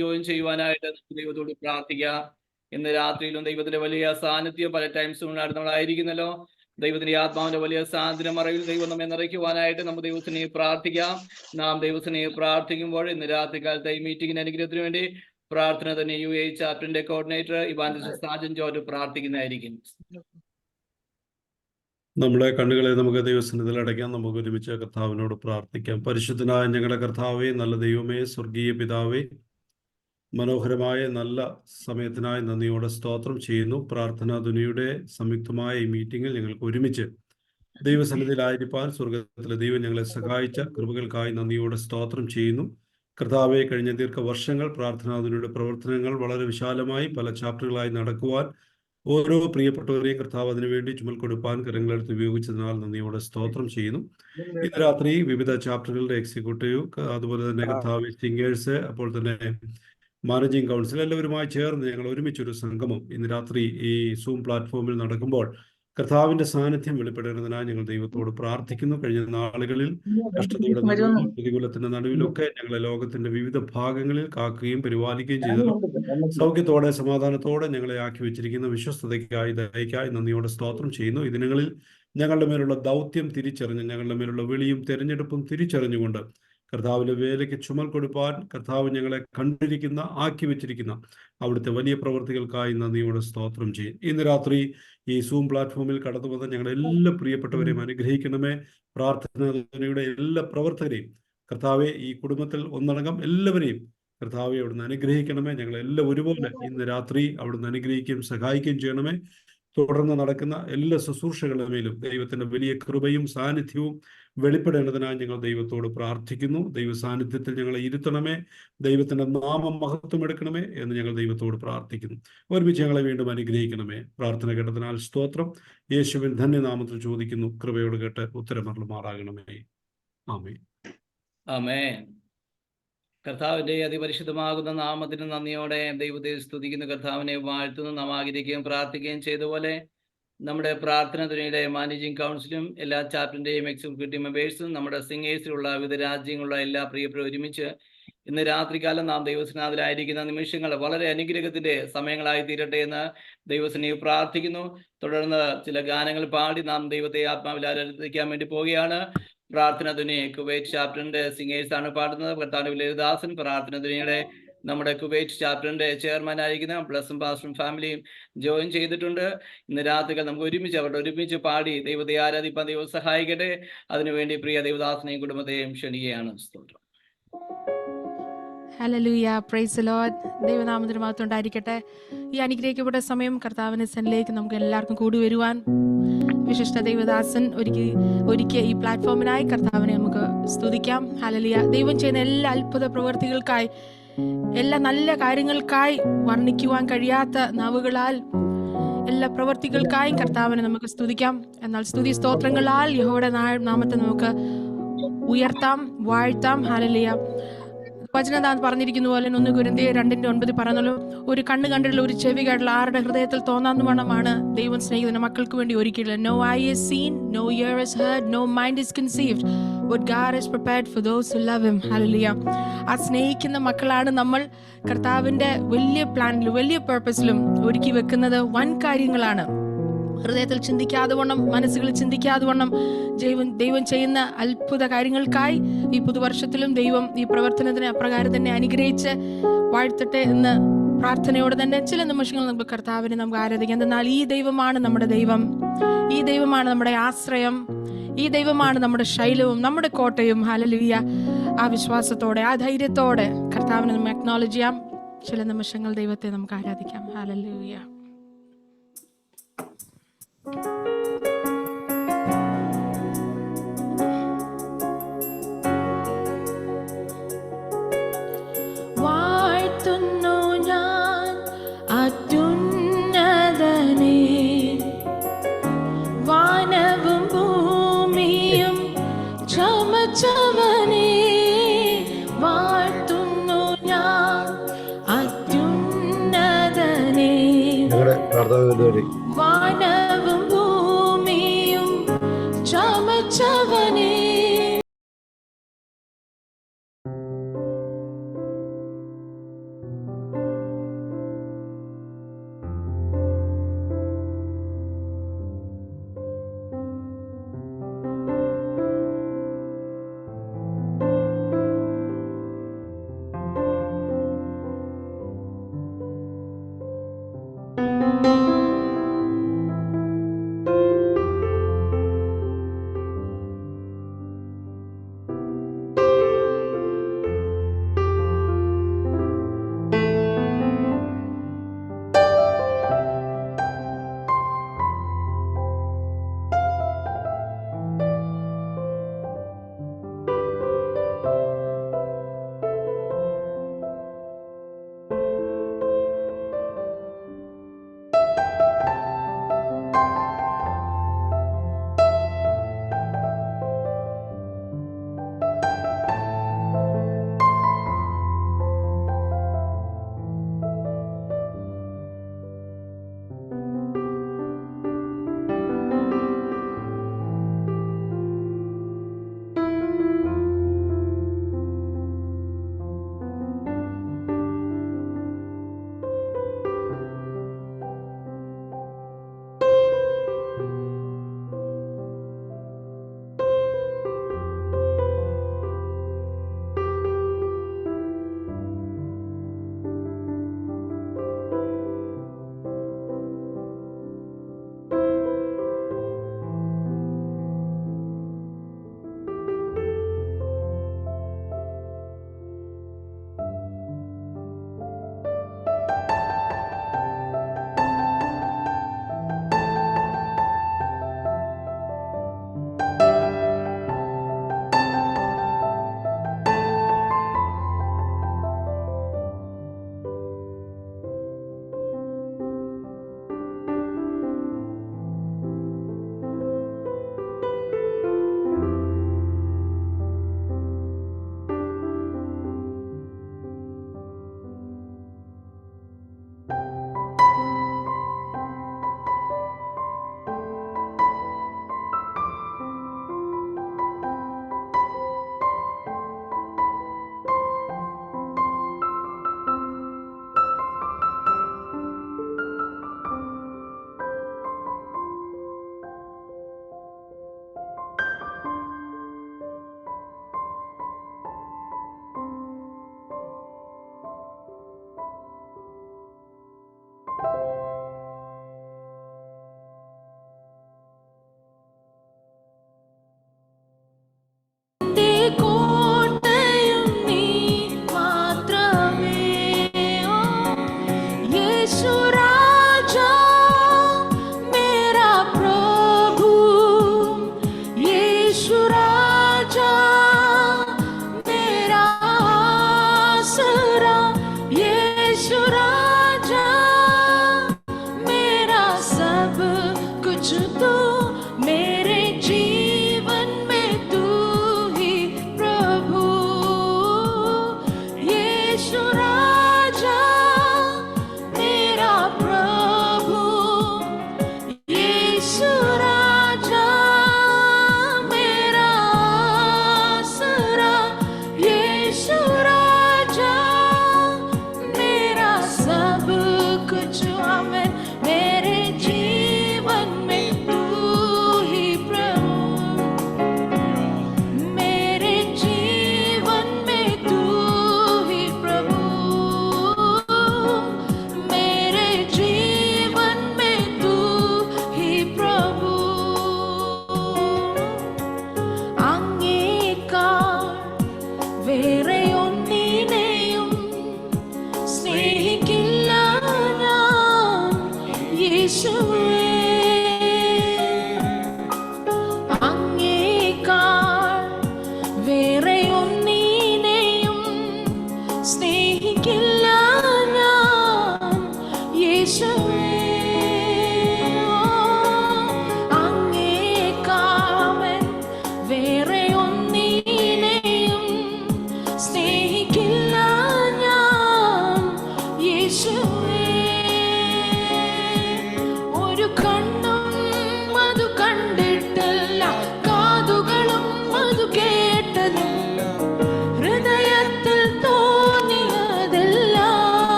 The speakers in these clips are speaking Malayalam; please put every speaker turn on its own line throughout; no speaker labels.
ജോയിൻ ചെയ്യുവാനായിട്ട് ദൈവത്തോട് പ്രാർത്ഥിക്കാം. ഇന്ന് രാത്രിയിലും ദൈവത്തിന്റെ വലിയ സാന്നിധ്യം പല ടൈംസും നമ്മളായിരിക്കുന്നല്ലോ. ദൈവത്തിന്റെ ആത്മാവിന്റെ വലിയ സാന്നിധ്യം മറവിൽ ദൈവം നമ്മെ നിറയ്ക്കുവാനായിട്ട് നമുക്ക് ദൈവത്തിനെ പ്രാർത്ഥിക്കാം. നാം ദൈവത്തിനെ പ്രാർത്ഥിക്കുമ്പോൾ ഇന്ന് രാത്രി കാലത്തെ ഈ മീറ്റിംഗിന് അനുഗ്രഹത്തിന് വേണ്ടി പ്രാർത്ഥന തന്നെ UAE ചാപ്റ്ററിന്റെ കോർഡിനേറ്റർ ഇവാഞ്ചലിസ്റ്റ് സാജൻ ജോർജ് പ്രാർത്ഥിക്കുന്നതായിരിക്കും.
നമ്മുടെ കണ്ണുകളെ നമുക്ക് ദൈവസന്നിധിയിൽ അടയ്ക്കാം. നമുക്ക് ഒരുമിച്ച് കർത്താവിനോട് പ്രാർത്ഥിക്കാം. പരിശുദ്ധനായ ഞങ്ങളുടെ കർത്താവേ, നല്ല ദൈവമേ, സ്വർഗീയ പിതാവേ, മനോഹരമായ നല്ല സമയത്തിനായി നന്ദിയോടെ സ്തോത്രം ചെയ്യുന്നു. പ്രാർത്ഥനാ ധ്വനിയുടെ സംയുക്തമായ ഈ മീറ്റിംഗിൽ ഞങ്ങൾക്ക് ഒരുമിച്ച് ദൈവസന്നിധിയിലായിരിക്കാൻ സ്വർഗത്തിലെ ദൈവം ഞങ്ങളെ സഹായിച്ച കൃപകൾക്കായി നന്ദിയോടെ സ്തോത്രം ചെയ്യുന്നു. കർത്താവെ, കഴിഞ്ഞ ദീർഘവർഷങ്ങൾ പ്രാർത്ഥനാ ധ്വനിയുടെ പ്രവർത്തനങ്ങൾ വളരെ വിശാലമായി പല ചാപ്റ്ററുകളായി നടക്കുവാൻ ഓരോ പ്രിയപ്പെട്ടവരെയും കർത്താവ് അതിനുവേണ്ടി ചുമൽ കൊടുപ്പാൻ കരങ്ങളെടുത്ത് ഉപയോഗിച്ചതിനാൽ നന്ദിയോടെ സ്തോത്രം ചെയ്യുന്നു. ഇന്ന് രാത്രി വിവിധ ചാപ്റ്ററുകളുടെ എക്സിക്യൂട്ടീവ്, അതുപോലെ തന്നെ കർത്താവ് സിംഗേഴ്സ്, അപ്പോൾ തന്നെ മാനേജിംഗ് കൗൺസിൽ എല്ലാവരുമായി ചേർന്ന് ഞങ്ങൾ ഒരുമിച്ചൊരു സംഗമം ഇന്ന് രാത്രി ഈ സൂം പ്ലാറ്റ്ഫോമിൽ നടക്കുമ്പോൾ കർത്താവിന്റെ സാന്നിധ്യം വെളിപ്പെടേണ്ടതിനായി ഞങ്ങൾ ദൈവത്തോട് പ്രാർത്ഥിക്കുന്നു. കഴിഞ്ഞ നാളുകളിൽ കഷ്ടതയുടെ നടുവിലും പ്രതികൂലത്തിന്റെ നടുവിലൊക്കെ ഞങ്ങളെ ലോകത്തിന്റെ വിവിധ ഭാഗങ്ങളിൽ കാക്കുകയും പരിപാലിക്കുകയും ചെയ്തല്ലോ. സൗഖ്യത്തോടെ സമാധാനത്തോടെ ഞങ്ങളെ ആക്കി വെച്ചിരിക്കുന്ന വിശ്വസ്തതയ്ക്കായി ദയക്കായി നന്ദിയോടെ സ്തോത്രം ചെയ്യുന്നു. ഈ ദിനങ്ങളിൽ ഞങ്ങളുടെ മേലുള്ള ദൗത്യം തിരിച്ചറിഞ്ഞ്, ഞങ്ങളുടെ മേലുള്ള വിളിയും തെരഞ്ഞെടുപ്പും തിരിച്ചറിഞ്ഞുകൊണ്ട് കർത്താവിന്റെ വേലയ്ക്ക് ചുമൽ കൊടുപ്പാൻ കർത്താവ് ഞങ്ങളെ കണ്ടിരിക്കുന്ന, ആക്കി വെച്ചിരിക്കുന്ന അവിടുത്തെ വലിയ പ്രവർത്തികൾക്കായി നന്ദിയോടെ സ്തോത്രം ചെയ്യും. ഇന്ന് രാത്രി ഈ സൂം പ്ലാറ്റ്ഫോമിൽ കടന്നു വന്ന ഞങ്ങളുടെ എല്ലാ പ്രിയപ്പെട്ടവരെയും അനുഗ്രഹിക്കണമേ. പ്രാർത്ഥനയുടെ എല്ലാ പ്രവർത്തകരെയും കർത്താവെ, ഈ കുടുംബത്തിൽ ഒന്നടങ്കം എല്ലാവരെയും കർത്താവെ അവിടുന്ന് അനുഗ്രഹിക്കണമേ. ഞങ്ങളെല്ലാം ഒരുപോലെ ഇന്ന് രാത്രി അവിടുന്ന് അനുഗ്രഹിക്കുകയും സഹായിക്കുകയും ചെയ്യണമേ. തുടർന്ന് നടക്കുന്ന എല്ലാ ശുശ്രൂഷകളുടെ മേലും ദൈവത്തിന്റെ വലിയ കൃപയും സാന്നിധ്യവും വെളിപ്പെടേണ്ടതിനായി ഞങ്ങൾ ദൈവത്തോട് പ്രാർത്ഥിക്കുന്നു. ദൈവ സാന്നിധ്യത്തിൽ ഞങ്ങളെ ഇരുത്തണമേ, ദൈവത്തിന്റെ നാമം മഹത്വം എടുക്കണമേ എന്ന് ഞങ്ങൾ ദൈവത്തോട് പ്രാർത്ഥിക്കുന്നു. ഒരുമിച്ച് ഞങ്ങളെ വീണ്ടും അനുഗ്രഹിക്കണമേ. പ്രാർത്ഥന കേട്ടതിനാൽ സ്തോത്രം. യേശുവിൻ ധന്യനാമത്തിൽ ചോദിക്കുന്നു, കൃപയോട് കേട്ട് ഉത്തരമരുളുമാറാകണമേ. ആമേൻ.
ആമേൻ. കർത്താവിന്റെ അതിപരിശുദ്ധമാകുന്ന നാമത്തിന് നന്ദിയോടെ ദൈവത്തെ സ്തുതിക്കുന്ന, കർത്താവിനെ വാഴ്ത്തുന്നു, നാം ആഗ്രഹിക്കുകയും പ്രാർത്ഥിക്കുകയും ചെയ്തതുപോലെ നമ്മുടെ പ്രാർത്ഥന ധ്വനിയുടെ മാനേജിംഗ് കൗൺസിലും എല്ലാ ചാപ്റ്ററിന്റെയും എക്സിക്യൂട്ടീവ് മെമ്പേഴ്സും നമ്മുടെ സിംഗേഴ്സിലുള്ള വിവിധ രാജ്യങ്ങളുള്ള എല്ലാ പ്രിയപ്പെട്ടവരും ഒരുമിച്ച് ഇന്ന് രാത്രികാലം നാം ദൈവസ്നാഥിലായിരിക്കുന്ന നിമിഷങ്ങൾ വളരെ അനുഗ്രഹത്തിന്റെ സമയങ്ങളായി തീരട്ടെ എന്ന് ദൈവസ്നേഹം പ്രാർത്ഥിക്കുന്നു. തുടർന്ന് ചില ഗാനങ്ങൾ പാടി നാം ദൈവത്തെ ആത്മാവിൽ ആരാധിക്കാൻ വേണ്ടി പോവുകയാണ്. പ്രാർത്ഥന ധ്വനി കുവൈറ്റ് ചാപ്റ്ററിന്റെ സിംഗേഴ്സ് ആണ് പാടുന്നത്. കർത്താവിന്റെ ലളിതദാസൻ പ്രാർത്ഥന ധ്വനിയുടെ നമ്മുടെ കുവൈറ്റ് ചാപ്റ്ററിന്റെ ചെയർമാൻ ആയിരിക്കുന്ന ബ്ലസ്സും പാസ്റ്ററും ഫാമിലിയും ജോയിൻ ചെയ്തിട്ടുണ്ട്. ഇന്ന് രാത്രികൾ നമുക്ക് ഒരുമിച്ച് പാടി ദൈവത്തെ ആരാധിപ്പാൻ ദൈവം സഹായിക്കട്ടെ. അതിനുവേണ്ടി പ്രിയ ദൈവദാസനെയും കുടുംബത്തെയും ക്ഷണിക്കുകയാണ്. സ്തോത്രം.
Hallelujah, praise the Lord. ദൈവനാമത്തിന് മഹത്വം ഉണ്ടായിരിക്കട്ടെ. ഈ അനുഗ്രഹിക്കപ്പെട്ട സമയം കർത്താവിന്റെ സന്നിധിയിലേക്ക് നമുക്ക് എല്ലാവർക്കും കൂടി വരുവാൻ വിശിഷ്ട ദൈവദാസൻ ഒരുക്കിയ ഈ പ്ലാറ്റ്ഫോമിനായി കർത്താവിനെ നമുക്ക് സ്തുതിക്കാം. ഹല്ലേലൂയ. ദൈവം ചെയ്യുന്ന എല്ലാ അത്ഭുത പ്രവൃത്തികൾക്കായി, എല്ലാ നല്ല കാര്യങ്ങൾക്കായി വർണ്ണിക്കുവാൻ കഴിയാത്ത നാവുകളാൽ എല്ലാ പ്രവൃത്തികൾക്കായും കർത്താവിനെ നമുക്ക് സ്തുതിക്കാം. എന്നാൽ സ്തുതി സ്തോത്രങ്ങളാൽ യഹോവയുടെ നാമത്തെ നമുക്ക് ഉയർത്താം, വാഴ്ത്താം. ഹല്ലേലൂയ. വചനം പറഞ്ഞിരിക്കുന്ന പോലെ 1 കൊരിന്ത്യർ 2:9 പറഞ്ഞല്ലോ, ഒരു കണ്ണ് കണ്ടിട്ടുള്ള, ഒരു ചെവി കേട്ടുള്ള, ആരുടെ ഹൃദയത്തിൽ തോന്നാവുന്ന വണ്ണമാണ് ദൈവം സ്നേഹിതന്റെ മക്കൾക്ക് വേണ്ടി ഒരുക്കിയില്ല. No eye has seen, no ear has heard, no mind is conceived what God has prepared for those who love him. Hallelujah. ആ സ്നേഹിക്കുന്ന മക്കളാണ് നമ്മൾ. കർത്താവിന്റെ വലിയ പ്ലാനിലും വലിയ പർപ്പസിലും ഒരുക്കി വെക്കുന്നത് വൻ കാര്യങ്ങളാണ്. ഹൃദയത്തിൽ ചിന്തിക്കാതെ വണ്ണം, മനസ്സുകളിൽ ചിന്തിക്കാതെ വണ്ണം ദൈവം ചെയ്യുന്ന അത്ഭുത കാര്യങ്ങൾക്കായി ഈ പുതുവർഷത്തിലും ദൈവം ഈ പ്രവർത്തനത്തിന് അപ്രകാരം തന്നെ അനുഗ്രഹിച്ച് വാഴ്ത്തട്ടെ എന്ന് പ്രാർത്ഥനയോടെ തന്നെ ചില നിമിഷങ്ങൾ നമുക്ക് കർത്താവിനെ നമുക്ക് ആരാധിക്കാം. എന്നാൽ ഈ ദൈവമാണ് നമ്മുടെ ദൈവം, ഈ ദൈവമാണ് നമ്മുടെ ആശ്രയം, ഈ ദൈവമാണ് നമ്മുടെ ശൈലവും നമ്മുടെ കോട്ടയും. ഹല്ലേലൂയ. ആ വിശ്വാസത്തോടെ, ആ ധൈര്യത്തോടെ കർത്താവിനെ നമുക്ക് അക്നോളജ് ചെയ്യാം. ചില നിമിഷങ്ങൾ ദൈവത്തെ നമുക്ക് ആരാധിക്കാം. ഹല്ലേലൂയ. വാഴ്ത്തുന്നു ഞാൻ അത്യുന്നതനെ, വാനവും ഭൂമിയും ചമച്ചവനെ. വാഴ്ത്തുന്നു ഞാൻ അത്യുന്നതനെ, വാനവും ഭൂമിയും ചമച്ചവനെ.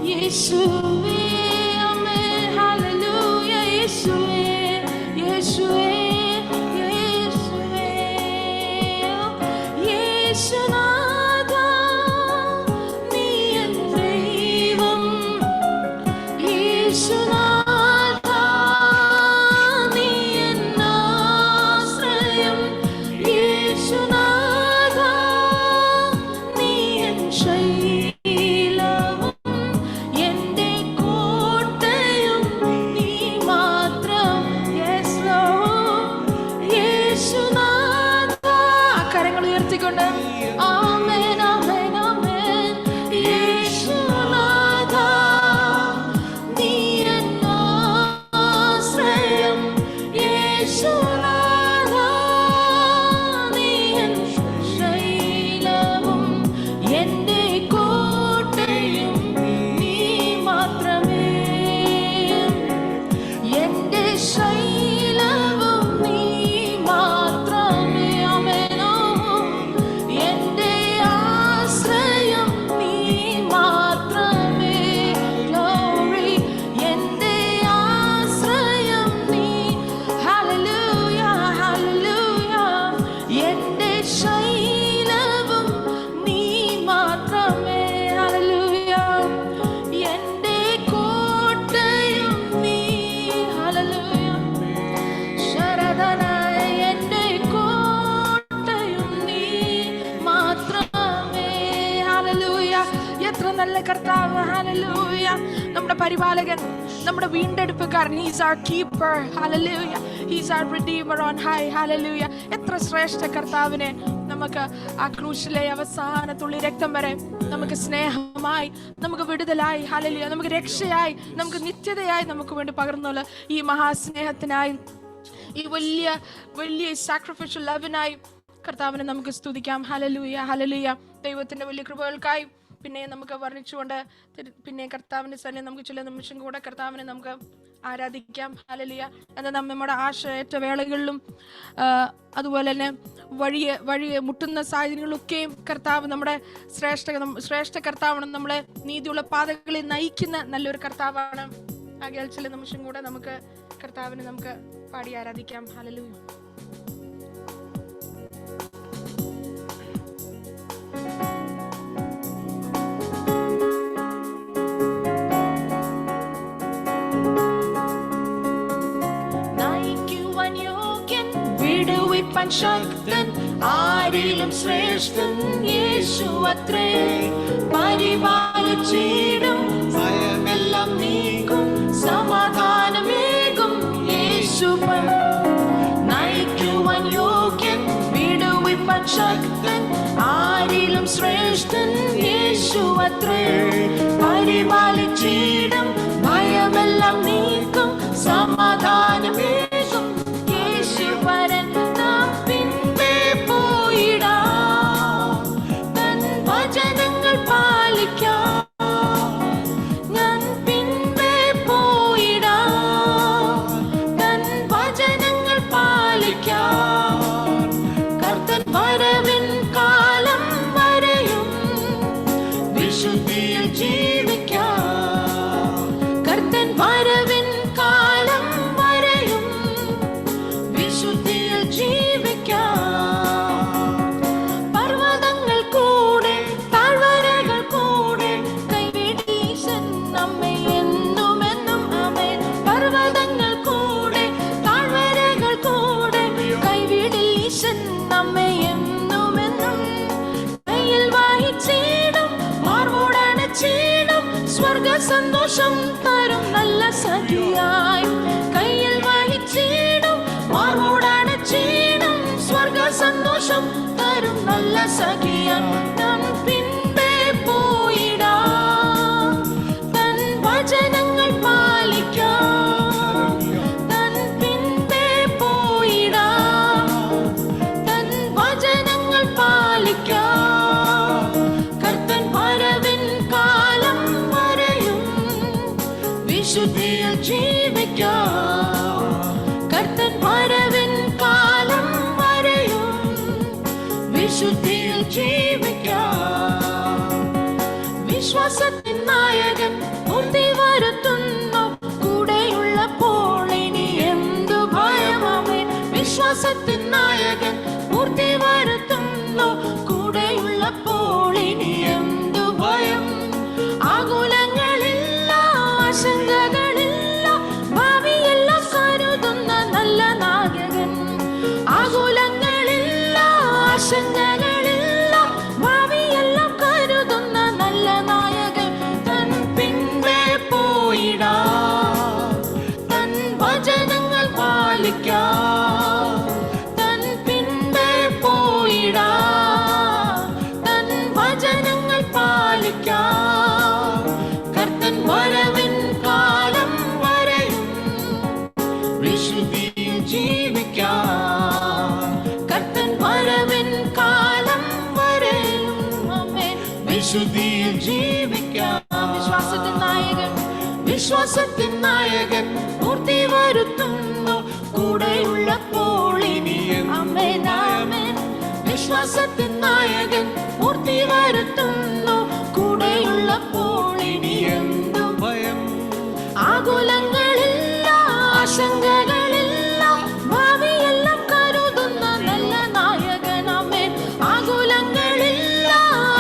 യേശുവേ ആമേൻ ഹല്ലേലൂയ പരിപാലകൻ, നമ്മുടെ വീണ്ടെടുപ്പുകാരൻ. He's our keeper. Hallelujah. He's our redeemer on high. Hallelujah. എത്ര ശ്രേഷ്ഠ കർത്താവിനെ നമുക്ക് ആ ക്രൂശിലെ അവസാന തുള്ളി രക്തം വരെ നമുക്ക് സ്നേഹമായി, നമുക്ക് വിടുതലായി, ഹല്ലേലൂയ, നമുക്ക് രക്ഷയായി, നമുക്ക് നിത്യതയായി നമുക്ക് വേണ്ടി പകർന്നുള്ള ഈ മഹാസ്നേഹത്തിനായി, ഈ വലിയ വലിയ സാക്രിഫിഷ്യൽ ലവിനായി കർത്താവിനെ നമുക്ക് സ്തുതിക്കാം. Hallelujah, hallelujah. ദൈവത്തിന്റെ വലിയ കൃപകൾക്കായി പിന്നെ നമുക്ക് വർണ്ണിച്ചുകൊണ്ട് പിന്നെ കർത്താവിന്റെ സന്നിധിയിൽ നമുക്ക് ചില നിമിഷം കൂടെ കർത്താവിനെ നമുക്ക് ആരാധിക്കാം. ഹല്ലേലൂയ. എന്നാൽ നമ്മുടെ ആശയറ്റ വേളകളിലും അതുപോലെ തന്നെ വഴിയെ മുട്ടുന്ന സാഹചര്യങ്ങളിലൊക്കെയും കർത്താവ് നമ്മുടെ ശ്രേഷ്ഠ കർത്താവാണ്. നമ്മളെ നീതിയുള്ള പാതകളിൽ നയിക്കുന്ന നല്ലൊരു കർത്താവാണ്. ആകയാൽ ചില നിമിഷം കൂടെ നമുക്ക് കർത്താവിനെ നമുക്ക് പാടി ആരാധിക്കാം. ഹല്ലേലൂയ. ശക്തൻ ആരിലും ശ്രേഷ്ഠൻ യേശു അത്രേ. പരിപാലിച്ചിടും ഭയമെല്ലാം നീക്കും സമാധാനമേകും യേശു. നയിക്കുവാൻ യോഗ്യൻ വിടുവിപ്പാൻ ശക്തൻ ആരിലും ശ്രേഷ്ഠൻ യേശു അത്രേ. പരിപാലിച്ചിടും ഭയമെല്ലാം നീക്കും സമാധാനമേകും യേശു പരൻ. സന്തോഷം തരും നല്ല സഖിയായി കയ്യിൽ വഹിച്ചിടും, മാർവോടണച്ചിടും. സ്വർഗ സന്തോഷം തരും നല്ല സഖിയായി നാം പിൻപേ പോയിടാം. തൻ വചനങ്ങൾ പാലിക്കാം. തൻ പിൻപേ പോയിടാം. തൻ വചനങ്ങൾ പാലിക്കാം. കർത്തൻ വരവിൻ കാലം വിശുദ്ധിയിൽ ജീവിക്കാം. കർത്തൻ വരവിൻ കാലം വരെയും വിശുദ്ധിയിൽ ജീവിക്കാം. വിശ്വാസത്തിൻ നായകൻ പൂർത്തി വരുത്തുന്നു കൂടെയുള്ളപ്പോൾ ഇനി എന്തു ഭയമേ. വിശ്വാസത്തിൻ നായകൻ പൂർത്തി വരുത്തുന്നു കൂടെയുള്ളപ്പോൾ ഇനി എന്തു ഭയം. ആകുലങ്ങളില്ല, ആശങ്കകളില്ല, ഭാവിയെല്ലാം കരുതുന്ന നല്ല നായകൻ. ആകുലങ്ങളില്ല, ആശങ്കകളില്ല, ഭാവിയെല്ലാം കരുതുന്ന നല്ല നായകൻ. തൻ പിൻപേ പോയിടാം. തൻ വചനങ്ങൾ പാലിക്കാം. തൻ പിൻപേ പോയിടാം. തൻ വചനങ്ങൾ പാലിക്കാം. കർത്തൻ വരവിൻ കാലം വരെയും വിശുദ്ധിയിൽ ജീവിക്കാം. കർത്തൻ വരവിൻ കാലം വരെയും വിശുദ്ധിയിൽ ജീവിക്കാം. വിശ്വാസത്തിൻ നായകൻ, വിശ്വാസത്തിൻ നായകൻ പൂർത്തി വരുത്തുന്നു കൂടെയുള്ളപ്പോൾ ഇനി ആമേൻ ആമേൻ. വിശ്വാസത്തിൻ നായകൻ പൂർത്തി വരുത്തുന്നു കൂടെയുള്ളപ്പോൾ ഇനി എന്തു ഭയം. ആകുലങ്ങളില്ല, ആശങ്കകളില്ല, ഭാവിയെല്ലാം കരുതുന്ന നല്ല നായകൻ. ആമേൻ. ആകുലങ്ങളില്ല,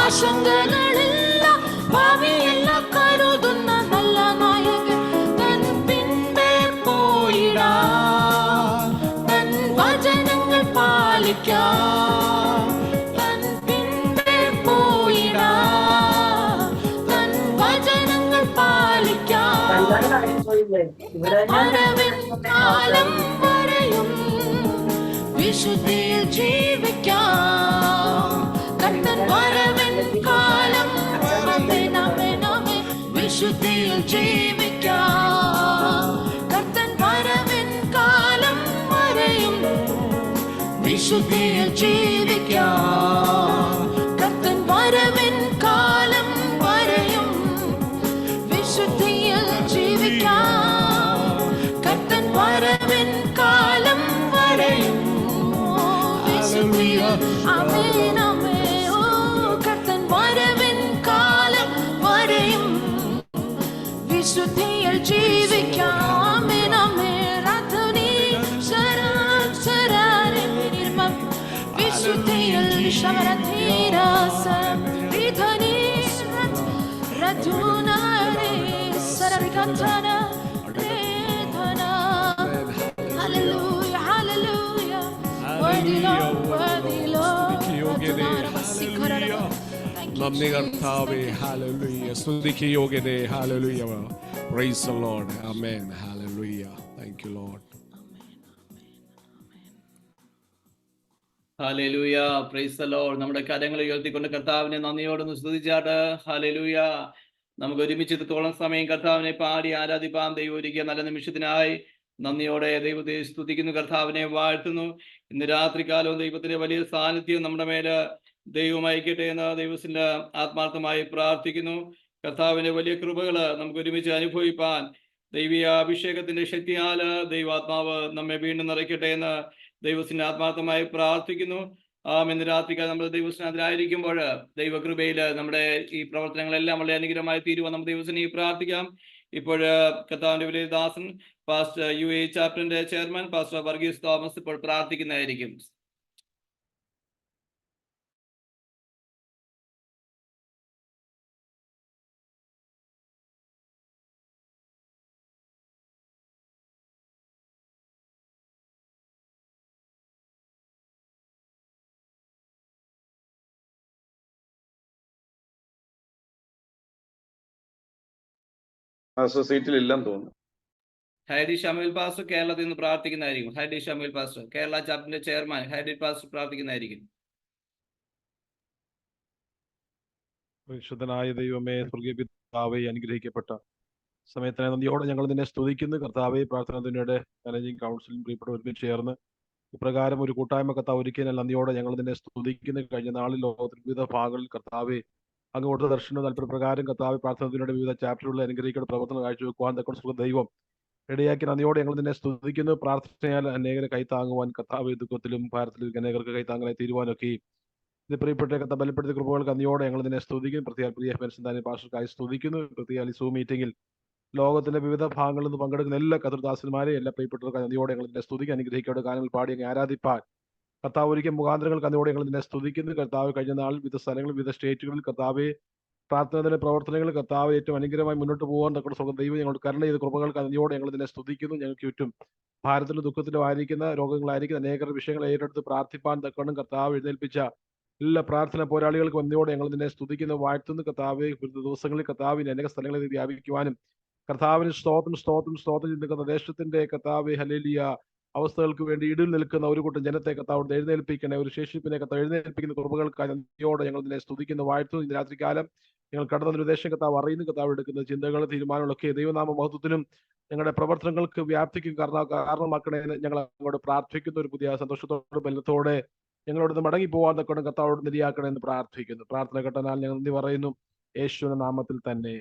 ആശങ്കകളില്ല, ഭാവിയെല്ലാം കരുതുന്ന നല്ല നായകൻ. തൻ പിൻപേ പോയിടാം. തൻ വചനങ്ങൾ പാലിക്കാം. തൻ പിൻപേ പോയിടാം. തൻ വചനങ്ങൾ പാലിക്കാം. വരവിൻ കാലം വരെയും വിശുദ്ധിയിൽ ജീവിക്കാം. കർത്തൻ വരവിൻ കാലം ആമേൻ ആമേൻ ആമേൻ വിശുദ്ധിയിൽ ജീവിക്കാം. കർത്തൻ വരവിൻ കാലം വരെയും വിശുദ്ധിയിൽ ജീവിക്കാം. കർത്തൻ വരവിൻ കാലം വരെയും വിശുദ്ധിയിൽ ജീവിക്കാം. കർത്തൻ വരവിൻ കാലം വരെയും വിശുദ്ധിയിൽ ആമേൻ ആമേൻ. ഓ കർത്തൻ വരവിൻ കാലം വരെയും വിശുദ്ധിയിൽ ജീവിക്കാം. ആമേൻ ആമേൻ. രാധുനി ശരൺ ശരണേ നിർമ്മം വിശുദ്ധിയിൽ ശമരധീരാസം വിധനി രധുനാരേ സരവികന്ധന രേധന. Hallelujah hallelujah. Worthy Lord, worthy Lord.
നന്ദി കർത്താവേ, ഹല്ലേലൂയ. സ്തുതിക്ക് യോഗ്യതേ, hallelujah. Praise the Lord. Amen. Hallelujah. Thank you Lord.
Hallelujah. Praise the Lord. നമ്മുടെ കരങ്ങൾ ഉയർത്തിക്കൊണ്ട് കർത്താവിനെ നന്ദിയോടൊന്ന് സ്തുതിച്ചാട്ട്. ഹല്ലേലൂയ. നമുക്ക് ഒരുമിച്ച് ഇത്രത്തോളം സമയം കർത്താവിനെ പാടി ആരാധിപ്പാൻ ദൈവം ഒരുക്കിയ നല്ല നിമിഷത്തിനായി നന്ദിയോടെ ദൈവത്തെ സ്തുതിക്കുന്നു, കർത്താവിനെ വാഴ്ത്തുന്നു. ഇന്ന് രാത്രികാലവും ദൈവത്തിന്റെ വലിയ സാന്നിധ്യം നമ്മുടെ മേല് ദൈവം അയക്കട്ടെ എന്ന് ദൈവത്തിന്റെ ആത്മാർത്ഥമായി പ്രാർത്ഥിക്കുന്നു. കർത്താവിന്റെ വലിയ കൃപകള് നമുക്ക് ഒരുമിച്ച് അനുഭവിപ്പാൻ ദൈവീയ അഭിഷേകത്തിന്റെ ശക്തിയാല് ദൈവാത്മാവ് നമ്മെ വീണ്ടും നിറയ്ക്കട്ടെ എന്ന് ദൈവത്തിന്റെ ആത്മാർത്ഥമായി പ്രാർത്ഥിക്കുന്നു. ഇന്ന് രാത്രികാലം നമ്മൾ ദൈവസ്നാഥിലായിരിക്കുമ്പോൾ ദൈവകൃപയില് നമ്മുടെ ഈ പ്രവർത്തനങ്ങളെല്ലാം വളരെ അനുഗ്രഹമായി തീരുവാൻ നമുക്ക് ദൈവത്തിനെ പ്രാർത്ഥിക്കാം. ഇപ്പോൾ കർത്താവിന്റെ വലിയ ദാസൻ പാസ്റ്റർ UA ചാപ്റ്ററിന്റെ ചെയർമാൻ പാസ്റ്റർ വർഗീസ് തോമസ് ഇപ്പോൾ പ്രാർത്ഥിക്കുന്നതായിരിക്കും.
സീറ്റിലില്ലെന്ന് തോന്നുന്നു.
ഹൈഡി ഷമീൽ പാസ്റ്റർ കേരളത്തിൽ നിന്ന് പ്രാർത്ഥിക്കുന്നതായിരിക്കും. ഹൈഡി ഷമീൽ പാസ്റ്റർ, കേരള ചാപ്റ്ററിന്റെ ചെയർമാൻ ഹൈഡി പാസ്റ്റർ പ്രാർത്ഥിക്കുന്നതായിരിക്കും.
പരിശുദ്ധനായ ദൈവമേ, സ്വർഗീയ പിതാവേ, അനുഗ്രഹിക്കപ്പെട്ട സമയത്തിന് നന്ദിയോടെ ഞങ്ങൾ നിന്നെ സ്തുതിക്കുന്നു. കർത്താവെ, പ്രാർത്ഥന തുനിയുടെ മാനേജിംഗ് കൗൺസിലും പ്രിയപ്പെട്ട ഒരുമിച്ച് ചേർന്ന് ഇപ്രകാരം ഒരു കൂട്ടായ്മ കർത്താവ് ഒരുക്കിയതിനാൽ നന്ദിയോടെ ഞങ്ങൾ നിന്നെ സ്തുതിക്കുന്നു. കഴിഞ്ഞ നാളിൽ ലോകത്തിൽ വിവിധ ഭാഗങ്ങളിൽ കർത്താവെ അങ്ങ് കൊടുത്ത ദർശനം താല്പര്യപ്രകാരം കർത്താവ് പ്രാർത്ഥന തുനിയുടെ വിവിധ ചാപ്റ്ററുകളിൽ അനുഗ്രഹിക്കുന്ന പ്രവർത്തനം കാഴ്ചവെക്കുവാൻ തക്ക ദൈവം ഇടയാക്കി നന്ദിയോടെ ഞങ്ങൾ നിന്നെ സ്തുതിക്കുന്നു. പ്രാർത്ഥനയാൽ അനേകരെ കൈത്താങ്ങുവാൻ കർത്താവ് ദുഃഖത്തിലും ഭാരത്തിലും അനേകർക്ക് കൈത്താങ്ങായി തീരുവാനൊക്കെ ഇത് പ്രിയപ്പെട്ട കർത്താവ് ബലപ്പെടുത്തിയ കൃപകൾക്ക് നന്ദിയോടെ ഞങ്ങൾ നിന്നെ സ്തുതിക്കുന്നു. പ്രത്യേക പ്രിയ പെൻഷൻ പാസ്റ്റർക്കായി സ്തുതിക്കുന്നു. പ്രത്യേക ഈ സൂം മീറ്റിംഗിൽ ലോകത്തിന്റെ വിവിധ ഭാഗങ്ങളിൽ നിന്ന് പങ്കെടുക്കുന്ന എല്ലാ കർത്തൃദാസന്മാരെ എല്ലാ പ്രിയപ്പെട്ടവർക്ക് നന്ദിയോടെ ഞങ്ങൾ നിന്നെ സ്തുതിക്കുക. അനുഗ്രഹിക്കോടെ ഗാനങ്ങൾ പാടി അങ്ങ് ആരാധിപ്പാൻ കർത്താവ് ഒരിക്കൽ മുഖാന്തരങ്ങൾക്ക് നന്ദിയോടെ ഞങ്ങൾ നിന്നെ സ്തുതിക്കുന്നു. കർത്താവ് കഴിഞ്ഞ നാളിൽ വിവിധ സ്ഥലങ്ങളിൽ വിവിധ സ്റ്റേറ്റുകളിൽ കർത്താവ് പ്രാർത്ഥനയുടെ പ്രവർത്തനങ്ങൾ കർത്താവ് ഏറ്റവും അനുഗ്രഹമായി മുന്നോട്ട് പോകാൻ തക്ക സ്വന്തം ദൈവം ഞങ്ങളുടെ കരുണ ചെയ്ത കൃപകൾക്ക് നന്ദിയോടെ ഞങ്ങൾ നിന്നെ സ്തുതിക്കുന്നു. ഞങ്ങൾക്ക് ചുറ്റും ഭാരത്തിലും ദുഃഖത്തിലും ആയിരിക്കുന്ന രോഗങ്ങളായിരിക്കുന്ന അനേക വിഷയങ്ങൾ ഏറ്റെടുത്ത് പ്രാർത്ഥിപ്പാൻ തക്കണം കർത്താവ് എഴുന്നേൽപ്പിച്ച എല്ലാ പ്രാർത്ഥന പോരാളികൾക്ക് നന്ദിയോടെ ഞങ്ങൾ നിന്നെ സ്തുതിക്കുന്നു, വാഴ്ത്തുന്നു. കർത്താവ് ദിവസങ്ങളിൽ കർത്താവിന് അനേക സ്ഥലങ്ങളിൽ വ്യാപിക്കുവാനും കർത്താവിന് സ്തോത്രം സ്തോത്രം സ്തോത്രം ചിന്തിക്കുന്ന ദേശത്തിന്റെ കർത്താവ് ഹല്ലേലൂയ അവസ്ഥകൾക്ക് വേണ്ടി ഇടിൽ നിൽക്കുന്ന ഒരു കൂട്ടം ജനത്തെ കർത്താവ് എഴുന്നേൽപ്പിക്കണേ. ഒരു ശേഷിപ്പിനെ കർത്താവ് എഴുന്നേൽപ്പിക്കുന്ന കൃപകൾക്കായി നന്ദിയോടെ ഞങ്ങൾ നിന്നെ സ്തുതിക്കുന്നു, വാഴ്ത്തുന്നു. ഇന്ന് രാത്രികാലം ഞങ്ങൾ കടന്ന നിർദ്ദേശം കർത്താവ് അറിയുന്നു. കർത്താവ് എടുക്കുന്ന ചിന്തകൾ തീരുമാനങ്ങളൊക്കെ ദൈവനാമ മഹത്വത്തിനും ഞങ്ങളുടെ പ്രവർത്തനങ്ങൾക്ക് വ്യാപ്തിക്കും കാരണമാക്കണേ ഞങ്ങൾ അങ്ങോട്ട് പ്രാർത്ഥിക്കുന്നു. ഒരു പുതിയ സന്തോഷത്തോടെ ബലത്തോടെ ഞങ്ങളോട് മടങ്ങി പോകാൻ തക്കോടെ കർത്താവോട് നിര്യാക്കണേ എന്ന് പ്രാർത്ഥിക്കുന്നു. പ്രാർത്ഥന കേട്ടനാൽ ഞങ്ങൾ നന്ദി പറയുന്നു യേശുവിന്റെ നാമത്തിൽ തന്നെ.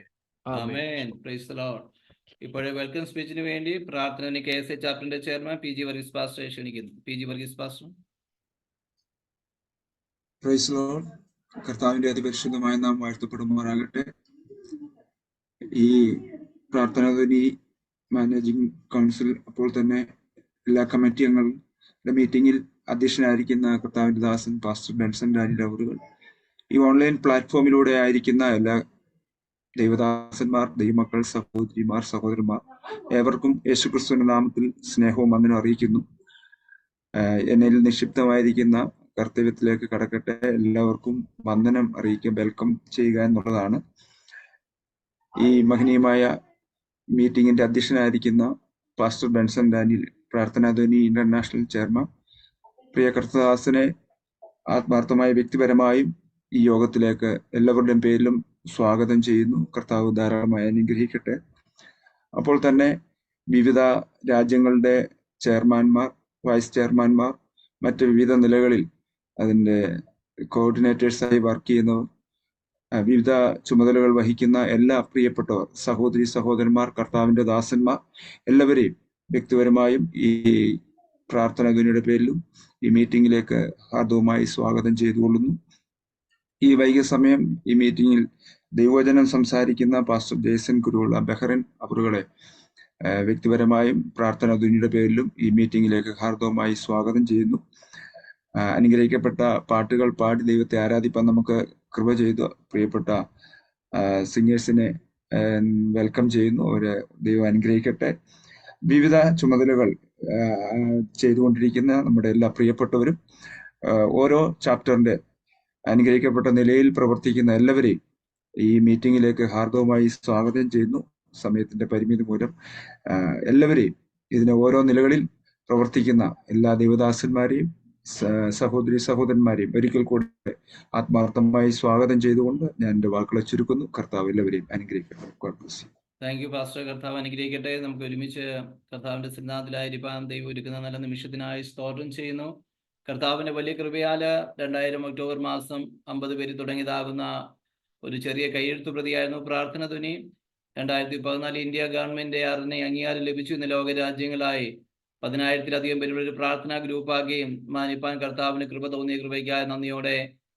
ആമേൻ. Praise the Lord. ഇപ്പോഴേ വെൽക്കം സ്പീച്ചിന് വേണ്ടി പ്രാർത്ഥന KSA ചാപ്റ്ററിന്റെ ചെയർമാൻ PG വർഗീസ് പാസ്റ്റർ ക്ഷണിക്കുന്നു. PG Varghese pastor.
Praise the Lord. കർത്താവിന്റെ അതിപരിശുദ്ധമായ നാം വാഴ്ത്തപ്പെടുമാറാകട്ടെ. ഈ പ്രാർത്ഥനാധ്വനി മാനേജിംഗ് കൗൺസിൽ അപ്പോൾ തന്നെ എല്ലാ കമ്മിറ്റി അംഗങ്ങളുടെ മീറ്റിംഗിൽ അധ്യക്ഷനായിരിക്കുന്ന കർത്താവിന്റെ ദാസൻ പാസ്റ്റർ ബെൻസൺ ഡാനിയുടെ അവറുകൾ, ഈ ഓൺലൈൻ പ്ലാറ്റ്ഫോമിലൂടെ ആയിരിക്കുന്ന എല്ലാ ദൈവദാസന്മാർ, ദൈവമക്കൾ, സഹോദരിമാർ, സഹോദരന്മാർ ഏവർക്കും യേശുക്രിസ്തുവിന്റെ നാമത്തിൽ സ്നേഹവും വന്ദനവും അറിയിക്കുന്നു. എന്നിൽ നിക്ഷിപ്തമായിരിക്കുന്ന കർത്തവ്യത്തിലേക്ക് കടക്കട്ടെ. എല്ലാവർക്കും വന്ദനം അറിയിക്കുക, വെൽക്കം ചെയ്യുക എന്നുള്ളതാണ്. ഈ മഹനീയമായ മീറ്റിംഗിന്റെ അധ്യക്ഷനായിരിക്കുന്ന പാസ്റ്റർ ബെൻസൺ ഡാനിയൽ, പ്രാർത്ഥനാധ്വനി ഇന്റർനാഷണൽ ചെയർമാൻ, പ്രിയ കർത്തദാസനെ ആത്മാർത്ഥമായി വ്യക്തിപരമായും ഈ യോഗത്തിലേക്ക് എല്ലാവരുടെയും പേരിലും സ്വാഗതം ചെയ്യുന്നു. കർത്താവ് ധാരാളമായി അനുഗ്രഹിക്കട്ടെ. അപ്പോൾ തന്നെ വിവിധ രാജ്യങ്ങളുടെ ചെയർമാൻമാർ, വൈസ് ചെയർമാൻമാർ, മറ്റ് വിവിധ നിലകളിൽ അതിൻ്റെ കോർഡിനേറ്റേഴ്സായി വർക്ക് ചെയ്യുന്നവർ, വിവിധ ചുമതലകൾ വഹിക്കുന്ന എല്ലാ പ്രിയപ്പെട്ടവർ, സഹോദരി സഹോദരന്മാർ, കർത്താവിൻ്റെ ദാസന്മാർ, എല്ലാവരെയും വ്യക്തിപരമായും ഈ പ്രാർത്ഥനാ ധ്വനിയുടെ പേരിലും ഈ മീറ്റിംഗിലേക്ക് ഹാർദവുമായി സ്വാഗതം ചെയ്തുകൊള്ളുന്നു. ഈ വൈകിയ സമയം ഈ മീറ്റിംഗിൽ ദൈവവചനം സംസാരിക്കുന്ന പാസ്റ്റർ ജേസൺ കുരുവിള ബഹ്റൈൻ അവറുകളെ വ്യക്തിപരമായും പ്രാർത്ഥനാ ധ്വനിയുടെ പേരിലും ഈ മീറ്റിംഗിലേക്ക് ഹാർദവുമായി സ്വാഗതം ചെയ്യുന്നു. അനുഗ്രഹിക്കപ്പെട്ട പാട്ടുകൾ പാടി ദൈവത്തെ ആരാധിപ്പാൻ നമുക്ക് കൃപ ചെയ്തു പ്രിയപ്പെട്ട സിംഗേഴ്സിനെ വെൽക്കം ചെയ്യുന്നു. അവരെ ദൈവം അനുഗ്രഹിക്കട്ടെ. വിവിധ ചുമതലകൾ ചെയ്തുകൊണ്ടിരിക്കുന്ന നമ്മുടെ എല്ലാ പ്രിയപ്പെട്ടവരും, ഓരോ ചാപ്റ്ററിന്റെ അനുഗ്രഹിക്കപ്പെട്ട നിലയിൽ പ്രവർത്തിക്കുന്ന എല്ലാവരെയും ഈ മീറ്റിംഗിലേക്ക് ഹാർദവുമായി സ്വാഗതം ചെയ്യുന്നു. സമയത്തിന്റെ പരിമിതി മൂലം എല്ലാവരെയും, ഇതിന് ഓരോ നിലകളിൽ പ്രവർത്തിക്കുന്ന എല്ലാ ദൈവദാസന്മാരെയും സഹോദരി സഹോദരന്മാരെയും ഒരിക്കൽ കൂടെ ആത്മാർത്ഥമായി സ്വാഗതം ചെയ്തുകൊണ്ട് ഞാൻ എൻ്റെ വാക്കുകളെ ചുരുക്കുന്നു. കർത്താവ് എല്ലാവരെയും അനുഗ്രഹിക്കട്ടെ.
Thank you pastor. കർത്താവ് അനുഗ്രഹിക്കട്ടെ. നമുക്ക് ഒരുമിച്ച് കർത്താവിന്റെ സിദ്ധാന്തത്തിലായിരിക്കാൻ ദൈവം ഒരുക്കുന്ന നല്ല നിമിഷത്തിനായി സ്തോത്രം ചെയ്യുന്നു. കർത്താവിന്റെ വലിയ കൃപയാൽ 2000 ഒക്ടോബർ മാസം 50 പേര് തുടങ്ങിയതാകുന്ന ഒരു ചെറിയ കൈയെഴുത്തു പ്രതിയായിരുന്നു പ്രാർത്ഥന ധ്വനി. 2014 ഇന്ത്യ ഗവൺമെന്റ് അംഗീകാരം ലഭിച്ചു. ഇന്ന് ലോകരാജ്യങ്ങളായി 10,000-ലധികം പേരുടെ ഒരു പ്രാർത്ഥനാ ഗ്രൂപ്പാക്കുകയും മാനിപ്പാൻ കർത്താവിന് കൃപ തോന്നിയ കൃപയ്ക്കായി നന്ദിയോടെ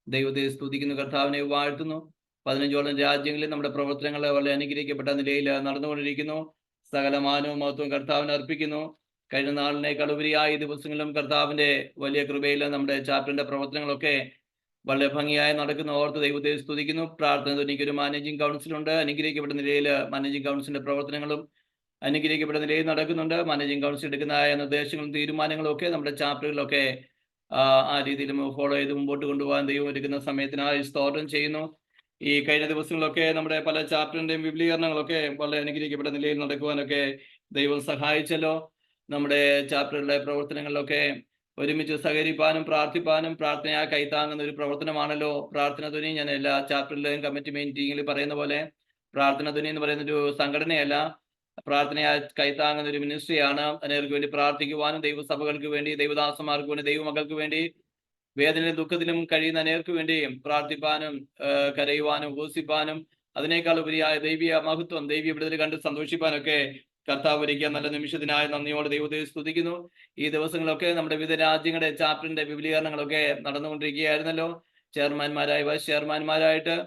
ദൈവത്തെ സ്തുതിക്കുന്നു, കർത്താവിനെ വാഴ്ത്തുന്നു. 15ഓളം രാജ്യങ്ങളിൽ നമ്മുടെ പ്രവർത്തനങ്ങൾ വളരെ അനുഗ്രഹിക്കപ്പെട്ട നിലയിൽ നടന്നുകൊണ്ടിരിക്കുന്നു. സകല മാനവും മഹത്വവും കർത്താവിന് അർപ്പിക്കുന്നു. കഴിഞ്ഞ നാളിനേക്കാൾ ഉപരിയായ ദിവസങ്ങളിലും കർത്താവിന്റെ വലിയ കൃപയിൽ നമ്മുടെ ചാപ്റ്ററിന്റെ പ്രവർത്തനങ്ങളൊക്കെ വളരെ ഭംഗിയായി നടക്കുന്ന ഓർത്ത് ദൈവത്തെ സ്തുതിക്കുന്നു. പ്രാർത്ഥന ധ്വനിക്ക് ഒരു മാനേജിംഗ് കൗൺസിലുണ്ട്. അനുഗ്രഹിക്കപ്പെട്ട നിലയിൽ മാനേജിംഗ് കൗൺസിലിന്റെ പ്രവർത്തനങ്ങളും അനുഗ്രഹിക്കപ്പെട്ട നിലയിൽ നടക്കുന്നുണ്ട്. മാനേജിംഗ് കൗൺസിൽ എടുക്കുന്ന നിർദ്ദേശങ്ങളും തീരുമാനങ്ങളും ഒക്കെ നമ്മുടെ ചാപ്റ്ററുകളിലൊക്കെ ആ രീതിയിൽ ഫോളോ ചെയ്ത് മുമ്പോട്ട് കൊണ്ടുപോകാൻ ദൈവം ഒരുക്കുന്ന സമയത്തിനായി സ്തോത്രം ചെയ്യുന്നു. ഈ കഴിഞ്ഞ ദിവസങ്ങളിലൊക്കെ നമ്മുടെ പല ചാപ്റ്ററിന്റെയും വിപുലീകരണങ്ങളൊക്കെ വളരെ അനുഗ്രഹിക്കപ്പെട്ട നിലയിൽ നടക്കുവാനൊക്കെ ദൈവം സഹായിച്ചല്ലോ. നമ്മുടെ ചാപ്റ്ററിലെ പ്രവർത്തനങ്ങളിലൊക്കെ ഒരുമിച്ച് സഹകരിപ്പാനും പ്രാർത്ഥിപ്പാനും പ്രാർത്ഥനയാ കൈത്താങ്ങുന്ന ഒരു പ്രവർത്തനമാണല്ലോ പ്രാർത്ഥന ധ്വനി. ഞാൻ എല്ലാ ചാപ്റ്ററിലെയും കമ്മിറ്റി മീറ്റിംഗിൽ പറയുന്ന പോലെ പ്രാർത്ഥന ധ്വനി എന്ന് പറയുന്ന ഒരു സംഘടനയല്ല, പ്രാർത്ഥനയാ കൈത്താങ്ങുന്ന ഒരു മിനിസ്ട്രിയാണ്. അനേകർക്ക് വേണ്ടി പ്രാർത്ഥിക്കുവാനും ദൈവസഭകൾക്ക് വേണ്ടി, ദൈവദാസന്മാർക്ക് വേണ്ടി, ദൈവമക്കൾക്ക് വേണ്ടി, വേദനയിലും ദുഃഖത്തിലും കഴിയുന്ന അനേകർക്ക് വേണ്ടിയും പ്രാർത്ഥിപ്പാനും കരയുവാനും ഉപവസിപ്പാനും അതിനേക്കാൾ ഉപരിയായ ദൈവീയ മഹത്വം, ദൈവീയ വിടുതൽ കണ്ട് സന്തോഷിപ്പാനൊക്കെ കർത്താവ് ഒരുക്കിയ നല്ല നിമിഷത്തിനായി നന്ദിയോടെ ദൈവത്തെ സ്തുതിക്കുന്നു. ഈ ദിവസങ്ങളൊക്കെ നമ്മുടെ വിവിധ രാജ്യങ്ങളുടെ ചാപ്റ്ററിന്റെ വിപുലീകരണങ്ങളൊക്കെ നടന്നുകൊണ്ടിരിക്കുകയായിരുന്നല്ലോ. ചെയർമാൻമാരായി, വൈസ് ചെയർമാൻമാരായിട്ട്,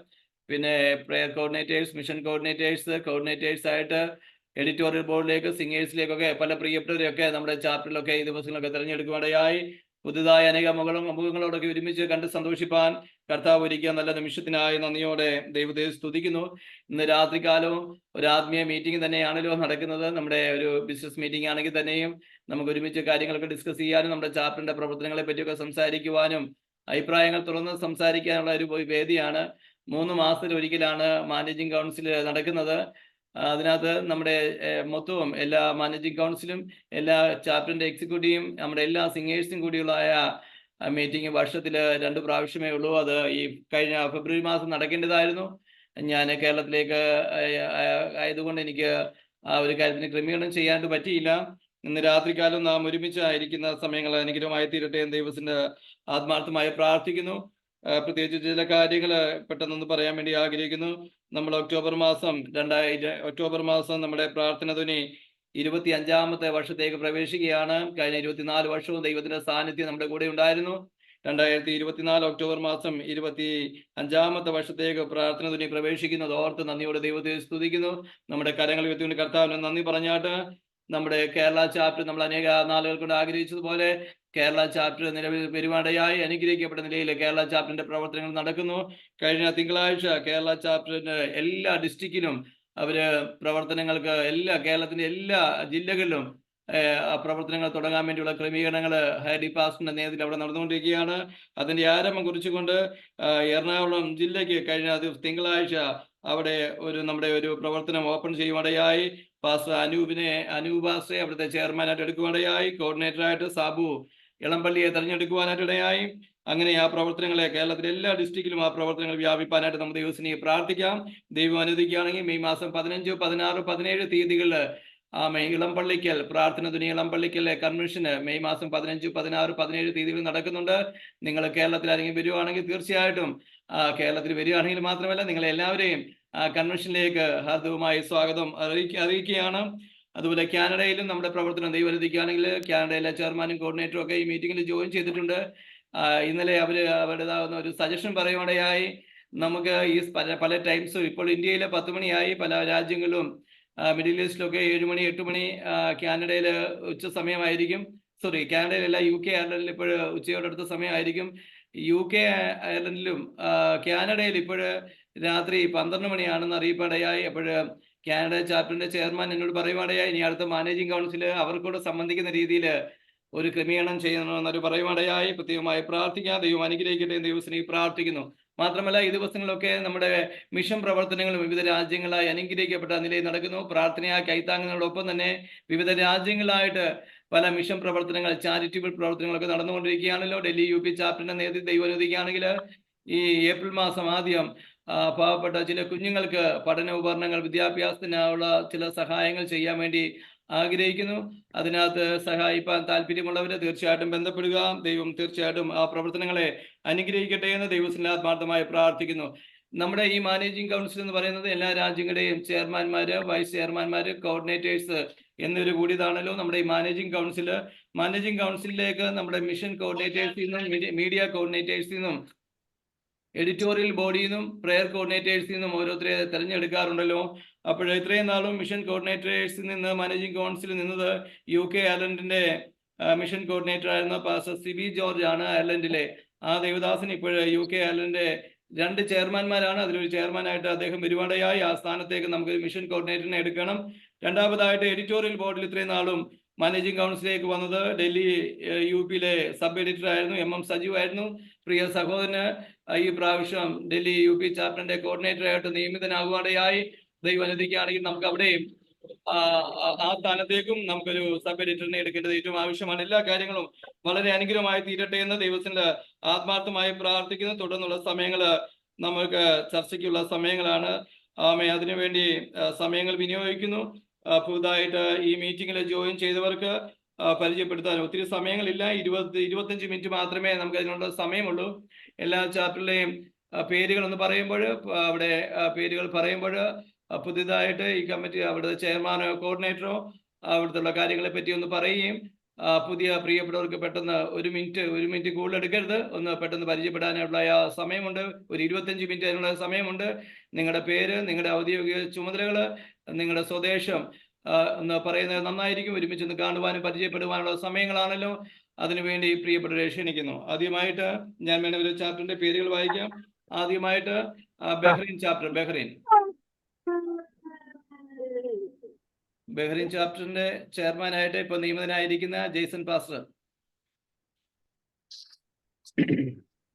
പിന്നെ പ്രയർ കോർഡിനേറ്റേഴ്സ്, മിഷൻ കോർഡിനേറ്റേഴ്സ് ആയിട്ട്, എഡിറ്റോറിയൽ ബോർഡിലേക്ക്, സിംഗേഴ്സിലേക്കൊക്കെ പല പ്രിയപ്പെട്ടവരെയൊക്കെ നമ്മുടെ ചാപ്റ്ററിലൊക്കെ ഈ ദിവസങ്ങളൊക്കെ തിരഞ്ഞെടുക്കുവാനായി പുതുതായ അനേക മുഖങ്ങളോടൊക്കെ ഒരുമിച്ച് കണ്ട് സന്തോഷിപ്പാൻ കർത്താവ് ഒരുക്കിയ നല്ല നിമിഷത്തിനായി നന്ദിയോടെ ദൈവത്തെ സ്തുതിക്കുന്നു. ഇന്ന് രാത്രികാലവും ഒരു ആത്മീയ മീറ്റിംഗ് തന്നെയാണല്ലോ നടക്കുന്നത്. നമ്മുടെ ഒരു ബിസിനസ് മീറ്റിംഗ് ആണെങ്കിൽ തന്നെയും നമുക്ക് ഒരുമിച്ച് കാര്യങ്ങളൊക്കെ ഡിസ്കസ് ചെയ്യാനും നമ്മുടെ ചാപ്റ്ററിന്റെ പ്രവർത്തനങ്ങളെ പറ്റിയൊക്കെ സംസാരിക്കുവാനും അഭിപ്രായങ്ങൾ തുറന്ന് സംസാരിക്കാനുള്ള ഒരു വേദിയാണ്. 3 മാസത്തിൽ ഒരിക്കലാണ് മാനേജിംഗ് കൗൺസിൽ നടക്കുന്നത്. അതിനകത്ത് നമ്മുടെ മൊത്തവും എല്ലാ മാനേജിംഗ് കൗൺസിലും എല്ലാ ചാപ്റ്ററിന്റെ എക്സിക്യൂട്ടീവും നമ്മുടെ എല്ലാ സിംഗേഴ്സും കൂടിയുള്ളതായ മീറ്റിംഗ് വർഷത്തിൽ 2 പ്രാവശ്യമേ ഉള്ളൂ. അത് ഈ കഴിഞ്ഞ ഫെബ്രുവരി മാസം നടക്കേണ്ടതായിരുന്നു. ഞാൻ കേരളത്തിലേക്ക് ആയതുകൊണ്ട് എനിക്ക് ആ ഒരു കാര്യത്തിന് ക്രമീകരണം ചെയ്യാനായിട്ട് പറ്റിയില്ല. ഇന്ന് രാത്രികാലം നാം ഒരുമിച്ചായിരിക്കുന്ന സമയങ്ങൾ അനുഗ്രഹമായി തീരട്ടെ എന്ന് ദൈവത്തിന്റെ ആത്മാർത്ഥമായി പ്രാർത്ഥിക്കുന്നു. പ്രത്യേകിച്ച് ചില കാര്യങ്ങൾ പെട്ടെന്നൊന്ന് പറയാൻ വേണ്ടി ആഗ്രഹിക്കുന്നു. നമ്മൾ ഒക്ടോബർ മാസം നമ്മുടെ പ്രാർത്ഥന ധ്വനി 25ാമത്തെ വർഷത്തേക്ക് പ്രവേശിക്കുകയാണ്. കഴിഞ്ഞ 24 വർഷവും ദൈവത്തിന്റെ സാന്നിധ്യം നമ്മുടെ കൂടെ ഉണ്ടായിരുന്നു. 2024 ഒക്ടോബർ മാസം 25ാമത്തെ വർഷത്തേക്ക് പ്രാർത്ഥന ധ്വനി പ്രവേശിക്കുന്നത് ഓർത്ത് നന്ദിയോടെ ദൈവത്തെ സ്തുതിക്കുന്നു. നമ്മുടെ കരങ്ങൾ ഉയർത്തിക്കൊണ്ട് കർത്താവിന് നന്ദി പറഞ്ഞാട്ട് നമ്മുടെ കേരള ചാപ്റ്റർ നമ്മൾ അനേക നാളുകൾ കൊണ്ട് ആഗ്രഹിച്ചതുപോലെ കേരള ചാപ്റ്റർ നിലവിൽ പെരുമാടയായി അനുഗ്രഹിക്കപ്പെട്ട നിലയിൽ കേരള ചാപ്റ്ററിന്റെ പ്രവർത്തനങ്ങൾ നടക്കുന്നു. കഴിഞ്ഞ തിങ്കളാഴ്ച കേരള ചാപ്റ്ററിന്റെ എല്ലാ ഡിസ്ട്രിക്റ്റിലും അവര് പ്രവർത്തനങ്ങൾക്ക് കേരളത്തിന്റെ എല്ലാ ജില്ലകളിലും പ്രവർത്തനങ്ങൾ തുടങ്ങാൻ വേണ്ടിയുള്ള ക്രമീകരണങ്ങൾ ഹൈഡി പാസ്റ്ററിന്റെ നേതൃത്വത്തിൽ അവിടെ നടന്നുകൊണ്ടിരിക്കുകയാണ്. അതിന്റെ ആരംഭം കുറിച്ചുകൊണ്ട് എറണാകുളം ജില്ലയ്ക്ക് കഴിഞ്ഞ തിങ്കളാഴ്ച അവിടെ നമ്മുടെ ഒരു പ്രവർത്തനം ഓപ്പൺ ചെയ്യുവാനായി പാസ്റ്റർ അനൂപാസ്റ്ററെ അവിടുത്തെ ചെയർമാനായിട്ട് എടുക്കുവാനിടയായി. കോർഡിനേറ്ററായിട്ട് സാബു ഇളമ്പള്ളിയെ തെരഞ്ഞെടുക്കുവാനായിട്ടിടയായി. അങ്ങനെ ആ പ്രവർത്തനങ്ങളെ കേരളത്തിലെ എല്ലാ ഡിസ്ട്രിക്റ്റിലും ആ പ്രവർത്തനങ്ങൾ വ്യാപിപ്പാനായിട്ട് നമുക്ക് ദൈവത്തിനെ പ്രാർത്ഥിക്കാം. ദൈവം അനുവദിക്കുകയാണെങ്കിൽ മെയ് മാസം 15, 16, 17 തീയതികളിൽ ഇളമ്പള്ളിക്കൽ പ്രാർത്ഥന തുണി ഇളമ്പള്ളിക്കലെ കൺവെൻഷന് മെയ് മാസം 15, 16, 17 തീയതികളിൽ നടക്കുന്നുണ്ട്. നിങ്ങൾ കേരളത്തിൽ ആരെങ്കിലും വരുവാണെങ്കിൽ തീർച്ചയായിട്ടും കേരളത്തിൽ വരികയാണെങ്കിൽ മാത്രമല്ല നിങ്ങളെ എല്ലാവരെയും കൺവെൻഷനിലേക്ക് ഹാർദവമായി സ്വാഗതം അറിയിക്കുകയാണ്. അതുപോലെ കാനഡയിലും നമ്മുടെ പ്രവർത്തനം ദൈവം അനുവദിക്കുകയാണെങ്കിൽ കാനഡയിലെ ചെയർമാനും കോർഡിനേറ്ററും ഒക്കെ ഈ മീറ്റിംഗിൽ ജോയിൻ ചെയ്തിട്ടുണ്ട്. ഇന്നലെ അവരുടേതാകുന്ന ഒരു സജഷൻ പറയുവാനിടയായി. നമുക്ക് ഈ പല ടൈംസും ഇപ്പോൾ ഇന്ത്യയിലെ 10 മണിയായി, പല രാജ്യങ്ങളിലും മിഡിൽ ഈസ്റ്റിലൊക്കെ 7 മണി 8 മണി, കാനഡയിൽ ഉച്ച സമയമായിരിക്കും. കാനഡയിലല്ല, UK അയർലൻഡിൽ ഇപ്പോൾ ഉച്ചയോടടുത്ത സമയമായിരിക്കും. UK അയർലൻഡിലും കാനഡയിൽ ഇപ്പോൾ രാത്രി 12 മണിയാണെന്ന് അറിയിപ്പാടയായി. അപ്പോൾ കാനഡ ചാപ്റ്ററിന്റെ ചെയർമാൻ എന്നോട് പറയുവാടയായി ഇനി അടുത്ത മാനേജിംഗ് കൗൺസിൽ അവർക്കൂടെ സംബന്ധിക്കുന്ന രീതിയിൽ ഒരു ക്രമീകരണം ചെയ്യണമെന്നൊരു പറയുവാടയായി. പ്രത്യേകമായി പ്രാർത്ഥിക്കാം. ദൈവം അനുഗ്രഹിക്കട്ടെ എന്ന് ദൈവത്തിനെ പ്രാർത്ഥിക്കുന്നു. മാത്രമല്ല ഈ ദിവസങ്ങളിലൊക്കെ നമ്മുടെ മിഷൻ പ്രവർത്തനങ്ങൾ വിവിധ രാജ്യങ്ങളായി അനുഗ്രഹിക്കപ്പെട്ട നിലയിൽ നടക്കുന്നു. പ്രാർത്ഥനയായി കൈത്താങ്ങുന്നതോടൊപ്പം തന്നെ വിവിധ രാജ്യങ്ങളായിട്ട് പല മിഷൻ പ്രവർത്തനങ്ങൾ, ചാരിറ്റബിൾ പ്രവർത്തനങ്ങളൊക്കെ നടന്നുകൊണ്ടിരിക്കുകയാണല്ലോ. ഡൽഹി UP ചാപ്റ്ററിന്റെ നേതൃത്വം ദൈവം അനുവദിക്കുകയാണെങ്കിൽ ഈ ഏപ്രിൽ മാസം ആദ്യം പാവപ്പെട്ട ചില കുഞ്ഞുങ്ങൾക്ക് പഠന ഉപകരണങ്ങൾ, വിദ്യാഭ്യാസത്തിനുള്ള ചില സഹായങ്ങൾ ചെയ്യാൻ വേണ്ടി ആഗ്രഹിക്കുന്നു. അതിനകത്ത് സഹായിപ്പാൻ താല്പര്യമുള്ളവർ തീർച്ചയായിട്ടും ബന്ധപ്പെടുക. ദൈവം തീർച്ചയായിട്ടും ആ പ്രവർത്തനങ്ങളെ അനുഗ്രഹിക്കട്ടെ എന്ന് ദൈവത്തിൽ ആത്മാർത്ഥമായി പ്രാർത്ഥിക്കുന്നു. നമ്മുടെ ഈ മാനേജിംഗ് കൗൺസിൽ എന്ന് പറയുന്നത് എല്ലാ രാജ്യങ്ങളുടെയും ചെയർമാൻമാര്, വൈസ് ചെയർമാൻമാര്, കോർഡിനേറ്റേഴ്സ് എന്നിവർ കൂടിയതാണല്ലോ നമ്മുടെ ഈ മാനേജിംഗ് കൗൺസിൽ. മാനേജിംഗ് കൗൺസിലിലേക്ക് നമ്മുടെ മിഷൻ കോർഡിനേറ്റേഴ്സിൽ നിന്നും, മീഡിയ കോർഡിനേറ്റേഴ്സിൽ നിന്നും, എഡിറ്റോറിയൽ ബോഡിയിൽ നിന്നും, പ്രയർ കോർഡിനേറ്റേഴ്സിൽ നിന്നും ഓരോരുത്തരെ തിരഞ്ഞെടുക്കാറുണ്ടല്ലോ. അപ്പോൾ ഇത്രയും നാളും മിഷൻ കോർഡിനേറ്റേഴ്സിൽ നിന്ന് മാനേജിംഗ് കൗൺസിലിൽ നിന്നത് UK അയർലൻഡിന്റെ മിഷൻ കോർഡിനേറ്റർ ആയിരുന്ന പാസ്റ്റർ സിബി ജോർജ് ആണ് അയർലൻഡിലെ. ആ ദേവദാസൻ ഇപ്പോൾ UK അയർലൻഡിന്റെ 2 ചെയർമാൻമാരാണ്. അതിലൊരു ചെയർമാനായിട്ട് അദ്ദേഹം വരുവാനിടയായി. ആ സ്ഥാനത്തേക്ക് നമുക്ക് മിഷൻ കോർഡിനേറ്ററിനെ എടുക്കണം. രണ്ടാമതായിട്ട് എഡിറ്റോറിയൽ ബോർഡിൽ ഇത്രയും നാളും മാനേജിംഗ് കൗൺസിലേക്ക് വന്നത് ഡൽഹി UPയിലെ സബ് എഡിറ്റർ ആയിരുന്നു MM സജീവ് ആയിരുന്നു. പ്രിയ സഹോദരന് ഈ പ്രാവശ്യം ഡൽഹി UP ചാപ്റ്ററിന്റെ കോർഡിനേറ്ററായിട്ട് നിയമിതനാകുവാനിടയായി. ദൈവം അനുവദിക്കുകയാണെങ്കിൽ നമുക്ക് അവിടെയും ആ സ്ഥാനത്തേക്കും നമുക്കൊരു സബ് എഡിറ്ററിനെ എടുക്കേണ്ടത് ഏറ്റവും ആവശ്യമാണ്. എല്ലാ കാര്യങ്ങളും വളരെ അനുഗ്രഹമായി തീരട്ടെ എന്ന് ദൈവത്തിന്റെ ആത്മാർത്ഥമായി പ്രാർത്ഥിക്കുന്നു. തുടർന്നുള്ള സമയങ്ങൾ നമുക്ക് ചർച്ചയ്ക്കുള്ള സമയങ്ങളാണ്. അതിനുവേണ്ടി സമയങ്ങൾ വിനിയോഗിക്കുന്നു. പുതുതായിട്ട് ഈ മീറ്റിംഗിൽ ജോയിൻ ചെയ്തവർക്ക് പരിചയപ്പെടുത്താൻ ഒത്തിരി സമയങ്ങളില്ല. 20-25 മിനിറ്റ് മാത്രമേ നമുക്ക് അതിനുള്ള സമയമുള്ളൂ. എല്ലാ ചാപ്റ്ററിലെയും പേരുകൾ എന്ന് പറയുമ്പോൾ, അവിടെ പേരുകൾ പറയുമ്പോൾ പുതിയതായിട്ട് ഈ കമ്മിറ്റി അവിടുത്തെ ചെയർമാനോ കോർഡിനേറ്ററോ അവിടുത്തെ കാര്യങ്ങളെ പറ്റി ഒന്ന് പറയുകയും പുതിയ പ്രിയപ്പെട്ടവർക്ക് പെട്ടെന്ന് ഒരു മിനിറ്റ് കൂടുതൽ എടുക്കരുത്, ഒന്ന് പെട്ടെന്ന് പരിചയപ്പെടാനുള്ള സമയമുണ്ട്. ഒരു 25 മിനിറ്റ് അതിനുള്ള സമയമുണ്ട്. നിങ്ങളുടെ പേര്, നിങ്ങളുടെ ഔദ്യോഗിക ചുമതലകൾ, നിങ്ങളുടെ സ്വദേശം എന്ന് പറയുന്നത് നന്നായിരിക്കും. ഒരുമിച്ച് ഒന്ന് കാണുവാനും പരിചയപ്പെടുവാനുള്ള സമയങ്ങളാണല്ലോ. അതിനുവേണ്ടി പ്രിയപ്പെട്ടവരെ ക്ഷണിക്കുന്നു. ആദ്യമായിട്ട് ഞാൻ വേണ്ട ഒരു ചാപ്റ്ററിന്റെ പേരുകൾ വായിക്കാം. ആദ്യമായിട്ട് ബഹ്റൈൻ ചാപ്റ്റർ, ബഹ്റൈൻ ചാപ്റ്ററിന്റെ ചെയർമാനായിട്ട് ഇപ്പൊ നിയമിതനായിരിക്കുന്ന ജെയ്സൺ പാസ്റ്റർ.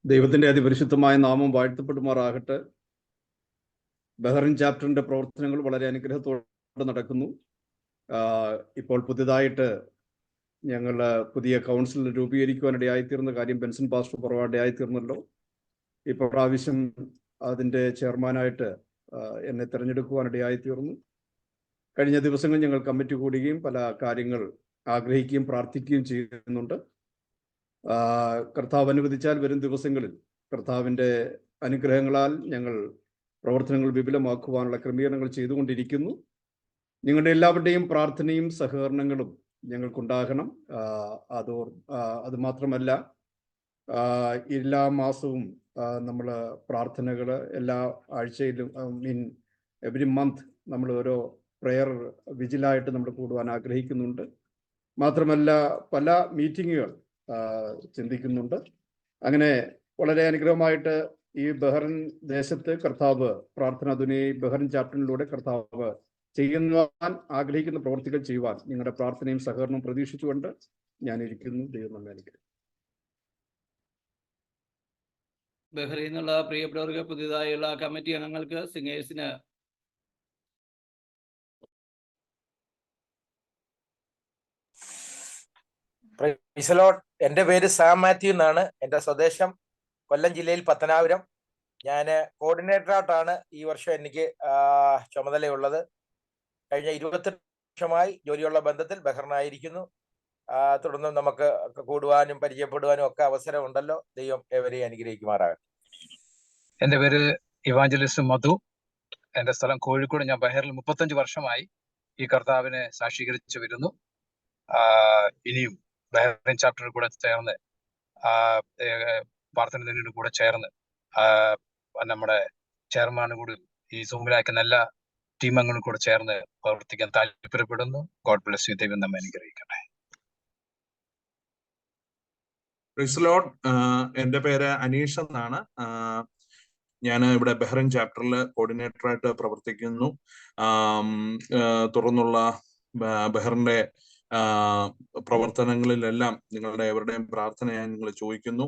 ദൈവത്തിന്റെ അതിപരിശുദ്ധമായ നാമം വാഴ്ത്തപ്പെടുമാറാകട്ടെ. ബഹ്റൈൻ ചാപ്റ്ററിന്റെ പ്രവർത്തനങ്ങൾ വളരെ അനുഗ്രഹത്തോടെ നടക്കുന്നു. ഇപ്പോൾ പുതിയതായിട്ട് ഞങ്ങൾ പുതിയ കൗൺസിൽ രൂപീകരിക്കുവാനിടയായിത്തീർന്ന കാര്യം ബെൻസൺ പാസ്റ്റർ പുറവാടയായിത്തീർന്നല്ലോ. ഇപ്പോൾ പ്രാവശ്യം അതിൻ്റെ ചെയർമാനായിട്ട് എന്നെ തിരഞ്ഞെടുക്കുവാനിടയായിത്തീർന്നു. കഴിഞ്ഞ ദിവസങ്ങൾ ഞങ്ങൾ കമ്മിറ്റി കൂടുകയും പല കാര്യങ്ങൾ ആഗ്രഹിക്കുകയും പ്രാർത്ഥിക്കുകയും ചെയ്യുന്നുണ്ട്. കർത്താവ് അനുവദിച്ചാൽ വരും ദിവസങ്ങളിൽ കർത്താവിൻ്റെ അനുഗ്രഹങ്ങളാൽ ഞങ്ങൾ പ്രവർത്തനങ്ങൾ വിപുലമാക്കുവാനുള്ള ക്രമീകരണങ്ങൾ ചെയ്തുകൊണ്ടിരിക്കുന്നു. നിങ്ങളുടെ എല്ലാവരുടെയും പ്രാർത്ഥനയും സഹകരണങ്ങളും ഞങ്ങൾക്കുണ്ടാകണം. അത് മാത്രമല്ല, എല്ലാ മാസവും നമ്മൾ പ്രാർത്ഥനകൾ എല്ലാ ആഴ്ചയിലും എവരി മന്ത് നമ്മൾ ഓരോ പ്രെയർ വിജിലായിട്ട് നമ്മൾ കൂടുവാൻ ആഗ്രഹിക്കുന്നുണ്ട്. മാത്രമല്ല പല മീറ്റിങ്ങുകൾ ചിന്തിക്കുന്നുണ്ട്. അങ്ങനെ വളരെ അനുഗ്രഹമായിട്ട് ഈ ബഹ്റൈൻ ദേശത്ത് കർത്താവ് പ്രാർത്ഥന ധുനി ബഹ്റൈൻ ചാപ്റ്ററിലൂടെ കർത്താവ് ചെയ്യുവാൻ ആഗ്രഹിക്കുന്ന പ്രവർത്തികൾ ചെയ്യുവാൻ നിങ്ങളുടെ പ്രാർത്ഥനയും സഹകരണവും പ്രതീക്ഷിച്ചുകൊണ്ട് ഞാൻ ഇരിക്കുന്നു. ദൈവം നമ്മെ അനുഗ്രഹിക്കട്ടെ.
ബഹ്റൈനിൽ നിന്നുള്ള പ്രിയപ്പെട്ടവർക്ക്, പുതിയതായുള്ള കമ്മിറ്റി അംഗങ്ങൾക്ക്, സിംഗേഴ്സിന്
പ്രൈസ് ദി ലോർഡ്. എൻ്റെ പേര് സാം മാത്യു എന്നാണ്. എൻ്റെ സ്വദേശം കൊല്ലം ജില്ലയിൽ പത്തനാപുരം. ഞാൻ കോർഡിനേറ്ററായിട്ടാണ് ഈ വർഷം എനിക്ക് ചുമതലയുള്ളത്. കഴിഞ്ഞ 28 വർഷമായി ജോലിയുള്ള ബന്ധത്തിൽ ബഹ്റിനായിരിക്കുന്നു. തുടർന്ന് നമുക്ക് കൂടുവാനും പരിചയപ്പെടുവാനും ഒക്കെ അവസരമുണ്ടല്ലോ. ദൈവം ഏവരെയും അനുഗ്രഹിക്കുമാറാകട്ടെ.
എൻ്റെ പേര് ഇവാഞ്ചലിസ്റ്റ് മധു. എൻ്റെ സ്ഥലം കോഴിക്കോട്. ഞാൻ ബഹറിൽ 35 വർഷമായി ഈ കർത്താവിനെ സാക്ഷീകരിച്ചു വരുന്നു. ഇനിയും ബഹറിൻ ചാപ്റ്ററിൽ കൂടെ ചേർന്ന് പ്രാർത്ഥനയുടെ കൂടെ ചേർന്ന് നമ്മുടെ ചെയർമാനും കൂടി ഈ സൂമിലാക്കുന്ന എല്ലാ ടീം അംഗങ്ങളും കൂടെ ചേർന്ന് പ്രവർത്തിക്കാൻ താല്പര്യപ്പെടുന്നു. God bless U. ദൈവം നമ്മെ അനുഗ്രഹിക്കട്ടെ.
Price the Lord. എൻ്റെ പേര് അനീഷ് എന്നാണ്. ഞാൻ ഇവിടെ ബഹ്റിൻ ചാപ്റ്ററിൽ കോർഡിനേറ്ററായിട്ട് പ്രവർത്തിക്കുന്നു. തുടർന്നുള്ള ബഹ്റിന്റെ പ്രവർത്തനങ്ങളിലെല്ലാം നിങ്ങളുടെ എവരുടെയും പ്രാർത്ഥന ഞാൻ നിങ്ങൾ ചോദിക്കുന്നു.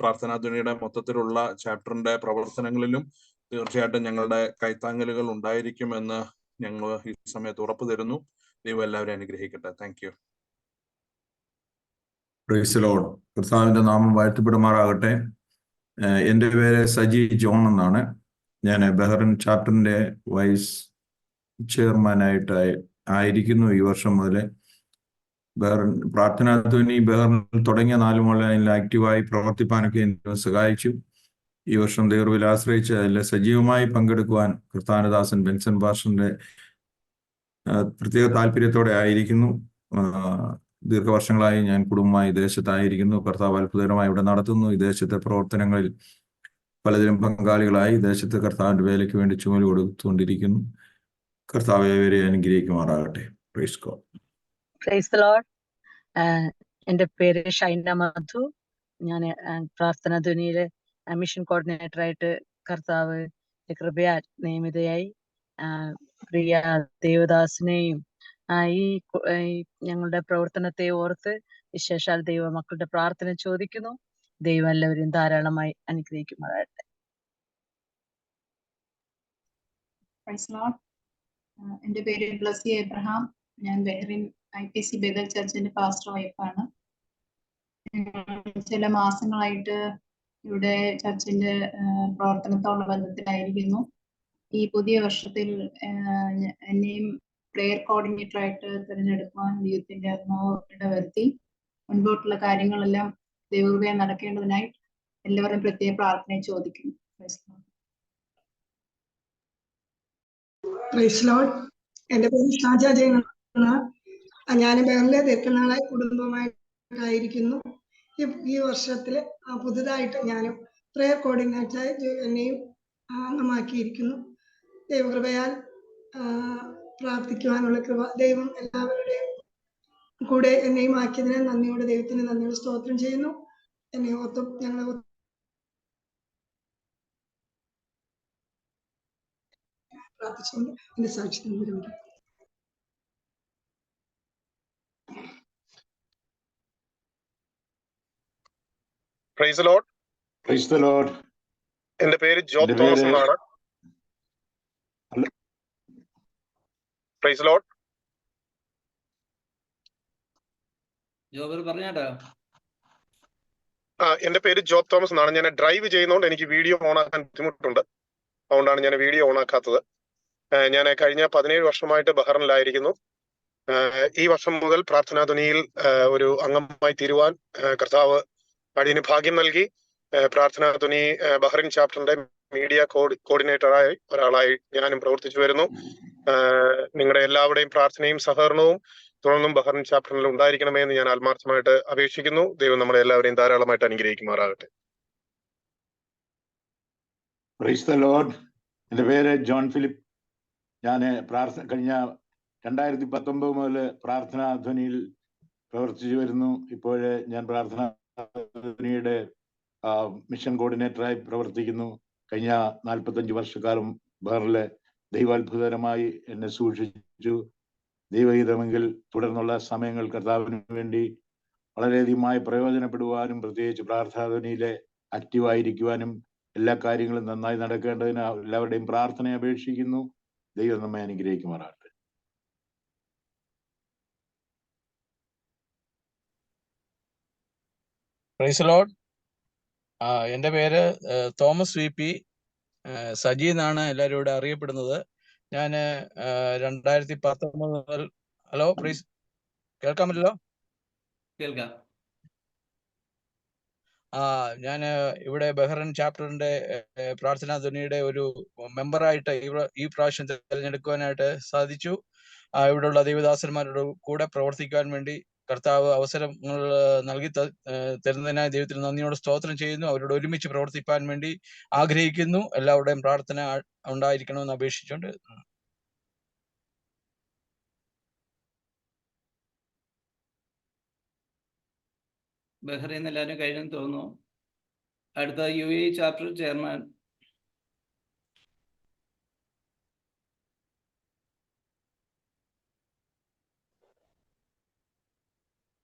പ്രാർത്ഥനാധ്വനിയുടെ മൊത്തത്തിലുള്ള ചാപ്റ്ററിന്റെ പ്രവർത്തനങ്ങളിലും തീർച്ചയായിട്ടും ഞങ്ങളുടെ കൈത്താങ്ങലുകൾ ഉണ്ടായിരിക്കുമെന്ന് ഞങ്ങൾ ഈ സമയത്ത് ഉറപ്പു തരുന്നു. ദൈവം എല്ലാവരെയും അനുഗ്രഹിക്കട്ടെ. Thank you.
Price the Lord. കർത്താവിന്റെ നാമം വാഴ്ത്തപ്പെടുമാറാകട്ടെ. എൻ്റെ പേര് സജി ജോൺ എന്നാണ്. ഞാൻ ബഹ്റിൻ ചാപ്റ്ററിന്റെ വൈസ് ചെയർമാനായിട്ട് ആയിരിക്കുന്നു. ഈ വർഷം മുതൽ ബഹ്റിൻ പ്രാർത്ഥനാധ്വനി ബഹ്റിനിൽ തുടങ്ങിയ 4 ഓൺലൈനിൽ ആക്റ്റീവായി പ്രവർത്തിപ്പാനൊക്കെ എന്നെ സഹായിച്ചു. ഈ വർഷം ദൈവത്തിൽ ആശ്രയിച്ച് അതിൽ സജീവമായി പങ്കെടുക്കുവാൻ കർത്താനദാസൻ ബെൻസൺ പാസ്റ്ററിന്റെ പ്രത്യേക താല്പര്യത്തോടെ ആയിരിക്കുന്നു. ദീർഘവർഷങ്ങളായി ഞാൻ കുടുംബമായി ദേശത്തായിരിക്കുന്നു. കർത്താവ് അത്ഭുതകരമായി ഇവിടെ നടത്തുന്നു. ഈ ദേശത്തെ പ്രവർത്തനങ്ങളിൽ പലതിലും പങ്കാളികളായി ദേശത്ത് കർത്താവിന്റെ വേലയ്ക്ക് വേണ്ടി ചുമല് കൊടുത്തുകൊണ്ടിരിക്കുന്നു. കർത്താവ് ഏവരെ അനുഗ്രഹിക്കുമാറാകട്ടെ. Praise God.
Price the Lord. എൻ്റെ പേര് ഷൈന മധു. ഞാൻ പ്രാർത്ഥന ധ്വനിയിലെ മിഷൻ കോർഡിനേറ്ററായിട്ട് കർത്താവ് കൃപയാൽ നിയമിതയായി. പ്രിയ ദേവദാസിനെയും ഈ ഞങ്ങളുടെ പ്രവർത്തനത്തെ ഓർത്ത് വിശേഷാൽ ദൈവ മക്കളുടെ പ്രാർത്ഥന ചോദിക്കുന്നു. ദൈവം എല്ലാവരും ധാരാളമായി അനുഗ്രഹിക്കുമാറാകട്ടെ.
എൻ്റെ പേര് ബ്ലസി എബ്രഹാം. ഞാൻ ബഹ്റിൻ IPC ബദൽ ചർച്ചിന്റെ പാസ്റ്റർ വൈഫാണ്. ചില മാസങ്ങളായിട്ട് ഇവിടെ ചർച്ചിന്റെ പ്രവർത്തനത്തോടുള്ള ബന്ധത്തിലായിരിക്കുന്നു. ഈ പുതിയ വർഷത്തിൽ എന്നെയും പ്രെയർ കോർഡിനേറ്ററായിട്ട് തിരഞ്ഞെടുക്കുവാൻ ദൈവത്തിന്റെ ആത്മാവ് ഇടവരുത്തി. മുൻപോട്ടുള്ള കാര്യങ്ങളെല്ലാം ദൈവകൃപയാൽ നടക്കേണ്ടതിനായി എല്ലാവരും പ്രത്യേക പ്രാർത്ഥനയെ ചോദിക്കുന്നു.
Praise Lord. എൻ്റെ പേര് ഷാജ ജയൻ. ഞാൻ ബഹ്റിലെ ദീർഘനാളെ കുടുംബമായിട്ടായിരിക്കുന്നു. ഈ വർഷത്തിൽ പുതുതായിട്ട് ഞാനും പ്രെയർ കോർഡിനേറ്ററായി എന്നെയും അംഗമാക്കിയിരിക്കുന്നു. ദൈവകൃപയാൽ പ്രാർത്ഥിക്കുവാനുള്ള കൃപ ദൈവം എല്ലാവരുടെയും കൂടെ എന്നെയും ആക്കിയതിനെ നന്ദിയോടെ ദൈവത്തിന് നന്ദിയോടെ സ്തോത്രം ചെയ്യുന്നു. എന്നെ ഒത്തും ഞങ്ങളെ പ്രാർത്ഥിച്ചുകൊണ്ട് എന്റെ സാക്ഷ്യം വിവരിക്കും.
Praise the Lord.
Praise the Lord.
എൻ്റെ പേര് ജോബ് തോമസ് എന്നാണ്. Praise the Lord.
ജോബർ പറഞ്ഞാട്ടോ.
എൻ്റെ പേര് ജോബ് തോമസ് എന്നാണ്. ഞാൻ ഡ്രൈവ് ചെയ്യുന്നതുകൊണ്ട് എനിക്ക് വീഡിയോ ഓണാക്കാൻ ബുദ്ധിമുട്ടുണ്ട്. അതുകൊണ്ടാണ് ഞാൻ വീഡിയോ ഓണാക്കാത്തത്. ഞാൻ കഴിഞ്ഞ 17 വർഷമായിട്ട് ബഹ്റിനിലായിരിക്കുന്നു. ഈ വർഷം മുതൽ പ്രാർത്ഥനാധ്വനിയിൽ ഒരു അംഗമായി തീരുവാൻ കർത്താവ് അടിയന് ഭാഗ്യം നൽകി. പ്രാർത്ഥനാധ്വനി ബഹ്റിൻ ചാപ്റ്ററിന്റെ മീഡിയ കോർഡിനേറ്ററായി ഒരാളായി ഞാനും പ്രവർത്തിച്ചു വരുന്നു. നിങ്ങളുടെ എല്ലാവരുടെയും പ്രാർത്ഥനയും സഹകരണവും തുടർന്നും ബഹ്റിൻ ചാപ്റ്ററിൽ ഉണ്ടായിരിക്കണമേ എന്ന് ഞാൻ ആത്മാർത്ഥമായിട്ട് അപേക്ഷിക്കുന്നു. ദൈവം നമ്മളെ എല്ലാവരെയും ധാരാളമായിട്ട് അനുഗ്രഹിക്കുമാറാകട്ടെ.
Price the Lord. എൻ്റെ പേര് ജോൺ ഫിലിപ്പ്. ഞാൻ കഴിഞ്ഞ 2019 മുതൽ പ്രാർത്ഥനാധ്വനിയിൽ പ്രവർത്തിച്ചു വരുന്നു. ഇപ്പോൾ ഞാൻ പ്രാർത്ഥനാധ്വനിയുടെ മിഷൻ കോർഡിനേറ്ററായി പ്രവർത്തിക്കുന്നു. കഴിഞ്ഞ 45 വർഷക്കാലം ബഹ്റിലെ ദൈവാത്ഭുതകരമായി എന്നെ സൂക്ഷിച്ചു. ദൈവഹിതമെങ്കിൽ തുടർന്നുള്ള സമയങ്ങൾ കർത്താവിന് വേണ്ടി വളരെയധികമായി പ്രയോജനപ്പെടുവാനും പ്രത്യേകിച്ച് പ്രാർത്ഥനാധ്വനിയിലെ ആക്റ്റീവായിരിക്കുവാനും എല്ലാ കാര്യങ്ങളും നന്നായി നടക്കേണ്ടതിന് എല്ലാവരുടെയും പ്രാർത്ഥന അപേക്ഷിക്കുന്നു. ദൈവം നമ്മെ അനുഗ്രഹിക്കുമാറാകട്ടെ.
Praise Lord. എൻ്റെ പേര് തോമസ് വി പി സജി എന്നാണ് എല്ലാവരും ഇവിടെ അറിയപ്പെടുന്നത്. ഞാൻ 2019 മുതൽ ഹലോ പ്രൈസ് കേൾക്കാൻ പറ്റില്ലോ?
കേൾക്കാം.
ഞാൻ ഇവിടെ ബഹ്റൈൻ ചാപ്റ്ററിന്റെ പ്രാർത്ഥനാ ധ്വനിയുടെ ഒരു മെമ്പറായിട്ട് ഈ പ്രാവശ്യം തിരഞ്ഞെടുക്കുവാനായിട്ട് സാധിച്ചു. ഇവിടെയുള്ള ദൈവദാസന്മാരുടെ കൂടെ പ്രവർത്തിക്കുവാൻ വേണ്ടി കർത്താവ് അവസരങ്ങൾ നൽകി തരുന്നതിനായി ദൈവത്തിന് നന്ദിയോടെ സ്തോത്രം ചെയ്യുന്നു. അവരോട് ഒരുമിച്ച് പ്രവർത്തിപ്പാൻ വേണ്ടി ആഗ്രഹിക്കുന്നു. എല്ലാവരുടെയും പ്രാർത്ഥന ഉണ്ടായിരിക്കണമെന്ന് അപേക്ഷിച്ചുകൊണ്ട്
ബഹ്റൈൻ എല്ലാവരും കഴിഞ്ഞെന്ന് തോന്നുന്നു. അടുത്ത UAE chapter chairman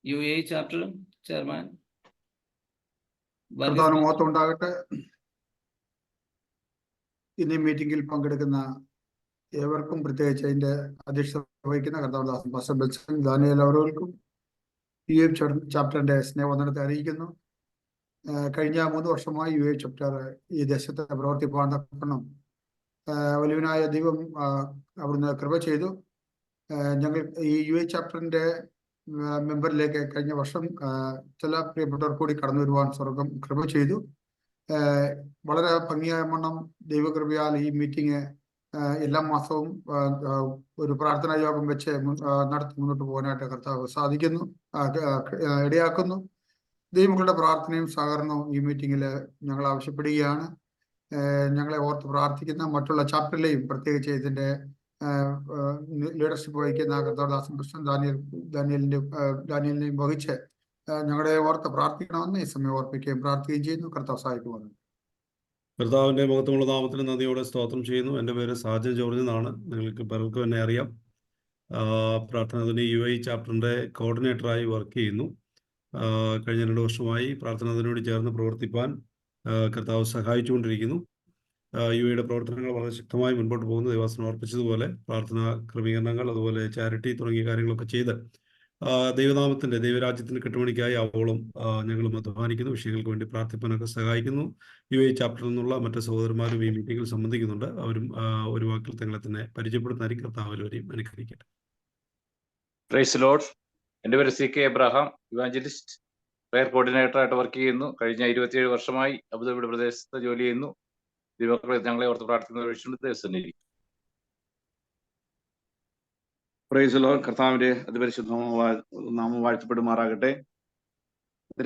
UAE chapter chairman
പ്രധാന മഹത്വം ഉണ്ടാകട്ടെ. ഇന്ന് ഈ മീറ്റിംഗിൽ പങ്കെടുക്കുന്ന ഏവർക്കും, പ്രത്യേകിച്ച് അതിന്റെ അധ്യക്ഷത വഹിക്കുന്ന കർത്താവദാസൻ പാസ്റ്റർ ബെൽസൺ ദാനിയേൽ അവറുകൾക്കും UAE ചാപ്റ്ററിന്റെ സ്നേഹവന്ദനത്തെ അറിയിക്കുന്നു. കഴിഞ്ഞ 3 വർഷമായി UAE ചാപ്റ്റർ ഈ ദേശത്ത് പ്രവർത്തിപ്പാൻ തക്കണം വലിയവനായ ദൈവം അവിടുന്ന് കൃപ ചെയ്തു. ഞങ്ങൾ ഈ UAE ചാപ്റ്ററിന്റെ മെമ്പറിലേക്ക് കഴിഞ്ഞ വർഷം ചില പ്രിയപ്പെട്ടവർ കൂടി കടന്നു വരുവാൻ സ്വർഗം കൃപ ചെയ്തു. വളരെ ഭംഗിയായ വണ്ണം ദൈവകൃപയാൽ ഈ മീറ്റിംഗ് എല്ലാ മാസവും ഒരു പ്രാർത്ഥനാ യോഗം വെച്ച് നടത്തി മുന്നോട്ട് പോകാനായിട്ട് കർത്താവ് സാധിക്കുന്നു, ഇടയാക്കുന്നു. ദൈവങ്ങളുടെ പ്രാർത്ഥനയും സഹകരണവും ഈ മീറ്റിംഗിൽ ഞങ്ങൾ ആവശ്യപ്പെടുകയാണ്. ഞങ്ങളെ ഓർത്ത് പ്രാർത്ഥിക്കുന്ന മറ്റുള്ള ചാപ്റ്ററിലെയും, പ്രത്യേകിച്ച് ഇതിന്റെ ലീഡർഷിപ്പ് വഹിക്കുന്ന കർത്താവദാസൻ കൃഷ്ണൻ ദാനിയലിനെയും വഹിച്ച് ഞങ്ങളെ ഓർത്ത് പ്രാർത്ഥിക്കണമെന്ന് ഈ സമയം ഓർപ്പിക്കുകയും പ്രാർത്ഥിക്കുകയും ചെയ്യുന്നു. കർത്താവ് സഹായിക്കുവാനും.
കർത്താവിൻ്റെ മഹത്വമുള്ള നാമത്തിന് നന്ദിയോടെ സ്തോത്രം ചെയ്യുന്നു. എൻ്റെ പേര് സാജൻ ജോർജ് എന്നാണ്. നിങ്ങൾക്ക് പലർക്കും എന്നെ അറിയാം. പ്രാർത്ഥനാ ധ്വനി UAE ചാപ്റ്ററിൻ്റെ കോർഡിനേറ്ററായി വർക്ക് ചെയ്യുന്നു. കഴിഞ്ഞ 2 വർഷമായി പ്രാർത്ഥനാ ധ്വനിയോട് ചേർന്ന് പ്രവർത്തിപ്പാൻ കർത്താവ് സഹായിച്ചുകൊണ്ടിരിക്കുന്നു. UAEയുടെ പ്രവർത്തനങ്ങൾ വളരെ ശക്തമായി മുൻപോട്ട് പോകുന്നു. ദേവാസനം ഓർപ്പിച്ചതുപോലെ പ്രാർത്ഥനാ ക്രമീകരണങ്ങൾ, അതുപോലെ ചാരിറ്റി തുടങ്ങിയ കാര്യങ്ങളൊക്കെ ചെയ്ത് ദൈവനാമത്തിൻ്റെ, ദൈവരാജ്യത്തിൻ്റെ കെട്ടുപണിക്കായി ആവോളം ഞങ്ങളും അധ്വാനിക്കുന്നു. വിഷയങ്ങൾക്ക് വേണ്ടി പ്രാർത്ഥിപ്പാനൊക്കെ സഹായിക്കുന്നു. UAE ചാപ്റ്ററിൽ നിന്നുള്ള മറ്റ് സഹോദരന്മാരും ഈ മീറ്റിംഗിൽ സംബന്ധിക്കുന്നുണ്ട്. അവരും ഒരു വാക്കിൽ തങ്ങളെ തന്നെ പരിചയപ്പെടുന്നതായിരിക്കും. കർത്താവിലവരെയും അനുഗ്രഹിക്കട്ടെ.
Praise Lord. എൻ്റെ പേര് CK എബ്രഹാം, ഇവാഞ്ചലിസ്റ്റ്, പ്രയർ കോർഡിനേറ്ററായിട്ട് വർക്ക് ചെയ്യുന്നു. കഴിഞ്ഞ 27 വർഷമായി അബുദാബിയുടെ പ്രദേശത്ത് ജോലി ചെയ്യുന്നു. ദൈവമക്കളെ ഞങ്ങളെ ഓർത്ത് പ്രാർത്ഥിക്കുന്ന
പ്രൈസ് ലോർഡ്. കർത്താവിന്റെ അതിപരിശുദ്ധ നാമം വാഴ്ത്തപ്പെടുമാറാകട്ടെ.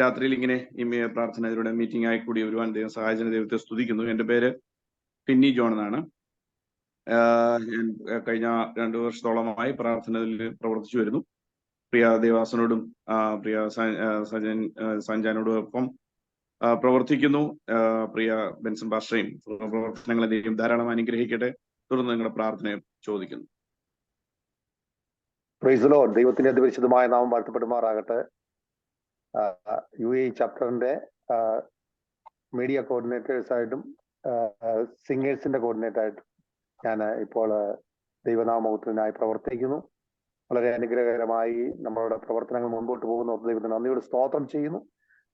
രാത്രിയിൽ ഇങ്ങനെ ഈ പ്രാർത്ഥനയുടെ മീറ്റിംഗ് ആയി കൂടി വരുവാൻ ദൈവം സഹായിച്ച ദൈവത്തെ സ്തുതിക്കുന്നു. എൻ്റെ പേര് ടിന്നി ജോൺ എന്നാണ്. ഞാൻ കഴിഞ്ഞ 2 വർഷത്തോളമായി പ്രാർത്ഥനയിൽ പ്രവർത്തിച്ചു വരുന്നു. പ്രിയ ദേവാസനോടും പ്രിയ സഞ്ജാനോടും ഒപ്പം പ്രവർത്തിക്കുന്നു. പ്രിയ ബെൻസൺ പാസ്റ്ററേയും പ്രവർത്തനങ്ങളെ ദൈവം ധാരാളം അനുഗ്രഹിക്കട്ടെ. തുടർന്ന് നിങ്ങളുടെ പ്രാർത്ഥനയെ ചോദിക്കുന്നു.
Price the Lord. ദൈവത്തിന്റെ അതിപരിശുദ്ധമായ നാമം വാഴ്ത്തപ്പെടുമാറാകട്ടെ. UAE ചാപ്റ്ററിന്റെ മീഡിയ കോർഡിനേറ്റേഴ്സായിട്ടും സിംഗേഴ്സിന്റെ കോർഡിനേറ്ററായിട്ടും ഞാൻ ഇപ്പോൾ ദൈവനാമത്തിനായി പ്രവർത്തിക്കുന്നു. വളരെ അനുഗ്രഹകരമായി നമ്മളുടെ പ്രവർത്തനങ്ങൾ മുൻപോട്ട് പോകുന്നു. ദൈവത്തിന് നന്ദിയോട് സ്തോത്രം ചെയ്യുന്നു.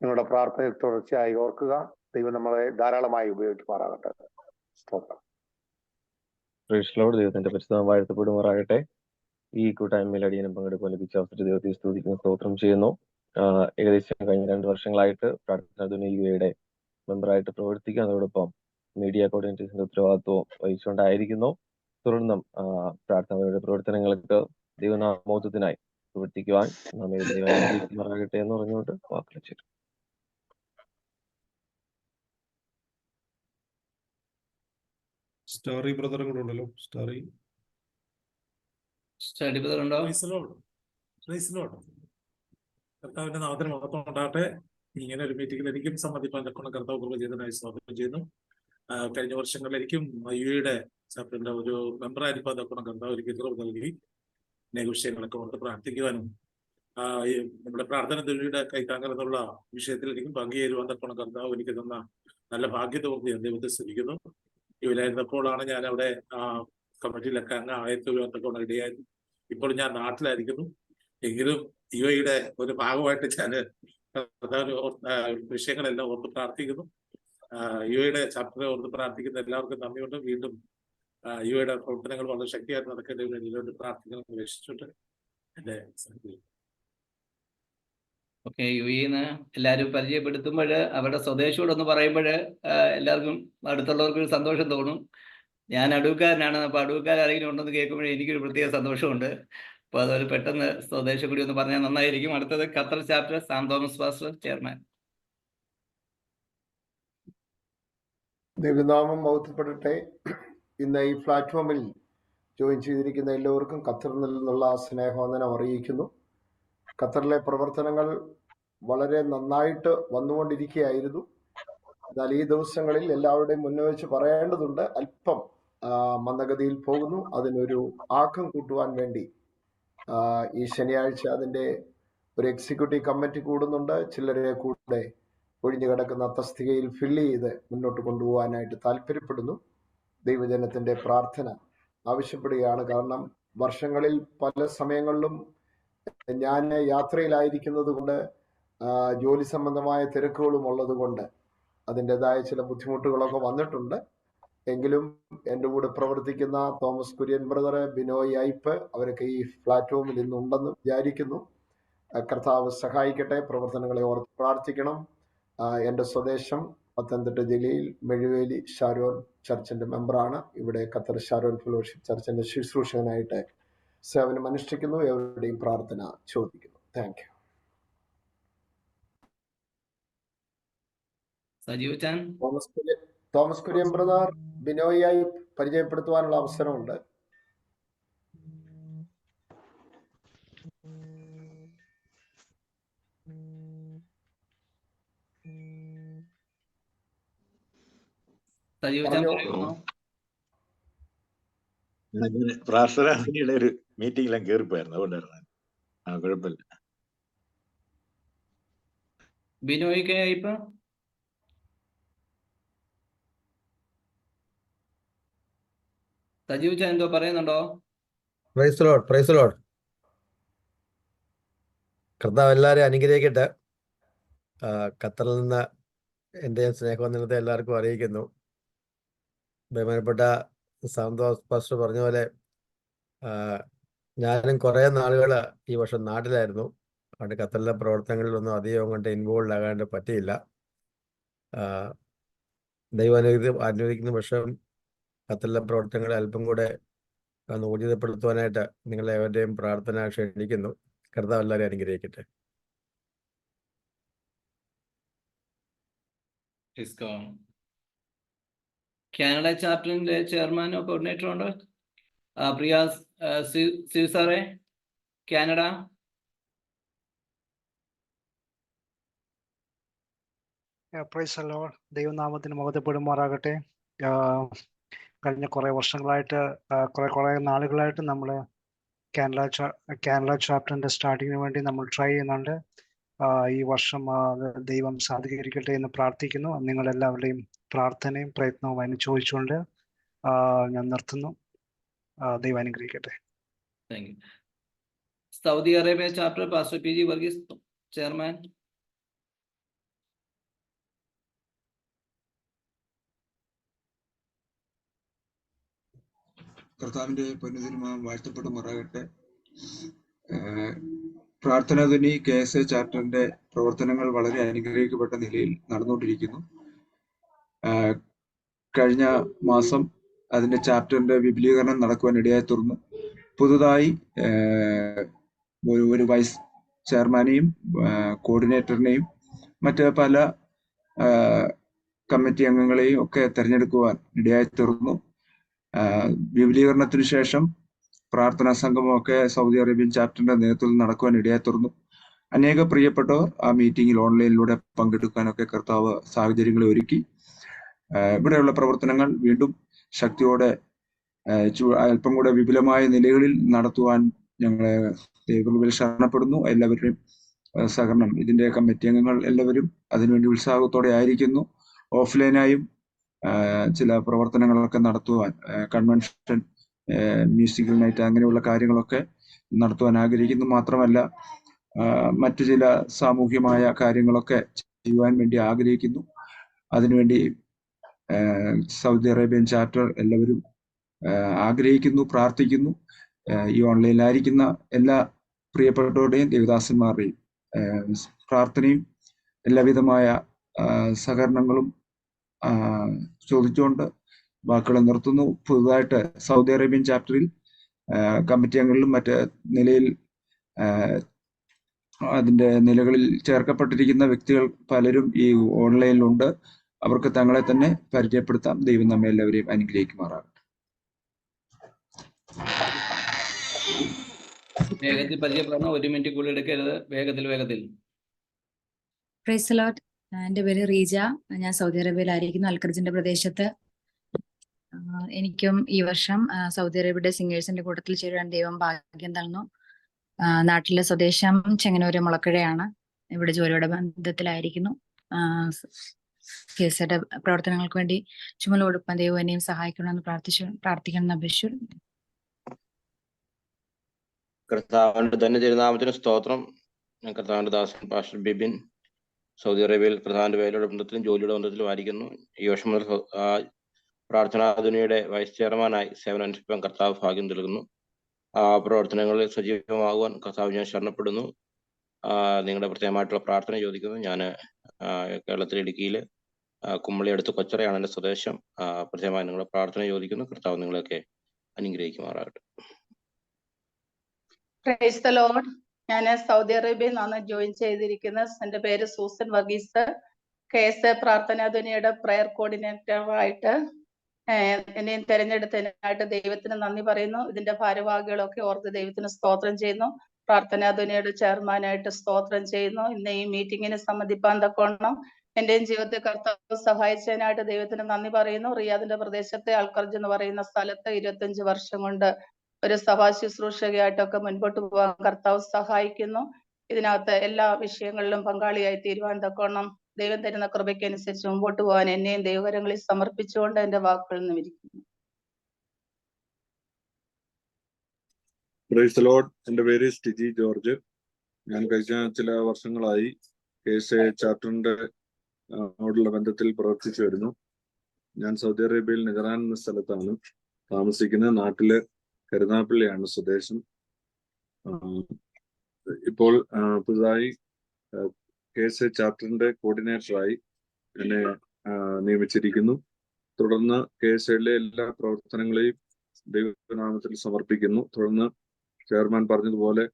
നിങ്ങളുടെ പ്രാർത്ഥനയിൽ തുടർച്ചയായി ഓർക്കുക. ദൈവം നമ്മളെ ധാരാളമായി ഉപയോഗിക്കുമാറാകട്ടെ. സ്തോത്രം.
Price the Lord. ദൈവത്തിന്റെ പരിശുദ്ധം വാഴ്ത്തപ്പെടുമാറാകട്ടെ. ഈ കൂട്ടായ്മയിൽ അടിയനം പങ്കെടുക്കാൻ ലഭിച്ച അവസരത്തെ ദൈവത്തെ സ്തുതിക്കുന്നു, സ്തോത്രം ചെയ്യുന്നു. ഏകദേശം കഴിഞ്ഞ 2 വർഷങ്ങളായിട്ട് പ്രാർത്ഥനാ ധ്വനി UAEയുടെ മെമ്പറായിട്ട് പ്രവർത്തിക്കുക, അതോടൊപ്പം മീഡിയ കോർഡിനേറ്റേഴ്സിന്റെ ഉത്തരവാദിത്വം വഹിച്ചുകൊണ്ടായിരിക്കുന്നു. തുടർന്നും പ്രാർത്ഥനയുടെ പ്രവർത്തനങ്ങൾക്ക് ദൈവനാമോദത്തിനായി പ്രവർത്തിക്കുവാൻ നമ്മെ ദൈവം അനുഗ്രഹിക്കുമാറാകട്ടെ എന്ന് പറഞ്ഞുകൊണ്ട് വാക്കുകൾ ചേരും.
സ്റ്റാറി ബ്രദറും കൂടെ ഉണ്ടല്ലോ.
സ്റ്റഡി ബ്രദർ ഉണ്ടോ?
കർത്താവിന്റെ നാമത്തിന് മഹത്വം ഉണ്ടാകട്ടെ. ഇങ്ങനെ ഒരു മീറ്റിംഗിൽ എനിക്കും സംബന്ധിക്കാൻ തക്കണം കർത്താവ് കൃപ ചെയ്തതിനായി സ്വാഗതം ചെയ്യുന്നു. കഴിഞ്ഞ വർഷങ്ങളിൽ എനിക്കും UAEയുടെ ചാപ്റ്ററിന്റെ ഒരു മെമ്പറായിരിക്കും തക്കണം കർത്താവ് എനിക്ക് കൃപ നൽകി അനേക വിഷയങ്ങളൊക്കെ ഓർത്ത് പ്രാർത്ഥിക്കുവാനും നമ്മുടെ പ്രാർത്ഥന ധ്വനിയുടെ കൈത്താങ്ങൽ എന്നുള്ള വിഷയത്തിൽ എനിക്കും പങ്കുചേരുവാൻ തക്കണം കർത്താവ് എനിക്ക് തന്ന നല്ല ഭാഗ്യത്തോടെ ഞാൻ ദൈവത്തെ സ്തുതിക്കുന്നു. ഇവരായിരുന്നപ്പോഴാണ് ഞാൻ അവിടെ കമ്മിറ്റിയിലൊക്കെ ആയിരത്തി തക്കണം ഇടയായിരുന്നു. ഇപ്പോൾ ഞാൻ നാട്ടിലായിരിക്കുന്നു. എങ്കിലും UAEയുടെ ഒരു ഭാഗമായിട്ട് ഞാൻ വിഷയങ്ങളെല്ലാം ഓർത്ത് പ്രാർത്ഥിക്കുന്നു. യുഎയുടെ ചാപ്റ്ററെ ഓർത്ത് പ്രാർത്ഥിക്കുന്ന എല്ലാവർക്കും നന്ദിയുണ്ട്. വീണ്ടും യുഎയുടെ പ്രവർത്തനങ്ങൾ വളരെ ശക്തിയായിട്ട് നടക്കുന്നതിന് വേണ്ടി പ്രാർത്ഥിക്കണം പ്രവേശിച്ചിട്ട് എന്റെ
ഓക്കെ, യുഎന്ന് എല്ലാവരും പരിചയപ്പെടുത്തുമ്പോൾ അവരുടെ സ്വദേശോടൊന്ന് പറയുമ്പോൾ എല്ലാവർക്കും അടുത്തുള്ളവർക്ക് ഒരു സന്തോഷം തോന്നും. ഞാൻ അടൂക്കാരനാണ്, അപ്പോൾ അടൂക്കാരെങ്കിലും ഉണ്ടെന്ന് കേൾക്കുമ്പോഴേ എനിക്കൊരു പ്രത്യേക സന്തോഷമുണ്ട്. അപ്പോൾ അതുപോലെ പെട്ടെന്ന് സ്വദേശം കൂടി ഒന്ന് പറഞ്ഞാൽ നന്നായിരിക്കും. അടുത്തത് Qatar chapter Sam Thomas pastor, chairman.
ദൈവനാമം മഹത്വപ്പെടട്ടെ. ഇന്ന് ഈ പ്ലാറ്റ്ഫോമിൽ ജോയിൻ ചെയ്തിരിക്കുന്ന എല്ലാവർക്കും ഖത്തറിൽ നിന്നുള്ള സ്നേഹവന്ദനം അറിയിക്കുന്നു. ഖത്തറിലെ പ്രവർത്തനങ്ങൾ വളരെ നന്നായിട്ട് വന്നുകൊണ്ടിരിക്കുകയായിരുന്നു. എന്നാൽ ഈ ദിവസങ്ങളിൽ എല്ലാവരുടെയും മുന്നേ വെച്ച് പറയേണ്ടതുണ്ട്, അല്പം മന്ദഗതിയിൽ പോകുന്നു. അതിനൊരു ആക്കം കൂട്ടുവാൻ വേണ്ടി ഈ ശനിയാഴ്ച അതിൻ്റെ ഒരു എക്സിക്യൂട്ടീവ് കമ്മിറ്റി കൂടുന്നുണ്ട്. ചിലരെ കൂടെ ഒഴിഞ്ഞു കിടക്കുന്ന തസ്തികയിൽ ഫില്ല് ചെയ്ത് മുന്നോട്ട് കൊണ്ടുപോകാനായിട്ട് താല്പര്യപ്പെടുന്നു. ദൈവജനത്തിൻ്റെ പ്രാർത്ഥന ആവശ്യപ്പെടുകയാണ്. കാരണം വർഷങ്ങളിൽ പല സമയങ്ങളിലും ഞാൻ യാത്രയിലായിരിക്കുന്നത് കൊണ്ട് ജോലി സംബന്ധമായ തിരക്കുകളും ഉള്ളത് കൊണ്ട് അതിൻ്റെതായ ചില ബുദ്ധിമുട്ടുകളൊക്കെ വന്നിട്ടുണ്ട്. എങ്കിലും എൻ്റെ കൂടെ പ്രവർത്തിക്കുന്ന തോമസ് കുര്യൻ ബ്രദർ, ബിനോയ് ഐപ്പ്, അവരൊക്കെ ഈ പ്ലാറ്റ്ഫോമിൽ ഇന്നുണ്ടെന്ന് വിചാരിക്കുന്നു. കർത്താവ് സഹായിക്കട്ടെ. പ്രവർത്തനങ്ങളെ ഓർത്ത് പ്രാർത്ഥിക്കണം. എൻ്റെ സ്വദേശം പത്തനംതിട്ട ജില്ലയിൽ മെഴുവേലി ഷാരോൻ ചർച്ചിൻ്റെ മെമ്പറാണ്. ഇവിടെ ഖത്തർ ഷാരോൻ ഫെലോഷിപ്പ് ചർച്ചിൻ്റെ ശുശ്രൂഷകനായിട്ട് സേവനം അനുഷ്ഠിക്കുന്നു. എവരുടെയും പ്രാർത്ഥന ചോദിക്കുന്നു. Thank you. Thomas Kurian brother, ബിനോയായി പരിചയപ്പെടുത്തുവാനുള്ള അവസരമുണ്ട്.
പ്രാർത്ഥനയുടെ ഒരു മീറ്റിംഗിലും കയറിപ്പോയിരുന്നു, അതുകൊണ്ടായിരുന്നു. കുഴപ്പമില്ല.
ബിനോയ്ക്ക് ഇപ്പൊ സജീവ് ചാൻ എന്തോ പറയുന്നുണ്ടോ?
Praise Lord, praise Lord. കർത്താവ് എല്ലാവരെയും അനുഗ്രഹിക്കട്ടെ. ഖത്തറിൽ നിന്ന് എൻ്റെ സ്നേഹവന്ദനത്തെ എല്ലാവർക്കും അറിയിക്കുന്നു. ബഹുമാനപ്പെട്ട സാന്തോസ് പാസ്റ്റർ പറഞ്ഞ പോലെ ഞാനും കുറേ നാളുകൾ ഈ വർഷം നാട്ടിലായിരുന്നു. അതുകൊണ്ട് ഖത്തറിലെ പ്രവർത്തനങ്ങളിലൊന്നും അധികം അങ്ങോട്ട് ഇൻവോൾവ് ആകാണ്ട് പറ്റിയില്ല. ദൈവം അനുവദിക്കുന്ന പക്ഷം ഖത്തറിലെ പ്രവർത്തനങ്ങളെ അല്പം കൂടെ ഒന്ന് ഊർജിതപ്പെടുത്തുവാനായിട്ട് നിങ്ങളെ എവരുടെയും പ്രാർത്ഥന ക്ഷണിക്കുന്നു. കർത്താവ് എല്ലാവരെയും അനുഗ്രഹിക്കട്ടെ.
കാനഡ ചാപ്റ്ററിന്റെ ചെയർമാനോ കോർഡിനേറ്ററോ ഉണ്ടോ? പ്രിയ സാറേ, കാനഡ.
Price Lord. ദൈവനാമത്തിന് മഹത്വപ്പെടുമാറാകട്ടെ. കഴിഞ്ഞ കുറേ വർഷങ്ങളായിട്ട് കുറേ നാളുകളായിട്ട് നമ്മൾ കാനഡ ചാപ്റ്ററിന്റെ സ്റ്റാർട്ടിങ്ങിന് വേണ്ടി നമ്മൾ ട്രൈ ചെയ്യുന്നുണ്ട്. ഈ വർഷം ദൈവം സാധൂകരിക്കട്ടെ എന്ന് പ്രാർത്ഥിക്കുന്നു. നിങ്ങളെല്ലാവരുടെയും പ്രാർത്ഥനയും പ്രയത്നവും അതിന് ചോദിച്ചുകൊണ്ട് ഞാൻ നിർത്തുന്നു. ദൈവം അനുഗ്രഹിക്കട്ടെ.
Saudi Arabia chapter pastor P G Varghese, chairman.
കർത്താവിന്റെ പൊന്നുതിരുനാമം വാഴ്ത്തപ്പെടുമാറാകട്ടെ. പ്രാർത്ഥനാധ്വനി KSA ചാപ്റ്ററിന്റെ പ്രവർത്തനങ്ങൾ വളരെ അനുഗ്രഹിക്കപ്പെട്ട നിലയിൽ നടന്നുകൊണ്ടിരിക്കുന്നു. കഴിഞ്ഞ മാസം അതിന്റെ ചാപ്റ്ററിന്റെ വിപുലീകരണം നടക്കുവാൻ ഇടയായി തീർന്നു. പുതുതായി ഒരു വൈസ് ചെയർമാനെയും കോർഡിനേറ്ററിനെയും മറ്റ് പല കമ്മിറ്റി അംഗങ്ങളെയും ഒക്കെ തെരഞ്ഞെടുക്കുവാൻ ഇടയായി തീർന്നു. വിപുലീകരണത്തിനു ശേഷം പ്രാർത്ഥനാ സംഗമമൊക്കെ സൗദി അറേബ്യൻ ചാപ്റ്ററിന്റെ നേതൃത്വത്തിൽ നടക്കുവാൻ ഇടയായി തീർന്നു. അനേക പ്രിയപ്പെട്ടവർ ആ മീറ്റിംഗിൽ ഓൺലൈനിലൂടെ പങ്കെടുക്കാനൊക്കെ കർത്താവ് സാഹചര്യങ്ങളെ ഒരുക്കി. ഇവിടെയുള്ള പ്രവർത്തനങ്ങൾ വീണ്ടും ശക്തിയോടെ അല്പം കൂടെ വിപുലമായ നിലകളിൽ നടത്തുവാൻ ഞങ്ങളെ ദൈവകൃപയിൽ ശരണപ്പെടുന്നു. എല്ലാവരുടെയും സഹകരണം, ഇതിന്റെ കമ്മിറ്റി അംഗങ്ങൾ എല്ലാവരും അതിനുവേണ്ടി ഉത്സാഹത്തോടെ ആയിരിക്കുന്നു. ഓഫ്ലൈനായും ചില പ്രവർത്തനങ്ങളൊക്കെ നടത്തുവാൻ, കൺവെൻഷൻ, മ്യൂസിക്കൽ നൈറ്റ് അങ്ങനെയുള്ള കാര്യങ്ങളൊക്കെ നടത്തുവാൻ ആഗ്രഹിക്കുന്നു. മാത്രമല്ല മറ്റു ചില സാമൂഹ്യമായ കാര്യങ്ങളൊക്കെ ചെയ്യുവാൻ വേണ്ടി ആഗ്രഹിക്കുന്നു. അതിനുവേണ്ടി സൗദി അറേബ്യൻ ചാപ്റ്റർ എല്ലാവരും ആഗ്രഹിക്കുന്നു, പ്രാർത്ഥിക്കുന്നു. ഈ ഓൺലൈനിലായിരിക്കുന്ന എല്ലാ പ്രിയപ്പെട്ടവരുടെയും ദേവദാസന്മാരുടെയും പ്രാർത്ഥനയും എല്ലാവിധമായ സഹകരണങ്ങളും ചോദിച്ചുകൊണ്ട് വാക്കുകൾ നിർത്തുന്നു. പുതുതായിട്ട് സൗദി അറേബ്യൻ ചാപ്റ്ററിൽ കമ്മിറ്റി അംഗങ്ങളിലും മറ്റ് നിലയിൽ അതിൻ്റെ നിലകളിൽ ചേർക്കപ്പെട്ടിരിക്കുന്ന വ്യക്തികൾ പലരും ഈ ഓൺലൈനിലുണ്ട്. അവർക്ക് തങ്ങളെ തന്നെ പരിചയപ്പെടുത്താം. ദൈവം നമ്മെ എല്ലാവരെയും അനുഗ്രഹിക്കുമാറാകട്ടെ.
വേഗത്തിൽ പരിചയപ്പെടണം, 1 മിനിറ്റ് കൂടുതൽ എടുക്കരുത്. വേഗത്തിൽ.
Price the Lord. എൻ്റെ പേര് റീജ. ഞാൻ സൗദി അറേബ്യയിലായിരിക്കുന്നു, അൽഖർജിന്റെ പ്രദേശത്ത്. എനിക്കും ഈ വർഷം സൗദി അറേബ്യയുടെ സിംഗേഴ്സിന്റെ കൂട്ടത്തിൽ ചേരാൻ ദൈവം ഭാഗ്യം തന്നു. നാട്ടിലെ സ്വദേശം ചെങ്ങന്നൂര് മുളക്കഴയാണ്. ഇവിടെ ജോലിയുടെ ബന്ധത്തിലായിരിക്കുന്നു. കേസയുടെ പ്രവർത്തനങ്ങൾക്ക് വേണ്ടി ചുമൽ കൊടുക്കാൻ ദൈവം എന്നെയും സഹായിക്കണമെന്ന് പ്രാർത്ഥിക്കണം അപേക്ഷിച്ചു.
കർത്താവിന്റെ തന്നെ തിരുനാമത്തിന് സ്തോത്രം. ഞാൻ കർത്താവിന്റെ ദാസൻ പാസ്റ്റർ ബിബിൻ സൗദി അറേബ്യയിൽ കർത്താവിന്റെ വേലയുടെ ബന്ധത്തിലും ജോലിയുടെ ബന്ധത്തിലും ആയിരിക്കുന്നു. ഈ വർഷം മുതൽ പ്രാർത്ഥനാ ദുനിയയുടെ വൈസ് ചെയർമാനായി സേവനമനുഷ്ഠിക്കാൻ കർത്താവ് ഭാഗ്യം നൽകുന്നു. ആ പ്രവർത്തനങ്ങളിൽ സജീവമാകുവാൻ കർത്താവ് ഞാൻ ശരണപ്പെടുന്നു. നിങ്ങളുടെ പ്രത്യേകമായിട്ടുള്ള പ്രാർത്ഥന ചോദിക്കുന്നു. ഞാൻ കേരളത്തിലെ ഇടുക്കിയിൽ കുമ്മളി അടുത്ത് കൊച്ചറയാണ് എൻ്റെ സ്വദേശം. പ്രത്യേകമായി നിങ്ങളുടെ പ്രാർത്ഥന ചോദിക്കുന്നു. കർത്താവ് നിങ്ങളെയൊക്കെ അനുഗ്രഹിക്കുമാറാകട്ടെ.
Price the Lord. ഞാൻ സൗദി അറേബ്യയിൽ നിന്നാണ് ജോയിൻ ചെയ്തിരിക്കുന്നത്. എൻ്റെ പേര് സൂസൻ വർഗീസ്. കേസ് പ്രാർത്ഥനാ ദുനിയയുടെ പ്രയർ കോർഡിനേറ്ററായിട്ട് എന്നെയും തെരഞ്ഞെടുത്തതിനായിട്ട് ദൈവത്തിന് നന്ദി പറയുന്നു. ഇതിന്റെ ഭാരവാഹികളൊക്കെ ഓർത്ത് ദൈവത്തിന് സ്തോത്രം ചെയ്യുന്നു. പ്രാർത്ഥനാ ദുനിയയുടെ ചെയർമാനായിട്ട് സ്തോത്രം ചെയ്യുന്നു. ഇന്ന് ഈ മീറ്റിങ്ങിന് സംബന്ധിപ്പാൻ തക്കോണം എന്റെയും ജീവിതത്തെ കർത്താവ് സഹായിച്ചതിനായിട്ട് ദൈവത്തിന് നന്ദി പറയുന്നു. റിയാദിന്റെ പ്രദേശത്തെ അൽഖർജ് എന്ന് പറയുന്ന സ്ഥലത്ത് 25 വർഷം കൊണ്ട് ഒരു സഭാ ശുശ്രൂഷകയായിട്ടൊക്കെ മുൻപോട്ട് പോകാൻ കർത്താവ് സഹായിക്കുന്നു. ഇതിനകത്ത് എല്ലാ വിഷയങ്ങളിലും പങ്കാളിയായി തീരുവാൻ തക്കോണം ദൈവം തരുന്ന കൃപയ്ക്ക് അനുസരിച്ച് മുമ്പോട്ട് പോകാൻ എന്നെയും ദൈവകരങ്ങളിൽ സമർപ്പിച്ചുകൊണ്ട് എന്റെ വാക്കുകൾ നിവരിക്കുന്നു.
Price the Lord. എൻ്റെ പേര് സ്റ്റിജി ജോർജ്. ഞാൻ കഴിഞ്ഞ ചില വർഷങ്ങളായി കേസ് ചാപ്റ്ററിന്റെ ഓടുള്ള ബന്ധത്തിൽ പ്രവർത്തിച്ചു വരുന്നു. ഞാൻ സൗദി അറേബ്യയിൽ നിജറാൻ എന്ന സ്ഥലത്താണ് താമസിക്കുന്നത്. നാട്ടില് കരുനാഗപ്പള്ളിയാണ് സ്വദേശം. ഇപ്പോൾ പുതുതായി കേസ് ചാപ്റ്ററിന്റെ കോർഡിനേറ്ററായി എന്നെ നിയമിച്ചിരിക്കുന്നു. തുടർന്ന് കേസയിലെ എല്ലാ പ്രവർത്തനങ്ങളെയും ദൈവനാമത്തിൽ സമർപ്പിക്കുന്നു. തുടർന്ന് ചെയർമാൻ പറഞ്ഞതുപോലെ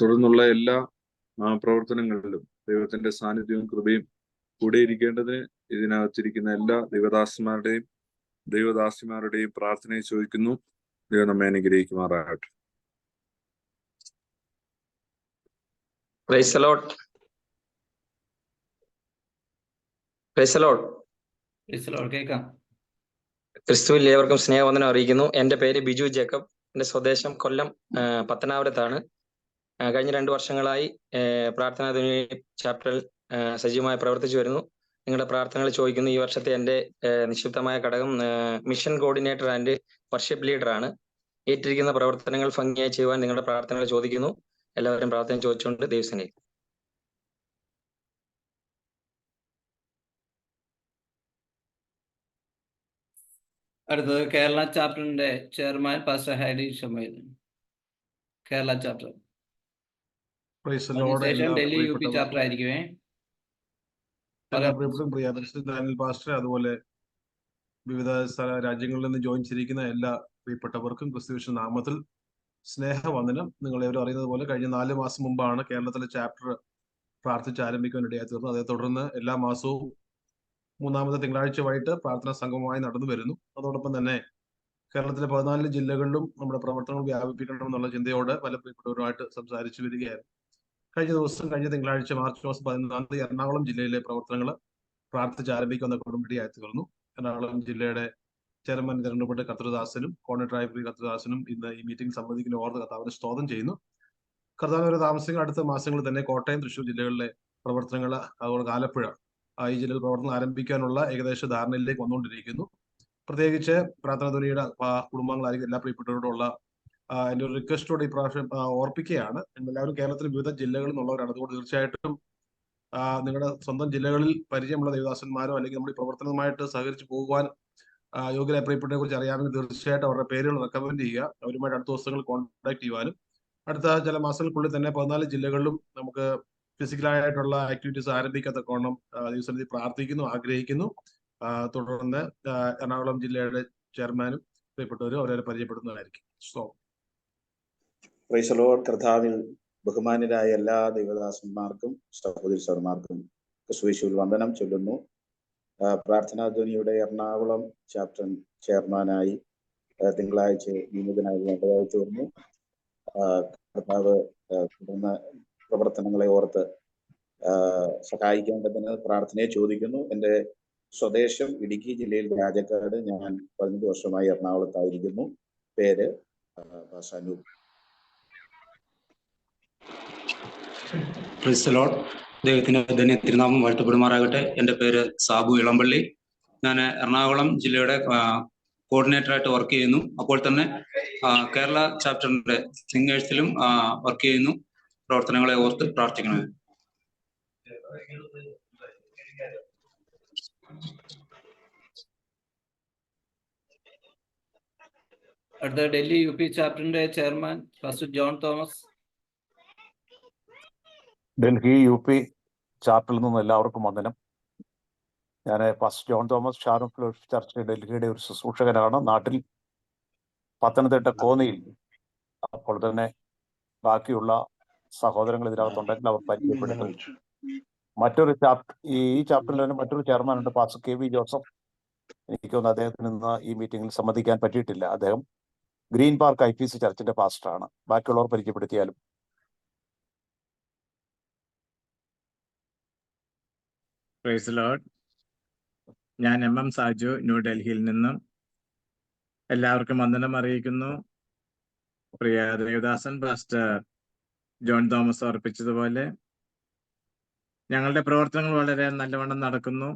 തുടർന്നുള്ള എല്ലാ പ്രവർത്തനങ്ങളിലും ദൈവത്തിന്റെ സാന്നിധ്യവും കൃപയും കൂടെ ഇരിക്കേണ്ടതിന് ഇതിനകത്തിരിക്കുന്ന എല്ലാ ദൈവദാസിമാരുടെയും പ്രാർത്ഥനയെ ചോദിക്കുന്നു. ദൈവം നമ്മെ അനുഗ്രഹിക്കുമാറാകട്ടെ.
Price the Lord. Praise the Lord.
കേൾക്കാം.
ക്രിസ്തുവിൽ ഏവർക്കും സ്നേഹവന്ദനം അറിയിക്കുന്നു. എൻ്റെ പേര് ബിജു ജേക്കബ്. എൻ്റെ സ്വദേശം കൊല്ലം പത്തനാപുരത്താണ്. കഴിഞ്ഞ 2 വർഷങ്ങളായി പ്രാർത്ഥനാ ദുനിയ ചാപ്റ്ററിൽ സജീവമായി പ്രവർത്തിച്ചു വരുന്നു. നിങ്ങളുടെ പ്രാർത്ഥനകൾ ചോദിക്കുന്നു. ഈ വർഷത്തെ എൻ്റെ നിക്ഷിപ്തമായ ഘടകം മിഷൻ കോർഡിനേറ്റർ ആൻഡ് വർഷിപ്പ് ലീഡറാണ്. ഏറ്റിരിക്കുന്ന പ്രവർത്തനങ്ങൾ ഭംഗിയായി ചെയ്യുവാൻ നിങ്ങളുടെ പ്രാർത്ഥനകൾ ചോദിക്കുന്നു. എല്ലാവരും പ്രാർത്ഥന ചോദിച്ചുകൊണ്ട് ദൈവസനെ.
അടുത്തത് കേരള ചാപ്റ്ററിന്റെ ചെയർമാൻ പാസ്റ്റർ ഹൈഡി ഷമേൽ, കേരള ചാപ്റ്റർ. അതിനുശേഷം ഡൽഹി യു പി ചാപ്റ്റർ ആയിരിക്കുമേ.
എല്ലാ പ്രിയപ്പെട്ട പ്രിയ പരിശുദ്ധ ദാനിയേൽ പാസ്റ്റർ, അതുപോലെ വിവിധ രാജ്യങ്ങളിൽ നിന്ന് ജോയിൻ ചെയ്തിരിക്കുന്ന എല്ലാ പ്രിയപ്പെട്ടവർക്കും ക്രിസ്തുവിശുദ്ധ നാമത്തിൽ സ്നേഹവന്ദനം. നിങ്ങൾ ഏവരും അറിയുന്നത് പോലെ കഴിഞ്ഞ 4 മാസം മുമ്പാണ് കേരളത്തിലെ ചാപ്റ്റർ പ്രാർത്ഥിച്ച് ആരംഭിക്കാൻ ഇടയായി തീർന്നു. അതേ തുടർന്ന് എല്ലാ മാസവും 3-ാമത്തെ തിങ്കളാഴ്ച വൈകിട്ട് പ്രാർത്ഥനാ സംഗമമായി നടന്നു വരുന്നു. അതോടൊപ്പം തന്നെ കേരളത്തിലെ 14 ജില്ലകളിലും നമ്മുടെ പ്രവർത്തനങ്ങൾ വ്യാപിപ്പിക്കണം എന്നുള്ള ചിന്തയോടെ പല പ്രിയപ്പെട്ടവരുമായിട്ട് സംസാരിച്ചു വരികയായിരുന്നു. കഴിഞ്ഞ തിങ്കളാഴ്ച മാർച്ച് മാസം 11-ാം തീയതി എറണാകുളം ജില്ലയിലെ പ്രവർത്തനങ്ങൾ പ്രാർത്ഥിച്ച് ആരംഭിക്കുന്ന ഇടയായി തീർന്നു. എറണാകുളം ജില്ലയുടെ ചെയർമാൻ തിരഞ്ഞെടുപ്പെട്ട കർത്തൃദാസനും കോർഡിനേറ്ററായ പ്രിയ കർത്തൃദാസനും ഇന്ന് ഈ മീറ്റിംഗ് സംബന്ധിക്കുന്ന ഓർത്ത് കർത്താവിനെ സ്തോത്രം ചെയ്യുന്നു. കർത്താവിന്റെ താമസിക്കുന്ന അടുത്ത മാസങ്ങളിൽ തന്നെ കോട്ടയം, തൃശ്ശൂർ ജില്ലകളിലെ പ്രവർത്തനങ്ങൾ, അതുപോലെ ആലപ്പുഴ ഈ ജില്ലയിൽ പ്രവർത്തനം ആരംഭിക്കാനുള്ള ഏകദേശ ധാരണയിലേക്ക് വന്നുകൊണ്ടിരിക്കുന്നു. പ്രത്യേകിച്ച് പ്രാർത്ഥനാ ധ്വനിയുടെ കുടുംബങ്ങളായിരിക്കും എല്ലാ പ്രിയപ്പെട്ടവരോടുള്ള എൻ്റെ ഒരു റിക്വസ്റ്റോട് ഈ പ്രാവശ്യം ഓർപ്പിക്കുകയാണ്. എല്ലാവരും കേരളത്തിലെ വിവിധ ജില്ലകളിൽ നിന്നുള്ളവരാണ്. അതുകൊണ്ട് തീർച്ചയായിട്ടും നിങ്ങളുടെ സ്വന്തം ജില്ലകളിൽ പരിചയമുള്ള ദേവദാസന്മാരോ അല്ലെങ്കിൽ നമ്മുടെ പ്രവർത്തനവുമായിട്ട് സഹകരിച്ച് പോകുവാൻ യോഗ്യരായ പ്രിയപ്പെട്ടവരെ കുറിച്ച് അറിയാമെങ്കിൽ തീർച്ചയായിട്ടും അവരുടെ പേരുകൾ റെക്കമെൻഡ് ചെയ്യുക. അവരുമായിട്ട് അടുത്ത ദിവസങ്ങളിൽ കോൺടാക്ട് ചെയ്യുവാനും അടുത്ത ചില മാസങ്ങൾക്കുള്ളിൽ തന്നെ 14 ജില്ലകളിലും നമുക്ക് ഫിസിക്കലായിട്ടുള്ള ആക്ടിവിറ്റീസ് ആരംഭിക്കത്തക്കോണം ദൈവസന്നിധി പ്രാർത്ഥിക്കുന്നു, ആഗ്രഹിക്കുന്നു. തുടർന്ന് എറണാകുളം ജില്ലയുടെ ചെയർമാനും പ്രിയപ്പെട്ടവരും അവരെ പരിചയപ്പെടുന്നതായിരിക്കും.
Price the Lord. കർത്താവിൽ ബഹുമാന്യരായ എല്ലാ ദൈവദാസന്മാർക്കും സഹോദരി സഹോദരന്മാർക്കും ക്രിസ്തുയേശുവിൽ വന്ദനം ചൊല്ലുന്നു. പ്രാർത്ഥനാധ്വനിയുടെ എറണാകുളം ചാപ്റ്റർ ചെയർമാനായി തിങ്കളാഴ്ച നിയമിതനായി വേണ്ടതായി തീർന്നു. കർത്താവ് തുടർന്ന് പ്രവർത്തനങ്ങളെ ഓർത്ത് സഹായിക്കേണ്ടതിന് പ്രാർത്ഥനയെ ചോദിക്കുന്നു. എൻ്റെ സ്വദേശം ഇടുക്കി ജില്ലയിൽ രാജക്കാട്. ഞാൻ 15 വർഷമായി എറണാകുളത്തായിരിക്കുന്നു. പേര് അനൂപ്.
Price the Lord. ദൈവത്തിന്റെ ധന്യ തിരുനാമം വാഴ്ത്തപ്പെടുമാറാകട്ടെ. എൻ്റെ പേര് സാബു ഇളമ്പള്ളി. ഞാൻ എറണാകുളം ജില്ലയുടെ കോർഡിനേറ്ററായിട്ട് വർക്ക് ചെയ്യുന്നു. അപ്പോൾ തന്നെ കേരള ചാപ്റ്ററിന്റെ സിംഗേഴ്സിലും വർക്ക് ചെയ്യുന്നു. പ്രവർത്തനങ്ങളെ ഓർത്ത് പ്രാർത്ഥിക്കണം.
അടുത്ത ഡൽഹി UP ചാപ്റ്ററിന്റെ chairman pastor John Thomas.
Delhi UP ചാപ്റ്ററിൽ നിന്നും എല്ലാവർക്കും വന്ദനം. ഞാൻ pastor John Thomas, Sharon fellowship church ഡൽഹിയുടെ ഒരു ശുശ്രൂഷകനാണ്. നാട്ടിൽ പത്തനംതിട്ട കോന്നിയിൽ. അപ്പോൾ തന്നെ ബാക്കിയുള്ള സഹോദരങ്ങൾ ഇതിനകത്തുണ്ടെങ്കിൽ അവർ പരിചയപ്പെടുത്തും. മറ്റൊരു ഈ ചാപ്റ്ററിൽ തന്നെ മറ്റൊരു ചെയർമാനുണ്ട്, ഫാസ്റ്റർ KV ജോസഫ്. എനിക്കൊന്ന് അദ്ദേഹത്തിന് ഇന്ന് ഈ മീറ്റിംഗിൽ സംബന്ധിക്കാൻ പറ്റിയിട്ടില്ല. അദ്ദേഹം ഗ്രീൻ പാർക്ക് IPC ചർച്ചിന്റെ പാസ്റ്ററാണ്. ബാക്കിയുള്ളവർ പരിചയപ്പെടുത്തിയാലും.
Praise the Lord. ഞാൻ MM സാജു, ന്യൂഡൽഹിയിൽ നിന്നും. എല്ലാവർക്കും വന്ദനം അറിയിക്കുന്നു. പ്രിയ ദേവദാസൻ പാസ്റ്റർ ജോൺ തോമസ് ഓർപ്പിച്ചതുപോലെ ഞങ്ങളുടെ പ്രവർത്തനങ്ങൾ വളരെ നല്ലവണ്ണം നടക്കുന്നു.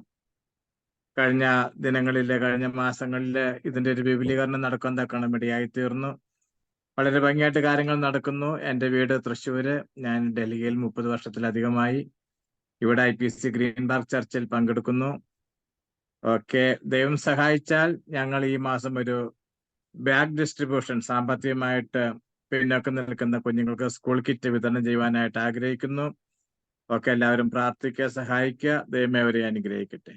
കഴിഞ്ഞ ദിനങ്ങളിലെ കഴിഞ്ഞ മാസങ്ങളിലെ ഇതിന്റെ ഒരു വിപുലീകരണം നടക്കാൻ തക്കണം ഇടയായി തീർന്നു. വളരെ ഭംഗിയായിട്ട് കാര്യങ്ങൾ നടക്കുന്നു. എൻ്റെ വീട് തൃശ്ശൂര്. ഞാൻ ഡൽഹിയിൽ 30 വർഷത്തിലധികമായി ഇവിടെ IPC ഗ്രീൻ പാർക്ക് ചർച്ചിൽ പങ്കെടുക്കുന്നു. ഓക്കെ, ദൈവം സഹായിച്ചാൽ ഞങ്ങൾ ഈ മാസം ഒരു ബാഗ് ഡിസ്ട്രിബ്യൂഷൻ, സാമ്പത്തികമായിട്ട് പിന്നോക്കം നിൽക്കുന്ന കുഞ്ഞുങ്ങൾക്ക് സ്കൂൾ കിറ്റ് വിതരണം ചെയ്യുവാനായിട്ട് ആഗ്രഹിക്കുന്നു. ഓക്കെ, എല്ലാവരും പ്രാർത്ഥിക്കുക, സഹായിക്കുക. ദൈവമേ അവരെ അനുഗ്രഹിക്കട്ടെ.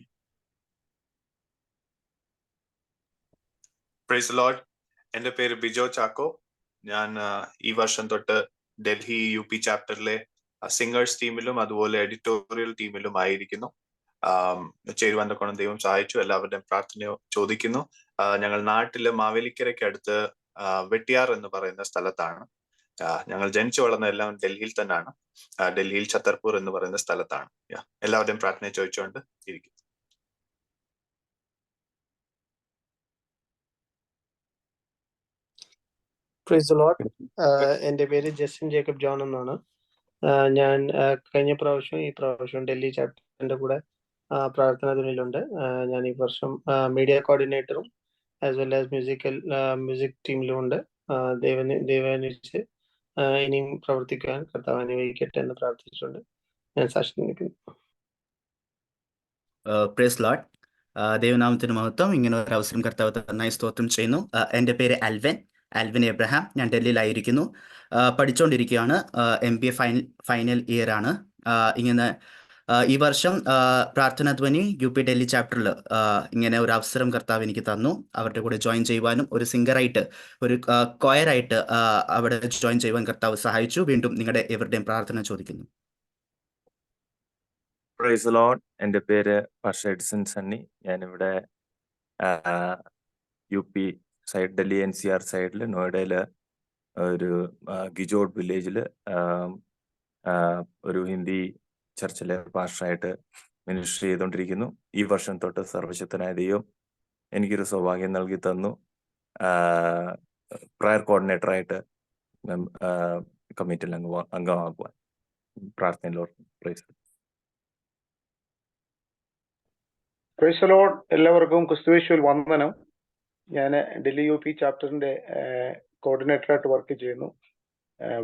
Price the Lord. എൻ്റെ പേര് ബിജോ ചാക്കോ. ഞാൻ ഈ വർഷം തൊട്ട് ഡൽഹി UP ചാപ്റ്ററിലെ സിംഗേഴ്സ് ടീമിലും അതുപോലെ എഡിറ്റോറിയൽ ടീമിലും ആയിരിക്കുന്നു. ചേരുവാൻ തക്കോണം ദൈവം സഹായിച്ചു. എല്ലാവരുടെയും പ്രാർത്ഥന ചോദിക്കുന്നു. ഞങ്ങൾ നാട്ടിലെ മാവേലിക്കരയ്ക്ക് അടുത്ത് വെട്ടിയാർ എന്ന് പറയുന്ന സ്ഥലത്താണ്. ഞങ്ങൾ ജനിച്ചു വളർന്ന എല്ലാം ഡൽഹിയിൽ തന്നെയാണ്. ഡൽഹിയിൽ ഛത്തർപൂർ എന്ന് പറയുന്ന സ്ഥലത്താണ്. എല്ലാവരുടെയും പ്രാർത്ഥന ചോദിച്ചുകൊണ്ട് ഇരിക്കും.
Price the Lord. എൻ്റെ പേര് ജസ്റ്റിൻ ജേക്കബ് ജോൺ എന്നാണ്. ഞാൻ കഴിഞ്ഞ പ്രാവശ്യം ഈ പ്രാവശ്യം ഡൽഹി ചാപ്റ്ററിന്റെ കൂടെ പ്രാർത്ഥനാധ്വനിയിലുണ്ട്. ഞാൻ ഈ വർഷം മീഡിയ കോർഡിനേറ്ററും ആസ് വെൽ ആസ് മ്യൂസിക് ടീമിലും ഉണ്ട്. ദൈവാനുസരിച്ച് ഇനിയും പ്രവർത്തിക്കാൻ കർത്താവ് അനുവദിക്കട്ടെ എന്ന് പ്രാർത്ഥിച്ചിട്ടുണ്ട്. ഞാൻ സാക്ഷ്യം നിൽക്കുന്നു.
Praise Lord. ദൈവനാമത്തിന് മഹത്വം. ഇങ്ങനെ ഒരു അവസരം കർത്താവ് നന്നായി സ്തോത്രം ചെയ്യുന്നു. എൻ്റെ പേര് ആൽവിൻ എബ്രഹാം. ഞാൻ ഡൽഹിയിലായിരിക്കുന്നു. പഠിച്ചുകൊണ്ടിരിക്കുകയാണ്. MBA ഫൈനൽ ഇയർ ആണ്. ഇങ്ങനെ ഈ വർഷം പ്രാർത്ഥനാധ്വനി UP ഡൽഹി ചാപ്റ്ററിൽ ഇങ്ങനെ ഒരു അവസരം കർത്താവ് എനിക്ക് തന്നു. അവരുടെ കൂടെ ജോയിൻ ചെയ്യുവാനും ഒരു സിംഗറായിട്ട് ഒരു കൊയറായിട്ട് അവിടെ ജോയിൻ ചെയ്യുവാൻ കർത്താവ് സഹായിച്ചു. വീണ്ടും നിങ്ങളുടെ എവരുടെയും പ്രാർത്ഥന ചോദിക്കുന്നു.
Price the Lord. എൻ്റെ പേര് പാസ്റ്റർ എഡിസൺ സണ്ണി. ഞാനിവിടെ UP സൈഡ് ഡൽഹി NCR സൈഡിൽ നോയിഡയിൽ ഒരു ഗിജോഡ് വില്ലേജിൽ ഒരു ഹിന്ദി ചർച്ചിലെ പാസ്റ്ററായിട്ട് മിനിസ്ട്രി ചെയ്തുകൊണ്ടിരിക്കുന്നു. ഈ വർഷം തൊട്ട് സർവശക്തനായ ദൈവം എനിക്കൊരു സൗഭാഗ്യം നൽകി തന്നു. പ്രയർ കോർഡിനേറ്ററായിട്ട് കമ്മിറ്റിയിൽ അംഗമാക്കുവാൻ പ്രാർത്ഥനയിൽ പ്രൈസ്.
Price the Lord. എല്ലാവർക്കും ക്രിസ്തുയേശുവിൽ വന്ദനം. ഞാൻ ഡൽഹി UP ചാപ്റ്ററിന്റെ കോർഡിനേറ്ററായിട്ട് വർക്ക് ചെയ്യുന്നു.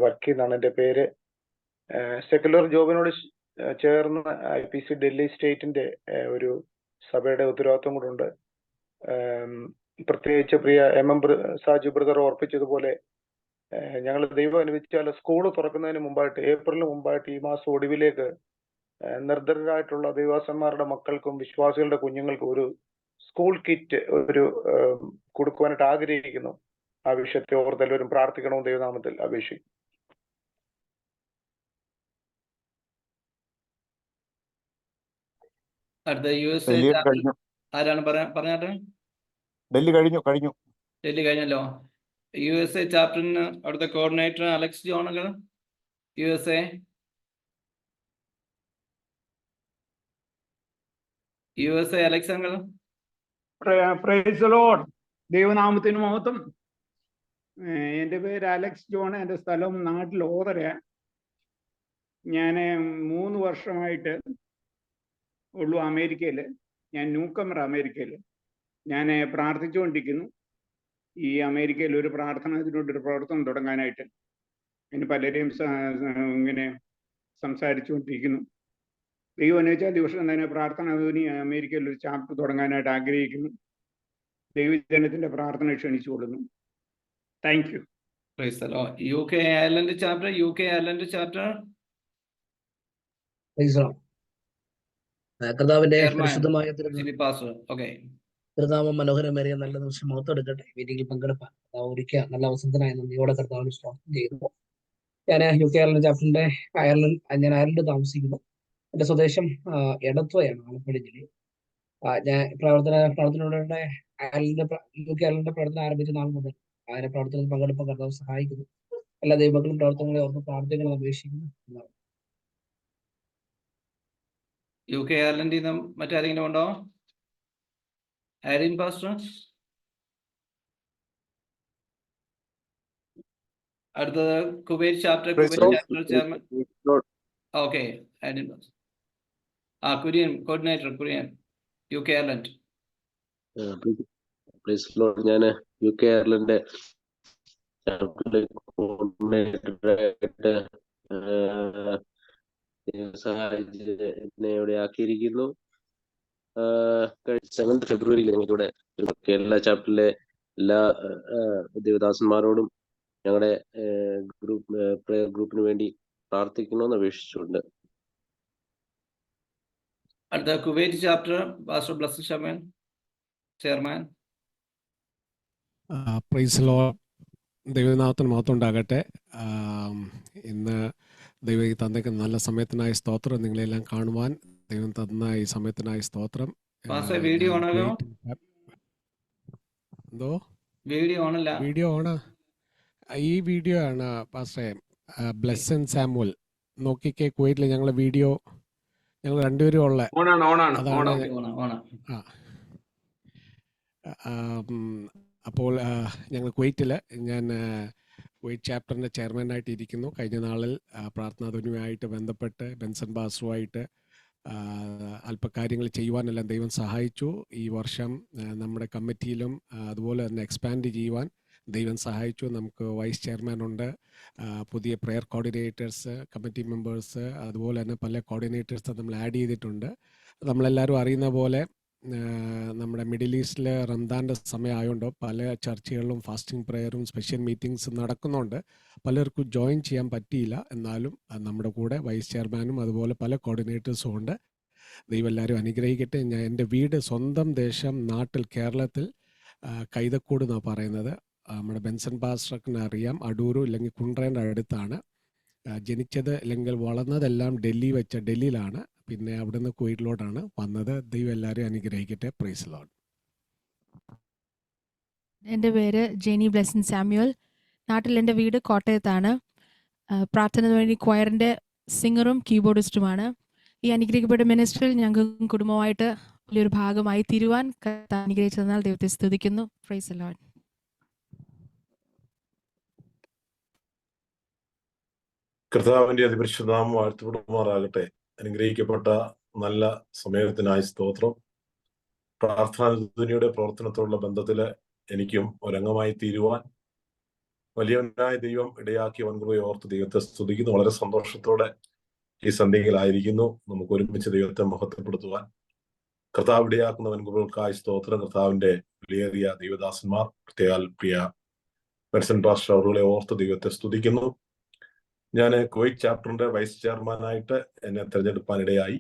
വർക്കി എന്നാണ് എൻ്റെ പേര്. സെക്കുലർ ജോബിനോട് ചേർന്ന് IPC ഡൽഹി സ്റ്റേറ്റിന്റെ ഒരു സഭയുടെ ഉത്തരവാദിത്വം കൂടെ ഉണ്ട്. പ്രത്യേകിച്ച് പ്രിയ MM സാജു ബ്രദർ ഓർപ്പിച്ചതുപോലെ ഞങ്ങൾ ദൈവം അനുവദിച്ചാൽ സ്കൂൾ തുറക്കുന്നതിന് മുമ്പായിട്ട്, ഏപ്രിലിന് മുമ്പായിട്ട്, ഈ മാസം ഒടുവിലേക്ക് നിർദ്ധരായിട്ടുള്ള ദൈവാസന്മാരുടെ മക്കൾക്കും വിശ്വാസികളുടെ കുഞ്ഞുങ്ങൾക്കും ഒരു സ്കൂൾ കിറ്റ് കൊടുക്കുവാനായിട്ട് ആഗ്രഹിക്കുന്നു. ആ വിഷയത്തെ ഓർത്ത് എല്ലാവരും പ്രാർത്ഥിക്കണമെന്ന് ദൈവനാമത്തിൽ അപേക്ഷിക്കും.
അടുത്ത USA
ഡൽഹിയിൽ
ചാപ്റ്റർ
കഴിഞ്ഞു.
ആരാണ് പറഞ്ഞാട്ടെ?
ഡൽഹി കഴിഞ്ഞു.
ഡൽഹി കഴിഞ്ഞല്ലോ. USA ചാപ്റ്ററിന് അവിടുത്തെ കോർഡിനേറ്റർ അലക്സ് ജോൺ അല്ലേ? USA അലക്സ് അങ്ങൾ.
Praise the Lord. ദൈവനാമത്തിന് മഹത്വം. എൻ്റെ പേര് അലക്സ് ജോൺ. എൻ്റെ സ്ഥലം നാട്ടിൽ ഓതറയാ. ഞാൻ 3 വർഷമായിട്ട് ഉള്ളു അമേരിക്കയിൽ. ഞാൻ ന്യൂകമർ അമേരിക്കയിൽ. ഞാൻ പ്രാർത്ഥിച്ചുകൊണ്ടിരിക്കുന്നു ഈ അമേരിക്കയിൽ ഒരു ഇതിനോടൊരു പ്രവർത്തനം തുടങ്ങാനായിട്ട്. അതിന് പലരെയും ഇങ്ങനെ സംസാരിച്ചുകൊണ്ടിരിക്കുന്നു. ദൈവം അനുവദിച്ചാൽ ദിവസം തന്നെ പ്രാർത്ഥന അമേരിക്കയിൽ ഒരു ചാപ്റ്റർ തുടങ്ങാനായിട്ട് ആഗ്രഹിക്കുന്നു. ദൈവജനത്തിന്റെ പ്രാർത്ഥന ക്ഷണിച്ചുകൊള്ളുന്നു. Thank you.
UK Ireland chapter
കർത്താവിന്റെ
ചെയർമാൻ
പരിശുദ്ധമായ തിരുനാമം മനോഹരമേറിയ നല്ല ദിവസം മഹത്വം എടുക്കട്ടെ. മീറ്റിംഗിൽ പങ്കെടുപ്പാൻ ഒരുക്കുക നല്ല അവസരത്തിനായി നന്ദിയോടെ കർത്താവിന് സ്തോത്രം ചെയ്യുന്നു. ഞാൻ UK അയർലൻഡ് ചാപ്റ്ററിന്റെ ഞാൻ അയർലൻഡ് താമസിക്കുന്നു. എൻ്റെ സ്വദേശം എടത്വയാണ്, ആലപ്പുഴ ജില്ലയിൽ. ഞാൻ പ്രവർത്തനങ്ങളുടെ UK അയർലൻഡ് പ്രവർത്തനം ആരംഭിച്ച നാൾ മുതൽ അതിന്റെ പ്രവർത്തനത്തിൽ പങ്കെടുപ്പാൻ കർത്താവ് സഹായിക്കുന്നു. എല്ലാ ദൈവങ്ങളും പ്രവർത്തനങ്ങളെ ഓർത്ത് പ്രാർത്ഥിക്കണം അപേക്ഷിക്കുന്നു.
UK അയർലൻഡിൽ നിന്ന് മറ്റാരെങ്കിലും ഉണ്ടോ? Irene pastor. അടുത്തത് Kuwait chapter chairman. Okay, Irene pastor. Kurian coordinator, Kurian UK Ireland.
ഞാൻ UK അയർലൻഡ് കോർഡിനേറ്ററായിട്ട് സഹായിച്ച് എന്നെ ഇവിടെ ആക്കിയിരിക്കുന്നു. 7 ഫെബ്രുവരിയിൽ ഞങ്ങളിവിടെ കേരള ചാപ്റ്ററിലെ എല്ലാ ദേവദാസന്മാരോടും ഞങ്ങളുടെ പ്രയർ ഗ്രൂപ്പിന് വേണ്ടി പ്രാർത്ഥിക്കണമെന്ന് അപേക്ഷിച്ചുകൊണ്ട്.
അടുത്ത കുവൈറ്റ് ചാപ്റ്റർ പാസ്റ്റർ ബ്ലസ്സൻ ഷമേൻ, ചെയർമാൻ.
Praise Lord. ദൈവനാമത്തിന് മഹത്വം ഉണ്ടാകട്ടെ. ഇന്ന് ദൈവം ഈ തന്നേക്ക് നല്ല സമയത്തിനായി സ്തോത്രം. നിങ്ങളെല്ലാം കാണുവാൻ ദൈവം തന്ന ഈ സമയത്തിനായി സ്തോത്രം.
വീഡിയോ ഓണല്ലോ?
എന്തോ
വീഡിയോ
ഓണ്? ഈ വീഡിയോ ആണ് പാസ്റ്റേ ബ്ലെസ്സൻ സാമുവൽ. നോക്കിക്കേ, കുവൈറ്റിൽ ഞങ്ങൾ രണ്ടുപേരും ഉള്ള അപ്പോൾ ഞങ്ങൾ കുവൈറ്റിൽ ഞാൻ കുവൈറ്റ് ചാപ്റ്ററിൻ്റെ ചെയർമാനായിട്ട് ഇരിക്കുന്നു. കഴിഞ്ഞ നാളിൽ പ്രാർത്ഥനാധ്വനിയുമായിട്ട് ബന്ധപ്പെട്ട് ബെൻസൺ ബാസുമായിട്ട് അല്പകാര്യങ്ങൾ ചെയ്യുവാനെല്ലാം ദൈവം സഹായിച്ചു. ഈ വർഷം നമ്മുടെ കമ്മിറ്റിയിലും അതുപോലെ തന്നെ എക്സ്പാൻഡ് ചെയ്യുവാൻ ദൈവം സഹായിച്ചു. നമുക്ക് വൈസ് ചെയർമാൻ ഉണ്ട്, പുതിയ പ്രെയർ കോർഡിനേറ്റേഴ്സ്, കമ്മിറ്റി മെമ്പേഴ്സ്, അതുപോലെ തന്നെ പല കോർഡിനേറ്റേഴ്സ് നമ്മൾ ആഡ് ചെയ്തിട്ടുണ്ട്. നമ്മളെല്ലാവരും അറിയുന്ന പോലെ നമ്മുടെ മിഡിൽ ഈസ്റ്റിൽ റംദാൻ്റെ സമയമായതുകൊണ്ട് പല ചർച്ചുകളിലും ഫാസ്റ്റിംഗ് പ്രെയറും സ്പെഷ്യൽ മീറ്റിംഗ്സ് നടക്കുന്നുണ്ട്. പലർക്കും ജോയിൻ ചെയ്യാൻ പറ്റിയില്ല. എന്നാലും നമ്മുടെ കൂടെ വൈസ് ചെയർമാനും അതുപോലെ പല കോർഡിനേറ്റേഴ്സും ഉണ്ട്. ദൈവം എല്ലാവരും അനുഗ്രഹിക്കട്ടെ. എൻ്റെ വീട് സ്വന്തം ദേശം നാട്ടിൽ കേരളത്തിൽ കൈതക്കോട് എന്നാണ് പറയുന്നത്. നമ്മുടെ ബെൻസൺ പാസ്റ്ററിന് അറിയാം, അടൂരു ഇല്ലെങ്കിൽ കുണ്ട്രേൻ്റെ അടുത്താണ്. ജനിച്ചത് അല്ലെങ്കിൽ വളർന്നതെല്ലാം ഡൽഹിയിലാണ്. പിന്നെ അവിടുന്ന് കുവൈറ്റിലോട്ടാണ് വന്നത്. ദൈവം എല്ലാവരും അനുഗ്രഹിക്കട്ടെ. Praise Lord.
എൻ്റെ പേര് ജെനി ബ്ലെസൻ സാമുവൽ. നാട്ടിൽ എൻ്റെ വീട് കോട്ടയത്താണ്. പ്രാർത്ഥന വേണ്ടി ക്വയറിൻ്റെ സിംഗറും കീബോർഡിസ്റ്റുമാണ്. ഈ അനുഗ്രഹിക്കപ്പെട്ട മിനിസ്ട്രിയിൽ ഞങ്ങൾക്ക് കുടുംബമായിട്ട് വലിയൊരു ഭാഗമായി തീരുവാൻ അനുഗ്രഹിച്ചതിനാൽ ദൈവത്തെ സ്തുതിക്കുന്നു. Praise Lord.
കർത്താവിന്റെ അതിപരിശുദ്ധനാമം വാഴ്ത്തപ്പെടുമാറാകട്ടെ. അനുഗ്രഹിക്കപ്പെട്ട നല്ല സമയത്തിനായി സ്തോത്രം. പ്രാർത്ഥനാധ്വനിയുടെ പ്രവർത്തനത്തോടുള്ള ബന്ധത്തില് എനിക്കും ഒരംഗമായി തീരുവാൻ വലിയവനായ ദൈവം ഇടയാക്കിയ വൻകൃപയെ ഓർത്ത് ദൈവത്തെ സ്തുതിക്കുന്നു. വളരെ സന്തോഷത്തോടെ ഈ സന്ധ്യയിലായിരിക്കുന്നു. നമുക്ക് ഒരുമിച്ച് ദൈവത്തെ മഹത്വപ്പെടുത്തുവാൻ. കർത്താവ് ഇടയാക്കുന്ന വൻകൃപകൾക്കായി സ്തോത്രം. കർത്താവിന്റെ വിലയേറിയ ദൈവദാസന്മാർ, പ്രത്യേക പ്രിയ ബെൻസൺ പാസ്റ്റർ അവരുടെ ഓർത്ത് ദൈവത്തെ സ്തുതിക്കുന്നു. ഞാൻ കുവൈറ്റ് ചാപ്റ്ററിന്റെ വൈസ് ചെയർമാനായിട്ട് എന്നെ തെരഞ്ഞെടുപ്പാനിടയായി.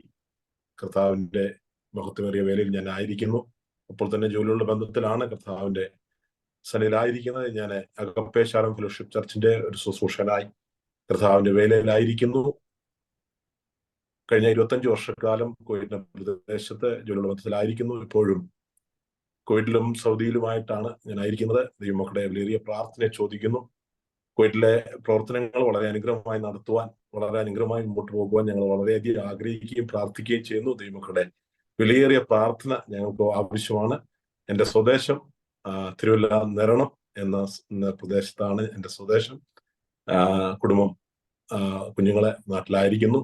കർത്താവിന്റെ മഹത്വമേറിയ വേലയിൽ ഞാൻ ആയിരിക്കുന്നു. അപ്പോൾ തന്നെ ജോലിയുള്ള ബന്ധത്തിലാണ് കർത്താവിന്റെ സന്നിധിയിലായിരിക്കുന്നത്. ഞാൻ അഗപ്പെ ശാലോം ഫെലോഷിപ്പ് ചർച്ചിന്റെ ഒരു ശുശ്രൂഷകനായി കർത്താവിന്റെ വേലയിലായിരിക്കുന്നു. കഴിഞ്ഞ 25 വർഷക്കാലം കുവൈറ്റിന്റെ പ്രദേശത്ത് ജോലിയുള്ള ബന്ധത്തിലായിരിക്കുന്നു. ഇപ്പോഴും കുവൈറ്റിലും സൗദിയിലുമായിട്ടാണ് ഞാൻ ആയിരിക്കുന്നത്. ദൈവമക്കളുടെ വിലയേറിയ പ്രാർത്ഥനയെ ചോദിക്കുന്നു. കുവൈറ്റിലെ പ്രവർത്തനങ്ങൾ വളരെ അനുഗ്രഹമായി നടത്തുവാൻ, വളരെ അനുഗ്രഹമായി മുമ്പോട്ട് പോകുവാൻ ഞങ്ങൾ വളരെയധികം ആഗ്രഹിക്കുകയും പ്രാർത്ഥിക്കുകയും ചെയ്യുന്നു. ദൈവമക്കളുടെ വിലയേറിയ പ്രാർത്ഥന ഞങ്ങൾക്ക് ആവശ്യമാണ്. എൻ്റെ സ്വദേശം തിരുവല്ല നിരണം എന്ന പ്രദേശത്താണ് എൻ്റെ സ്വദേശം. കുടുംബം, കുഞ്ഞുങ്ങളെ നാട്ടിലായിരിക്കുന്നു.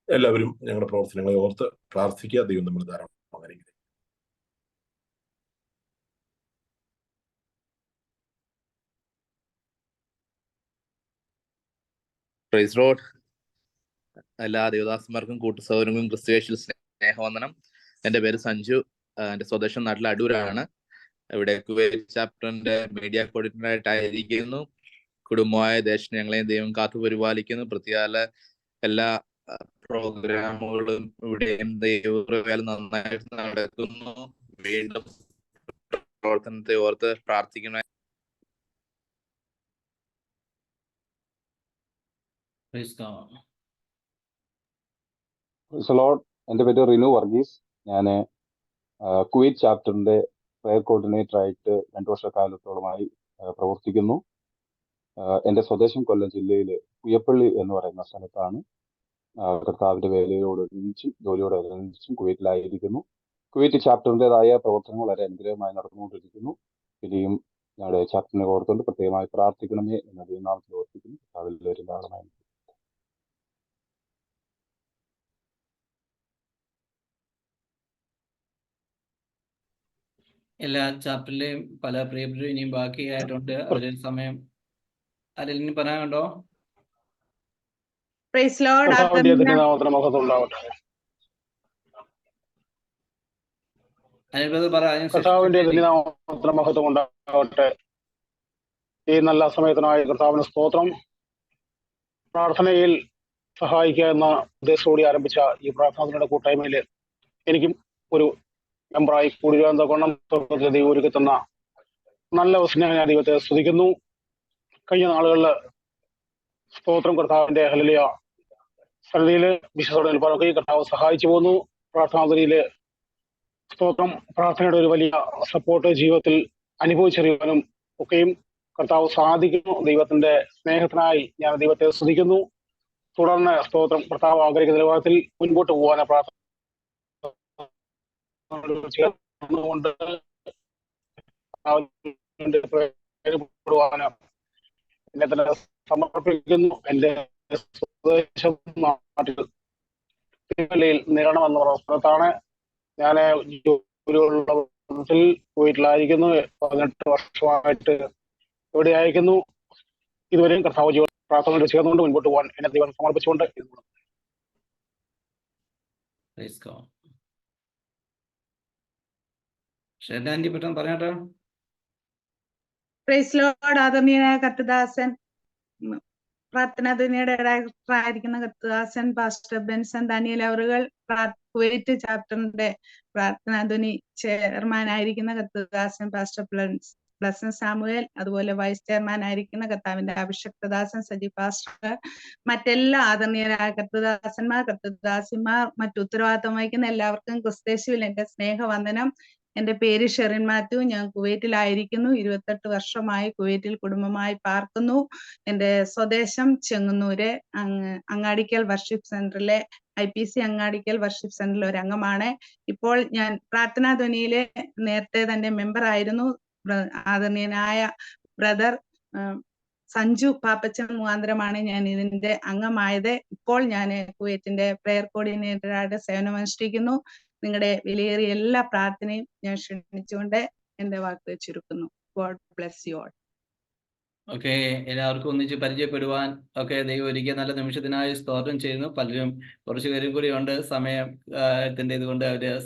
എല്ലാവരും ഞങ്ങളുടെ പ്രവർത്തനങ്ങളെ ഓർത്ത് പ്രാർത്ഥിക്കുക. ദൈവം നമ്മൾ ധാരാളം അനുഗ്രഹിക്കട്ടെ.
Praise Lord. എല്ലാ ദേവദാസന്മാർക്കും കൂട്ടുസഹോദരങ്ങൾക്കും ക്രിസ്തുയേശുവിൽ സ്നേഹവന്ദനം. എൻ്റെ പേര് സഞ്ജു. എൻ്റെ സ്വദേശം നാട്ടിൽ അടൂരാണ്. ഇവിടെ കുവൈറ്റ് ചാപ്റ്ററിന്റെ മീഡിയ കോർഡിനേറ്ററായിട്ടായിരിക്കുന്നു. കുടുംബമായ ദേശം ഞങ്ങളെയും ദൈവം കാത്തു പരിപാലിക്കുന്നു. പ്രത്യേക എല്ലാ പ്രോഗ്രാമുകളും ഇവിടെയും ദൈവകൃപയാൽ നന്നായിട്ട് നടക്കുന്നു. വീണ്ടും പ്രവർത്തനത്തെ ഓർത്ത് പ്രാർത്ഥിക്കണം.
എൻ്റെ പേര് റിനു വർഗീസ്. ഞാൻ കുവൈറ്റ് ചാപ്റ്ററിന്റെ പ്രയർ കോർഡിനേറ്റർ ആയിട്ട് 2 വർഷക്കാലത്തോളമായി പ്രവർത്തിക്കുന്നു. എൻ്റെ സ്വദേശം കൊല്ലം ജില്ലയിലെ പുയപ്പള്ളി എന്ന് പറയുന്ന സ്ഥലത്താണ്. കർത്താവിന്റെ വേലയോടൊരുമിച്ചും ജോലിയോടൊരുമിച്ചും കുവൈറ്റിലായിരിക്കുന്നു. കുവൈറ്റ് ചാപ്റ്ററിൻ്റെതായ പ്രവർത്തനങ്ങൾ വളരെ അനുഗ്രഹമായി നടന്നുകൊണ്ടിരിക്കുന്നു. ഇനിയും ഞങ്ങളുടെ ചാപ്റ്ററിനെ ഓർത്തുകൊണ്ട് പ്രത്യേകമായി പ്രാർത്ഥിക്കണമേ എന്ന ദൈവനാമത്തിൽ ഓർപ്പിക്കുന്നു. കർത്താവിൽ ഒരു ധാരാളമായി
എല്ലാ ചാപ്റ്ററിലെയും പല പ്രിയപ്പെട്ടവരും ഇനിയും ബാക്കിയായിട്ടുണ്ട്. അതിൽ സമയം അതിൽ പറയാനുണ്ടോ?
Praise Lord.
കർത്താവിന്റെ നാമത്തിന് മഹത്വം ഉണ്ടാവട്ടെ. ഈ നല്ല സമയത്തിനായി കർത്താവിന് സ്തോത്രം. പ്രാർത്ഥനയിൽ സഹായിക്കുക എന്ന ഉദ്ദേശത്തോടെ ആരംഭിച്ച ഈ പ്രാർത്ഥനയുടെ കൂട്ടായ്മയിൽ എനിക്കും ഒരു മെമ്പറായി കൂടിയാൻ കൊണ്ണം ദൈവം ഒരുക്കി തന്ന നല്ല സ്നേഹ ദൈവത്തെ സ്തുതിക്കുന്നു. കഴിഞ്ഞ നാളുകളിൽ സ്തോത്രം കർത്താവിന്റെ ഹല്ലേലൂയ സന്നിധിയില് വിശ്വാസത്തോടെ നിൽപ്പാനൊക്കെ കർത്താവ് സഹായിച്ചു പോന്നു. പ്രാർത്ഥനാതിരിയില് സ്തോത്രം പ്രാർത്ഥനയുടെ ഒരു വലിയ സപ്പോർട്ട് ജീവിതത്തിൽ അനുഭവിച്ചറിയാനും ഒക്കെയും കർത്താവ് സാധിക്കുന്നു. ദൈവത്തിന്റെ സ്നേഹത്തിനായി ഞാൻ ദൈവത്തെ സ്തുതിക്കുന്നു. തുടർന്ന് സ്തോത്രം കർത്താവ് ആഗ്രഹിക്കുന്ന നിലവാരത്തിൽ മുൻപോട്ട് പോകാൻ പ്രാർത്ഥന എന്നെ തന്നെ സമർപ്പിക്കുന്നു. എൻ്റെ സ്വദേശം നാട്ടിൽ നിരണം എന്ന സ്ഥലത്താണ് ഞാൻ ജോലിയുള്ള കുവൈറ്റിലായിരിക്കുന്നു. 18 വർഷമായിട്ട് ഇവിടെ അയക്കുന്നു. ഇതുവരെയും കർത്താവ് ജീവൻ പ്രാർത്ഥനയോട് ചേർന്നുകൊണ്ട് മുൻപോട്ട് പോകാൻ എന്നെ ദൈവം സമർപ്പിച്ചുകൊണ്ട്
പറയട്ടെ.
Praise Lord. ആദരണീയനായ കർത്തദാസൻ, പ്രാർത്ഥനാ ധ്വനിയുടെ ഡയറക്ടറായിരിക്കുന്ന കർത്തദാസൻ പാസ്റ്റർ ബെൻസൺ ദാനിയേൽ അവറുകൾ, കുവൈറ്റ് ചാപ്റ്ററിന്റെ പ്രാർത്ഥനാ ധ്വനി ചെയർമാൻ ആയിരിക്കുന്ന കർത്തദാസൻ പാസ്റ്റർ ബ്ലസൻ സാമുവേൽ, അതുപോലെ വൈസ് ചെയർമാൻ ആയിരിക്കുന്ന കർത്താവിന്റെ അഭിഷക്തദാസൻ സജി പാസ്റ്റർ, മറ്റെല്ലാ ആദരണീയരായ കർത്തദാസന്മാർ, കർത്തദാസിമാർ, മറ്റു ഉത്തരവാദിത്തം വഹിക്കുന്ന എല്ലാവർക്കും ക്രിസ്തേശുവിൽ എന്റെ സ്നേഹവന്ദനം. എന്റെ പേര് ഷെറിൻ മാത്യു. ഞാൻ കുവൈറ്റിലായിരിക്കുന്നു. 28 വർഷമായി കുവൈറ്റിൽ കുടുംബമായി പാർക്കുന്നു. എന്റെ സ്വദേശം ചെങ്ങന്നൂര് അങ്ങാടിക്കൽ വർഷിപ്പ് സെന്ററിലെ IPC അങ്ങാടിക്കൽ വർഷിപ്പ് സെന്ററിലെ ഒരു അംഗമാണ്. ഇപ്പോൾ ഞാൻ പ്രാർത്ഥനാ ധ്വനിയിലെ നേരത്തെ തന്നെ മെമ്പർ ആയിരുന്നു. ആദരണീയനായ ബ്രദർ സഞ്ജു പാപ്പച്ചൻ മുഖാന്തരമാണ് ഞാൻ ഇതിന്റെ അംഗമായത്. ഇപ്പോൾ ഞാൻ കുവൈറ്റിന്റെ പ്രെയർ കോർഡിനേറ്ററായിട്ട് സേവനമനുഷ്ഠിക്കുന്നു. നിങ്ങളുടെ വിലയേറിയ എല്ലാ പ്രാർത്ഥനയും ഞാൻ ക്ഷണിച്ചുകൊണ്ട് എന്റെ വാക്ക് ചുരുക്കുന്നു. God bless you all.
ഒക്കെ എല്ലാവർക്കും ഒന്നിച്ച് പരിചയപ്പെടുവാൻ ഒക്കെ ദൈവം ഒരുക്കിയ നല്ല നിമിഷത്തിനായി സ്തോത്രം ചെയ്യുന്നു. പലരും കുറച്ച് പേരും കൂടി ഉണ്ട് സമയത്തിന്റെ ഇതുകൊണ്ട് അവര്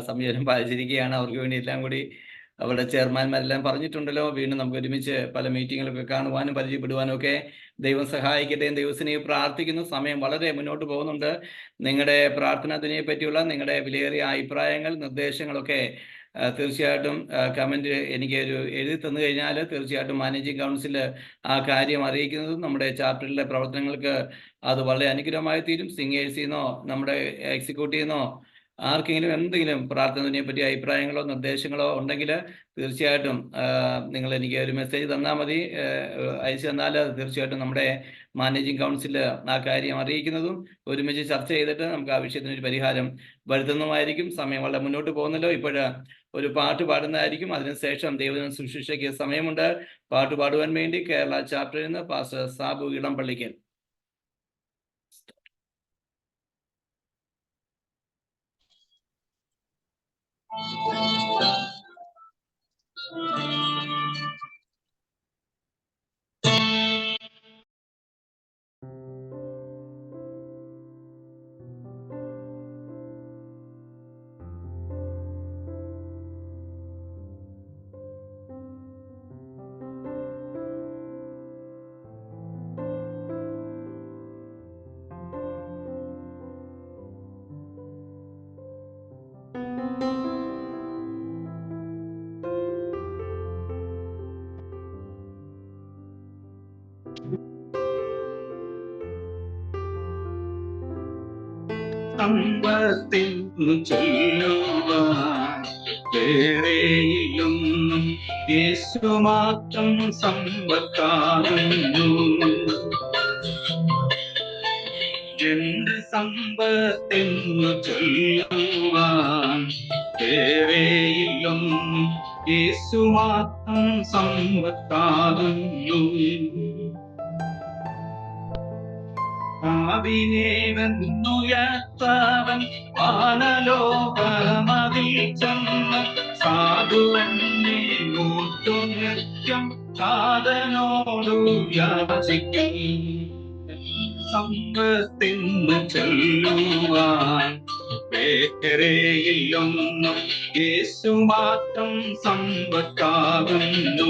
സംയോജനം പാലിച്ചിരിക്കുകയാണ്. അവർക്ക് വേണ്ടി എല്ലാം കൂടി അവരുടെ ചെയർമാൻമാരെല്ലാം പറഞ്ഞിട്ടുണ്ടല്ലോ. വീണ്ടും നമുക്ക് ഒരുമിച്ച് പല മീറ്റിങ്ങുകളൊക്കെ കാണുവാനും പരിചയപ്പെടുവാനും ഒക്കെ ദൈവം സഹായിക്കട്ടെ. ദൈവത്തിനെ പ്രാർത്ഥിക്കുന്നു. സമയം വളരെ മുന്നോട്ട് പോകുന്നുണ്ട്. നിങ്ങളുടെ പ്രാർത്ഥനാ ദിനയെ പറ്റിയുള്ള നിങ്ങളുടെ വിലയേറിയ അഭിപ്രായങ്ങൾ, നിർദ്ദേശങ്ങളൊക്കെ തീർച്ചയായിട്ടും കമന്റ് എനിക്ക് ഒരു എഴുതി തന്നു കഴിഞ്ഞാൽ തീർച്ചയായിട്ടും മാനേജിംഗ് കൗൺസിൽ ആ കാര്യം അറിയിക്കുന്നതും നമ്മുടെ ചാപ്റ്ററിലെ പ്രവർത്തനങ്ങൾക്ക് അത് വളരെ അനുഗ്രഹമായി തീരും. സിംഗേഴ്സിന്നോ നമ്മുടെ എക്സിക്യൂട്ടീവിന്നോ ആർക്കെങ്കിലും എന്തെങ്കിലും പ്രാർത്ഥനയെ പറ്റി അഭിപ്രായങ്ങളോ നിർദ്ദേശങ്ങളോ ഉണ്ടെങ്കിൽ തീർച്ചയായിട്ടും നിങ്ങൾ എനിക്ക് ഒരു മെസ്സേജ് തന്നാൽ മതി. അയച്ചു തന്നാൽ തീർച്ചയായിട്ടും നമ്മുടെ മാനേജിംഗ് കൗൺസിൽ ആ കാര്യം അറിയിക്കുന്നതും ഒരുമിച്ച് ചർച്ച ചെയ്തിട്ട് നമുക്ക് ആ വിഷയത്തിനൊരു പരിഹാരം വരുത്തുന്നതുമായിരിക്കും. സമയം വളരെ മുന്നോട്ട് പോകുന്നല്ലോ. ഒരു പാട്ട് പാടുന്നതായിരിക്കും. അതിനുശേഷം ദൈവജന ശുശ്രൂഷയ്ക്ക് സമയമുണ്ട്. പാട്ട് പാടുവാൻ വേണ്ടി കേരള ചാപ്റ്ററിൽ നിന്ന് പാസ്റ്റർ സാബു ഇളംപള്ളിക്കൽ.
സമ്പത്തിന്നു ചൊല്ലുവാൻ വേറെയൊന്നും യേശു മാത്രം സമ്പത്താകുന്നു. എന്റെ സമ്പത്തിന്നു ചൊല്ലുവാൻ വേറെയൊന്നും യേശു മാത്രം സമ്പത്താകുന്നു. ആവിനെ വെന്നുയർത്തവൻ വാനലോകമതിൽ ചെന്ന് സാധുവന്നെ കൂട്ടു നിത്യം സാധനോടു യാചിക്കും. സമ്പത്തിന്നു ചൊല്ലുവാൻ വേറെയൊന്നും യേശു മാത്രം സമ്പത്താകുന്നു.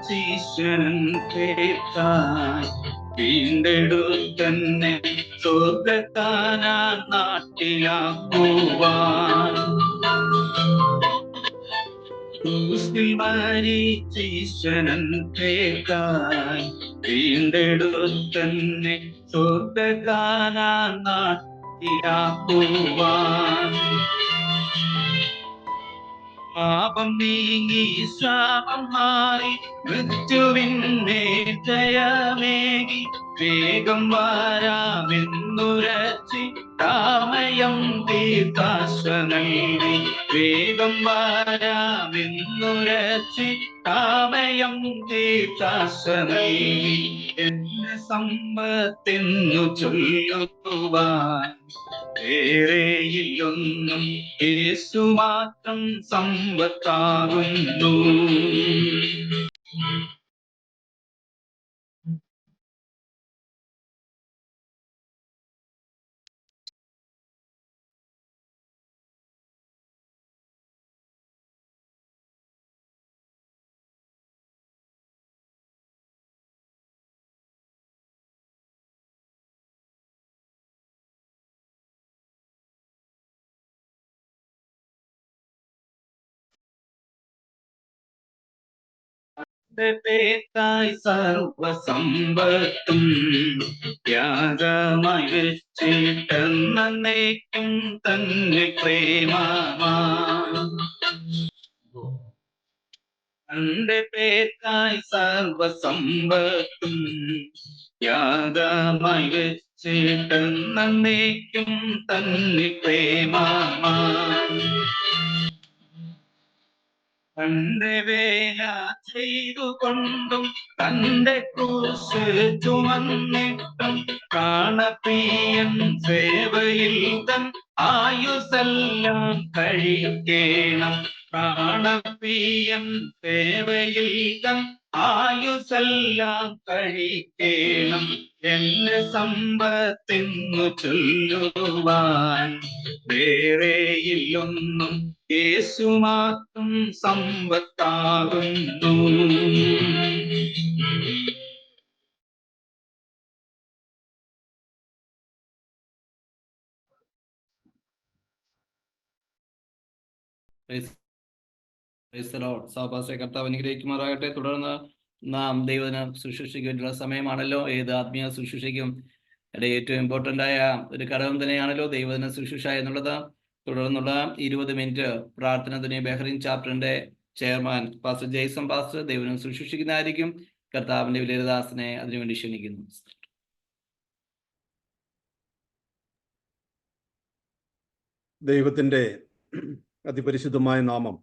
ശിഷ്യൻ കേട്ടായി വീണ്ടെടുത്തന്നെ സ്വർഗക്കാനാ നാട്ടിലാക്കുവാൻ. ക്രൂശിൽ മരിച്ചീശ്വരൻ കേട്ടായി വീണ്ടെടുത്തന്നെ സ്വർഗക്കാനാ നാട്ടിലാക്കുവാൻ. പാപം നീങ്ങി ശാപം മാറി മൃത്യുവിനെ ജയമേകി വേഗം വരാമെന്നുരച്ചി താമയം തീർത്താശ്വനീ. വേഗം വരാമെന്നുരച്ചി താമയം തീർത്താശ്വനീ. എന്നെ സമ്പത്തെന്നു ചൊല്ലുവാൻ വേറെയൊന്നും യേശു മാത്രം സമ്പത്താകുന്നു. പേർക്കായി സർവസമ്പത്തും യാഗമായി വെച്ചിട്ടെന്നേക്കും തന്നെ പ്രേമമാ. തന്റെ പേർക്കായി സർവസമ്പത്തും യാഗമായി വെച്ചിട്ടെന്നേക്കും തന്നെ പ്രേമമാ തന്റെ വേല ചെയ്തുകൊണ്ടും തന്റെ ക്രൂശ് ചുമന്നിട്ടും പ്രാണപ്രിയൻ സേവയിൽ തൻ ആയുസെല്ലാം കഴിക്കേണം. പ്രാണപ്രിയൻ സേവയിൽ തൻ ആയുസെല്ലാം കഴിക്കേണം. എന്നെ സമ്പത്തെന്നു ചൊല്ലുവാൻ വേറെയില്ലൊന്നും, യേശു മാത്രം സമ്പത്താകുന്നു.
സാപാസെ കർത്താവ് അനുഗ്രഹിക്കുമാറാകട്ടെ. തുടർന്ന് നാം ദൈവത്തിന് ശുശ്രൂഷയ്ക്ക് വേണ്ടിയുള്ള സമയമാണല്ലോ. ഏത് ആത്മീയ ശുശ്രൂഷയ്ക്കും ഏറ്റവും ഇമ്പോർട്ടൻ്റ് ആയ ഒരു ഘടകം തന്നെയാണല്ലോ ദൈവത്തിന് ശുശ്രൂഷ എന്നുള്ളത്. തുടർന്നുള്ള 20 മിനിറ്റ് പ്രാർത്ഥന തുനിയ ബഹ്റിൻ ചാപ്റ്ററിന്റെ ചെയർമാൻ പാസ്റ്റർ ജെയ്സൺ പാസ്റ്റർ ദൈവനും ശുശ്രൂഷിക്കുന്നതായിരിക്കും. കർത്താവിന്റെ വിലദാസനെ അതിനുവേണ്ടി ക്ഷണിക്കുന്നു.
ദൈവത്തിൻ്റെ അതിപരിശുദ്ധമായ നാമം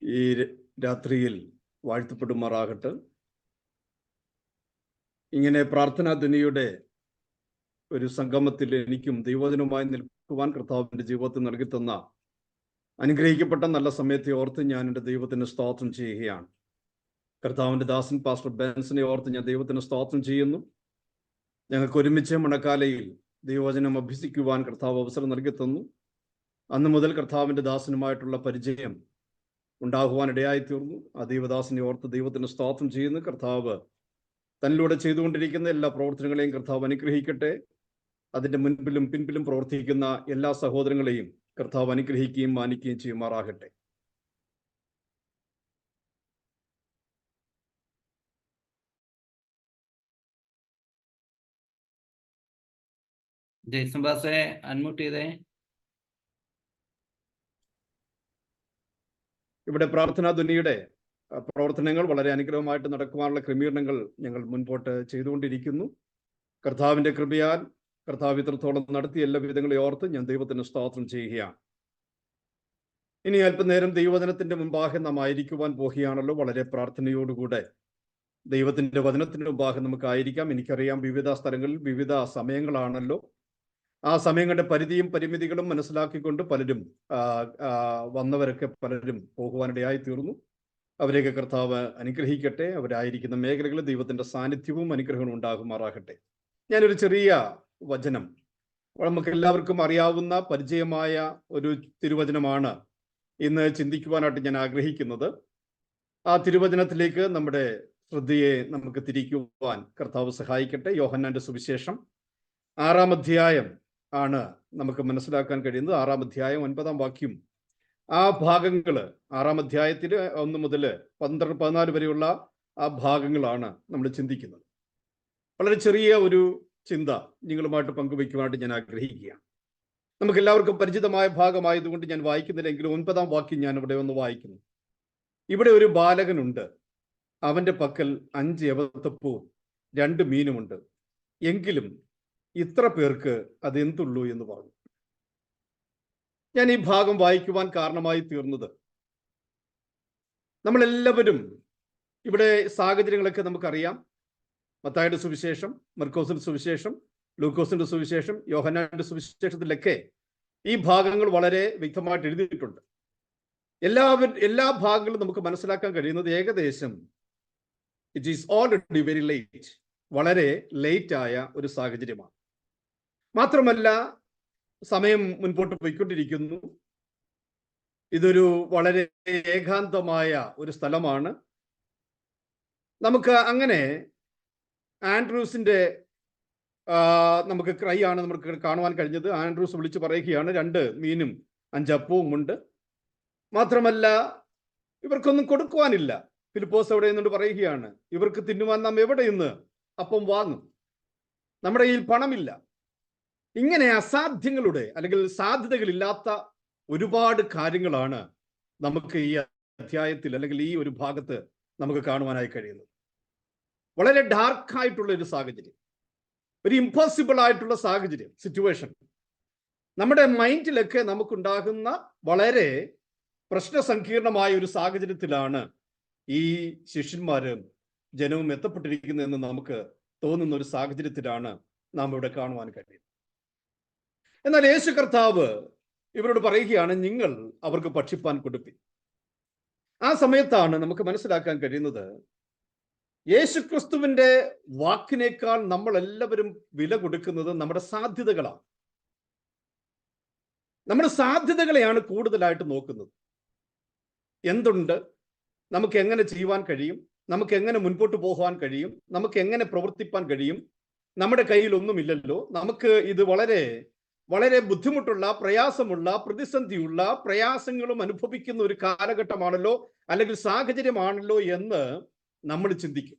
ഈ രാത്രിയിൽ വാഴ്ത്തപ്പെടുമാറാകട്ടെ. ഇങ്ങനെ പ്രാർത്ഥനാ ധ്വനിയുടെ ഒരു സംഗമത്തിൽ എനിക്കും ദൈവജനവുമായി നിൽക്കുവാൻ കർത്താവിൻ്റെ ജീവിതത്തിൽ നൽകിത്തന്ന അനുഗ്രഹിക്കപ്പെട്ട നല്ല സമയത്തെ ഓർത്ത് ഞാൻ എൻ്റെ ദൈവത്തിന് സ്തോത്രം ചെയ്യുകയാണ്. കർത്താവിൻ്റെ ദാസൻ പാസ്റ്റർ ബെൻസിനെ ഓർത്ത് ഞാൻ ദൈവത്തിന് സ്തോത്രം ചെയ്യുന്നു. ഞങ്ങൾക്ക് ഒരുമിച്ച് മണക്കാലയിൽ ദൈവവചനം അഭ്യസിക്കുവാൻ കർത്താവ് അവസരം നൽകി തന്നു. അന്ന് മുതൽ കർത്താവിൻ്റെ ദാസനുമായിട്ടുള്ള പരിചയം ഉണ്ടാകുവാൻ ഇടയായി തീർന്നു. ആ ദൈവദാസനെ ഓർത്ത് ദൈവത്തിന് സ്തോത്രം ചെയ്യുന്നു. കർത്താവ് തന്നിലൂടെ ചെയ്തുകൊണ്ടിരിക്കുന്ന എല്ലാ പ്രവർത്തനങ്ങളെയും കർത്താവ് അനുഗ്രഹിക്കട്ടെ. അതിൻ്റെ മുൻപിലും പിൻപിലും പ്രവർത്തിക്കുന്ന എല്ലാ സഹോദരങ്ങളെയും കർത്താവ് അനുഗ്രഹിക്കുകയും മാനിക്കുകയും ചെയ്യുമാറാകട്ടെ.
ജെയ്സൺ ബാസെ അൺമ്യൂട്ട് ചെയ്തേ.
ഇവിടെ പ്രാർത്ഥനാ ധ്വനിയുടെ പ്രവർത്തനങ്ങൾ വളരെ അനുഗ്രഹമായിട്ട് നടക്കുവാനുള്ള ക്രമീകരണങ്ങൾ ഞങ്ങൾ മുൻപോട്ട് ചെയ്തുകൊണ്ടിരിക്കുന്നു. കർത്താവിൻ്റെ കൃപയാൽ കർത്താവ് ഇത്രത്തോളം നടത്തിയ എല്ലാ വിധങ്ങളെ ഓർത്ത് ഞാൻ ദൈവത്തിന് സ്തോത്രം ചെയ്യുകയാണ്. ഇനി അല്പനേരം ദൈവവചനത്തിന്റെ മുമ്പാകെ നാം ആയിരിക്കുവാൻ പോകുകയാണല്ലോ. വളരെ പ്രാർത്ഥനയോടുകൂടെ ദൈവത്തിന്റെ വചനത്തിന് മുമ്പാകെ നമുക്കായിരിക്കാം. എനിക്കറിയാം വിവിധ സ്ഥലങ്ങളിൽ വിവിധ സമയങ്ങളാണല്ലോ. ആ സമയങ്ങളുടെ പരിധിയും പരിമിതികളും മനസ്സിലാക്കിക്കൊണ്ട് പലരും വന്നവരൊക്കെ പലരും പോകുവാനിടയായി തീർന്നു. അവരെയൊക്കെ കർത്താവ് അനുഗ്രഹിക്കട്ടെ. അവരായിരിക്കുന്ന മേഖലകളിൽ ദൈവത്തിന്റെ സാന്നിധ്യവും അനുഗ്രഹവും ഉണ്ടാകുമാറാകട്ടെ. ഞാനൊരു ചെറിയ വചനം, നമുക്ക് എല്ലാവർക്കും അറിയാവുന്ന പരിചയമായ ഒരു തിരുവചനമാണ് ഇന്ന് ചിന്തിക്കുവാനായിട്ട് ഞാൻ ആഗ്രഹിക്കുന്നത്. ആ തിരുവചനത്തിലേക്ക് നമ്മുടെ ശ്രദ്ധയെ നമുക്ക് തിരിക്കുവാൻ കർത്താവ് സഹായിക്കട്ടെ. യോഹന്നാന്റെ സുവിശേഷം 6-ാം അധ്യായം ആണ് നമുക്ക് മനസ്സിലാക്കാൻ കഴിയുന്നത്. 6-ാം അധ്യായം 9-ാം വാക്യം. ആ ഭാഗങ്ങള് 6-ാം അധ്യായത്തിൽ 1 മുതൽ 14 വരെയുള്ള ആ ഭാഗങ്ങളാണ് നമ്മൾ ചിന്തിക്കുന്നത്. വളരെ ചെറിയ ഒരു ചിന്ത നിങ്ങളുമായിട്ട് പങ്കുവയ്ക്കുവാനായിട്ട് ഞാൻ ആഗ്രഹിക്കുകയാണ്. നമുക്ക് എല്ലാവർക്കും പരിചിതമായ ഭാഗമായതുകൊണ്ട് ഞാൻ വായിക്കുന്നില്ലെങ്കിലും 9-ാം വാക്യം ഞാൻ ഇവിടെ ഒന്ന് വായിക്കുന്നു. ഇവിടെ ഒരു ബാലകനുണ്ട്, അവന്റെ പക്കൽ 5 യവത്തപ്പവും 2 മീനുമുണ്ട്, എങ്കിലും ഇത്ര പേർക്ക് അതെന്തുള്ളൂ എന്ന് പറഞ്ഞു. ഞാൻ ഈ ഭാഗം വായിക്കുവാൻ കാരണമായി തീർന്നത്, നമ്മളെല്ലാവരും ഇവിടെ സാഹചര്യങ്ങളൊക്കെ നമുക്കറിയാം. മത്തായിയുടെ സുവിശേഷം, മർക്കോസിന്റെ സുവിശേഷം, ലൂക്കോസിന്റെ സുവിശേഷം, യോഹന്നാന്റെ സുവിശേഷത്തിലൊക്കെ ഈ ഭാഗങ്ങൾ വളരെ വ്യക്തമായിട്ട് എഴുതിയിട്ടുണ്ട്. എല്ലാ ഭാഗങ്ങളും നമുക്ക് മനസ്സിലാക്കാൻ കഴിയുന്നത് ഏകദേശം it is already very late, വളരെ ലേറ്റ് ആയ ഒരു സാഹചര്യമാണ്. മാത്രമല്ല സമയം മുൻപോട്ട് പോയിക്കൊണ്ടിരിക്കുന്നു. ഇതൊരു വളരെ ഏകാന്തമായ ഒരു സ്ഥലമാണ്. നമുക്ക് അങ്ങനെ ആൻഡ്രൂസിന്റെ നമുക്ക് ക്രൈയാണ് നമുക്ക് കാണുവാൻ കഴിഞ്ഞത്. ആൻഡ്രൂസ് വിളിച്ചു പറയുകയാണ് 2 മീനും 5 അപ്പവും ഉണ്ട്. മാത്രമല്ല ഇവർക്കൊന്നും കൊടുക്കുവാനില്ല. ഫിലിപ്പോസ് എവിടെ നിന്നുകൊണ്ട് പറയുകയാണ്, ഇവർക്ക് തിന്നുവാൻ നാം എവിടെ നിന്ന് അപ്പം വാങ്ങും, നമ്മുടെ കയ്യിൽ പണമില്ല. ഇങ്ങനെ അസാധ്യങ്ങളുടെ അല്ലെങ്കിൽ സാധ്യതകളില്ലാത്ത ഒരുപാട് കാര്യങ്ങളാണ് നമുക്ക് ഈ അധ്യായത്തിൽ അല്ലെങ്കിൽ ഈ ഒരു ഭാഗത്ത് നമുക്ക് കാണുവാനായി കഴിയുന്നത്. വളരെ ഡാർക്കായിട്ടുള്ള ഒരു സാഹചര്യം, ഒരു ഇമ്പോസിബിൾ ആയിട്ടുള്ള സാഹചര്യം, സിറ്റുവേഷൻ. നമ്മുടെ മൈൻഡിലൊക്കെ നമുക്കുണ്ടാകുന്ന വളരെ പ്രശ്നസങ്കീർണമായ ഒരു സാഹചര്യത്തിലാണ് ഈ ശിഷ്യന്മാരും ജനവും എത്തപ്പെട്ടിരിക്കുന്നതെന്ന് നമുക്ക് തോന്നുന്ന ഒരു സാഹചര്യത്തിലാണ് നാം ഇവിടെ കാണുവാൻ കഴിയുന്നത്. എന്നാൽ യേശു കർത്താവ് ഇവരോട് പറയുകയാണ്, നിങ്ങൾ അവർക്ക് ഭക്ഷിപ്പാൻ കൊടുപ്പി. ആ സമയത്താണ് നമുക്ക് മനസ്സിലാക്കാൻ കഴിയുന്നത്, യേശു ക്രിസ്തുവിന്റെ വാക്കിനേക്കാൾ നമ്മൾ എല്ലാവരും വില കൊടുക്കുന്നത് നമ്മുടെ സാധ്യതകളാണ്. നമ്മുടെ സാധ്യതകളെയാണ് കൂടുതലായിട്ട് നോക്കുന്നത്. എന്തുണ്ട്, നമുക്ക് എങ്ങനെ ചെയ്യുവാൻ കഴിയും, നമുക്ക് എങ്ങനെ മുൻപോട്ട് പോകാൻ കഴിയും, നമുക്ക് എങ്ങനെ പ്രവർത്തിപ്പാൻ കഴിയും, നമ്മുടെ കയ്യിൽ ഒന്നുമില്ലല്ലോ, നമുക്ക് ഇത് വളരെ വളരെ ബുദ്ധിമുട്ടുള്ള, പ്രയാസമുള്ള, പ്രതിസന്ധിയുള്ള, പ്രയാസങ്ങളും അനുഭവിക്കുന്ന ഒരു കാലഘട്ടമാണല്ലോ, അല്ലെങ്കിൽ സാഹചര്യമാണല്ലോ എന്ന് നമ്മൾ ചിന്തിക്കും.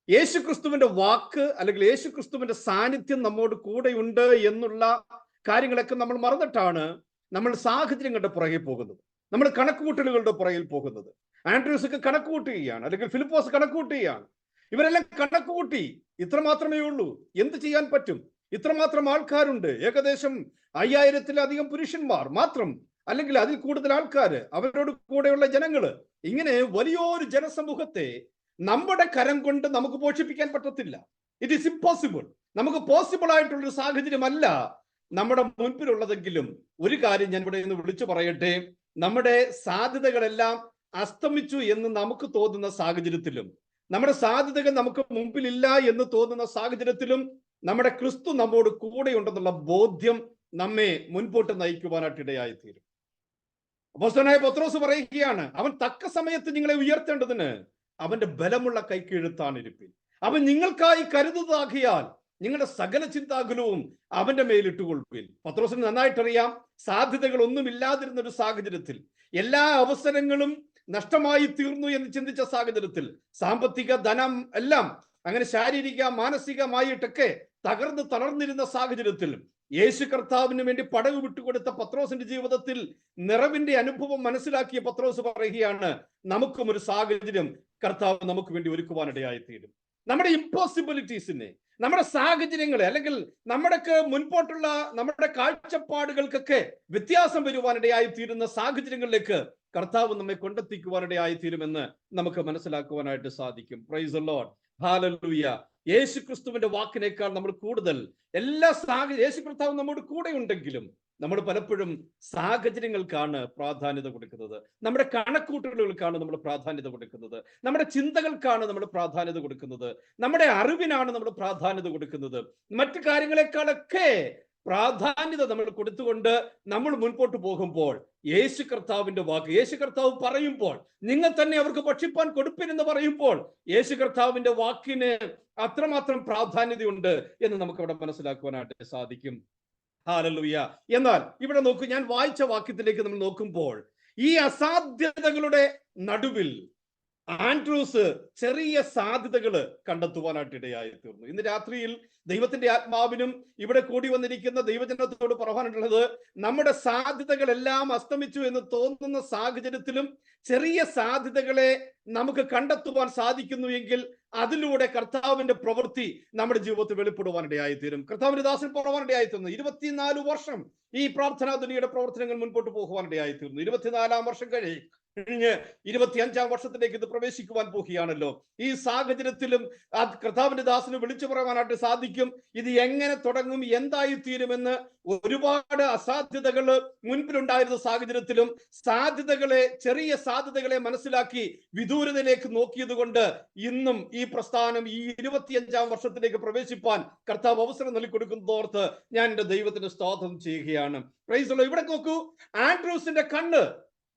യേശു ക്രിസ്തുവിന്റെ വാക്ക് അല്ലെങ്കിൽ യേശു ക്രിസ്തുവിന്റെ സാന്നിധ്യം നമ്മോട് കൂടെയുണ്ട് എന്നുള്ള കാര്യങ്ങളൊക്കെ നമ്മൾ മറന്നിട്ടാണ് നമ്മൾ സാഹചര്യങ്ങളുടെ പുറകെ പോകുന്നത്, നമ്മൾ കണക്കുകൂട്ടലുകളുടെ പുറകിൽ പോകുന്നത്. ആൻഡ്രൂസ് കണക്കുകൂട്ടുകയാണ്, അല്ലെങ്കിൽ ഫിലിപ്പോസ് കണക്കുകൂട്ടുകയാണ്. ഇവരെല്ലാം കണക്കുകൂട്ടി, ഇത്ര മാത്രമേ ഉള്ളൂ, എന്ത് ചെയ്യാൻ പറ്റും, ഇത്രമാത്രം ആൾക്കാരുണ്ട്, ഏകദേശം 5000-ലധികം പുരുഷന്മാർ മാത്രം, അല്ലെങ്കിൽ അതിൽ കൂടുതൽ ആൾക്കാര്, അവരോട് കൂടെയുള്ള ജനങ്ങള്, ഇങ്ങനെ വലിയൊരു ജനസമൂഹത്തെ നമ്മുടെ കരം കൊണ്ട് നമുക്ക് പോഷിപ്പിക്കാൻ പറ്റത്തില്ല. It is impossible. നമുക്ക് പോസിബിൾ ആയിട്ടുള്ളൊരു സാഹചര്യമല്ല നമ്മുടെ മുൻപിലുള്ളതെങ്കിലും ഒരു കാര്യം ഞാൻ ഇവിടെ നിന്ന് വിളിച്ചു പറയട്ടെ, നമ്മുടെ സാധ്യതകളെല്ലാം അസ്തമിച്ചു എന്ന് നമുക്ക് തോന്നുന്ന സാഹചര്യത്തിലും, നമ്മുടെ സാധ്യതകൾ നമുക്ക് മുമ്പിലില്ല എന്ന് തോന്നുന്ന സാഹചര്യത്തിലും നമ്മുടെ ക്രിസ്തു നമ്മോട് കൂടെയുണ്ടെന്നുള്ള ബോധ്യം നമ്മെ മുൻപോട്ട് നയിക്കുവാനായിട്ട് ഇടയായിത്തീരും. അപ്പോസ്തലനായ പത്രോസ് പറയുകയാണ്, അവൻ തക്ക സമയത്ത് നിങ്ങളെ ഉയർത്തേണ്ടതിന് അവന്റെ ബലമുള്ള കൈക്കീഴ്ത്താണ് ഇരിപ്പിൻ. അവൻ നിങ്ങൾക്കായി കരുതുന്നതാകിയാൽ നിങ്ങളുടെ സകല ചിന്താകുലവും അവന്റെ മേലിട്ടുകൊള്ളുവിൻ. പത്രോസിന് നന്നായിട്ടറിയാം, സാധ്യതകൾ ഒന്നുമില്ലാതിരുന്ന ഒരു സാഹചര്യത്തിൽ, എല്ലാ അവസരങ്ങളും നഷ്ടമായി തീർന്നു എന്ന് ചിന്തിച്ച സാഹചര്യത്തിൽ, സാമ്പത്തിക ധനം എല്ലാം അങ്ങനെ ശാരീരിക മാനസികമായിട്ടൊക്കെ തളർന്നിരുന്ന സാഹചര്യത്തിൽ യേശു കർത്താവിന് വേണ്ടി പടവ് വിട്ടുകൊടുത്ത പത്രോസിന്റെ ജീവിതത്തിൽ നിറവിന്റെ അനുഭവം മനസ്സിലാക്കിയ പത്രോസ് പറയുകയാണ്, നമുക്കും ഒരു സാഹചര്യം കർത്താവ് നമുക്ക് വേണ്ടി ഒരുക്കുവാനിടയായിത്തീരും. നമ്മുടെ ഇമ്പോസിബിലിറ്റീസിനെ, നമ്മുടെ സാഹചര്യങ്ങളെ, അല്ലെങ്കിൽ നമ്മുടെ മുൻപോട്ടുള്ള നമ്മുടെ കാഴ്ചപ്പാടുകൾക്കൊക്കെ വ്യത്യാസം വരുവാനിടയായി തീരുന്ന സാഹചര്യങ്ങളിലേക്ക് കർത്താവ് നമ്മെ കൊണ്ടെത്തിക്കുവാനിടയായി തീരുമെന്ന് നമുക്ക് മനസ്സിലാക്കുവാനായിട്ട് സാധിക്കും. Praise the Lord, hallelujah. യേശു ക്രിസ്തുവിന്റെ വാക്കിനേക്കാൾ നമ്മൾ കൂടുതൽ യേശു കർത്താവ് നമ്മോട് കൂടെ ഉണ്ടെങ്കിലും നമ്മൾ പലപ്പോഴും സാഹചര്യങ്ങൾക്കാണ് പ്രാധാന്യത കൊടുക്കുന്നത്, നമ്മുടെ കണക്കൂട്ടലുകൾക്കാണ് നമ്മൾ പ്രാധാന്യത കൊടുക്കുന്നത്, നമ്മുടെ ചിന്തകൾക്കാണ് നമ്മൾ പ്രാധാന്യത കൊടുക്കുന്നത്, നമ്മുടെ അറിവിനാണ് നമ്മൾ പ്രാധാന്യത കൊടുക്കുന്നത്. മറ്റു കാര്യങ്ങളെക്കാളൊക്കെ പ്രാധാന്യത നമ്മൾ കൊടുത്തുകൊണ്ട് നമ്മൾ മുൻപോട്ട് പോകുമ്പോൾ യേശു കർത്താവിന്റെ വാക്ക്, യേശു കർത്താവ് പറയുമ്പോൾ, നിങ്ങൾ തന്നെ അവർക്ക് ഭക്ഷിപ്പാൻ കൊടുപ്പിൻ എന്ന് പറയുമ്പോൾ, യേശു കർത്താവിന്റെ വാക്കിന് അത്രമാത്രം പ്രാധാന്യതയുണ്ട് എന്ന് നമുക്ക് അവിടെ മനസ്സിലാക്കുവാനായിട്ട് സാധിക്കും. ഹല്ലേലൂയ. എന്നാൽ ഇവിടെ നോക്കൂ, ഞാൻ വായിച്ച വാക്യത്തിലേക്ക് നമ്മൾ നോക്കുമ്പോൾ, ഈ അസാധ്യതകളുടെ നടുവിൽ ആൻഡ്രൂസ് ചെറിയ സാധ്യതകൾ കണ്ടെത്തുവാനായിട്ട് ഇടയായി തീർന്നു. ഇന്ന് രാത്രിയിൽ ദൈവത്തിന്റെ ആത്മാവിനും ഇവിടെ കൂടി വന്നിരിക്കുന്ന ദൈവജനത്തോട് പറയാനുള്ളത്, നമ്മുടെ സാധ്യതകളെല്ലാം അസ്തമിച്ചു എന്ന് തോന്നുന്ന സാഹചര്യത്തിലും ചെറിയ സാധ്യതകളെ നമുക്ക് കണ്ടെത്തുവാൻ സാധിക്കുന്നു എങ്കിൽ അതിലൂടെ കർത്താവിന്റെ പ്രവൃത്തി നമ്മുടെ ജീവിതത്തിൽ വെളിപ്പെടുവാനിടയായി തീരും. കർത്താവിന്റെ ദാസൻ പറയാനിടയായി തീർന്നു. 24 വർഷം ഈ പ്രാർത്ഥനാ ധ്വനിയുടെ പ്രവർത്തനങ്ങൾ മുൻപോട്ട് പോകുവാനിടയായി തീർന്നു. 24-ാം വർഷം കഴിഞ്ഞ് 25-ാം വർഷത്തിലേക്ക് ഇത് പ്രവേശിക്കുവാൻ പോകുകയാണല്ലോ. ഈ സാഹചര്യത്തിലും കർത്താവിന്റെ ദാസന് വിളിച്ചു പറയാനായിട്ട് സാധിക്കും, ഇത് എങ്ങനെ തുടങ്ങും, എന്തായി തീരുമെന്ന്. ഒരുപാട് അസാധ്യതകൾ മുൻപിലുണ്ടായിരുന്ന സാഹചര്യത്തിലും ചെറിയ സാധ്യതകളെ മനസ്സിലാക്കി വിദൂരതയിലേക്ക് നോക്കിയത് കൊണ്ട് ഇന്നും ഈ പ്രസ്ഥാനം ഈ 25-ാം വർഷത്തിലേക്ക് പ്രവേശിപ്പാൻ കർത്താവ് അവസരം നൽകിക്കൊടുക്കുന്നതോർത്ത് ഞാൻ എന്റെ ദൈവത്തിന് സ്തോത്രം ചെയ്യുകയാണ്. Praise the Lord. ഇവിടെ നോക്കൂ, ആൻഡ്രൂസിന്റെ കണ്ണ്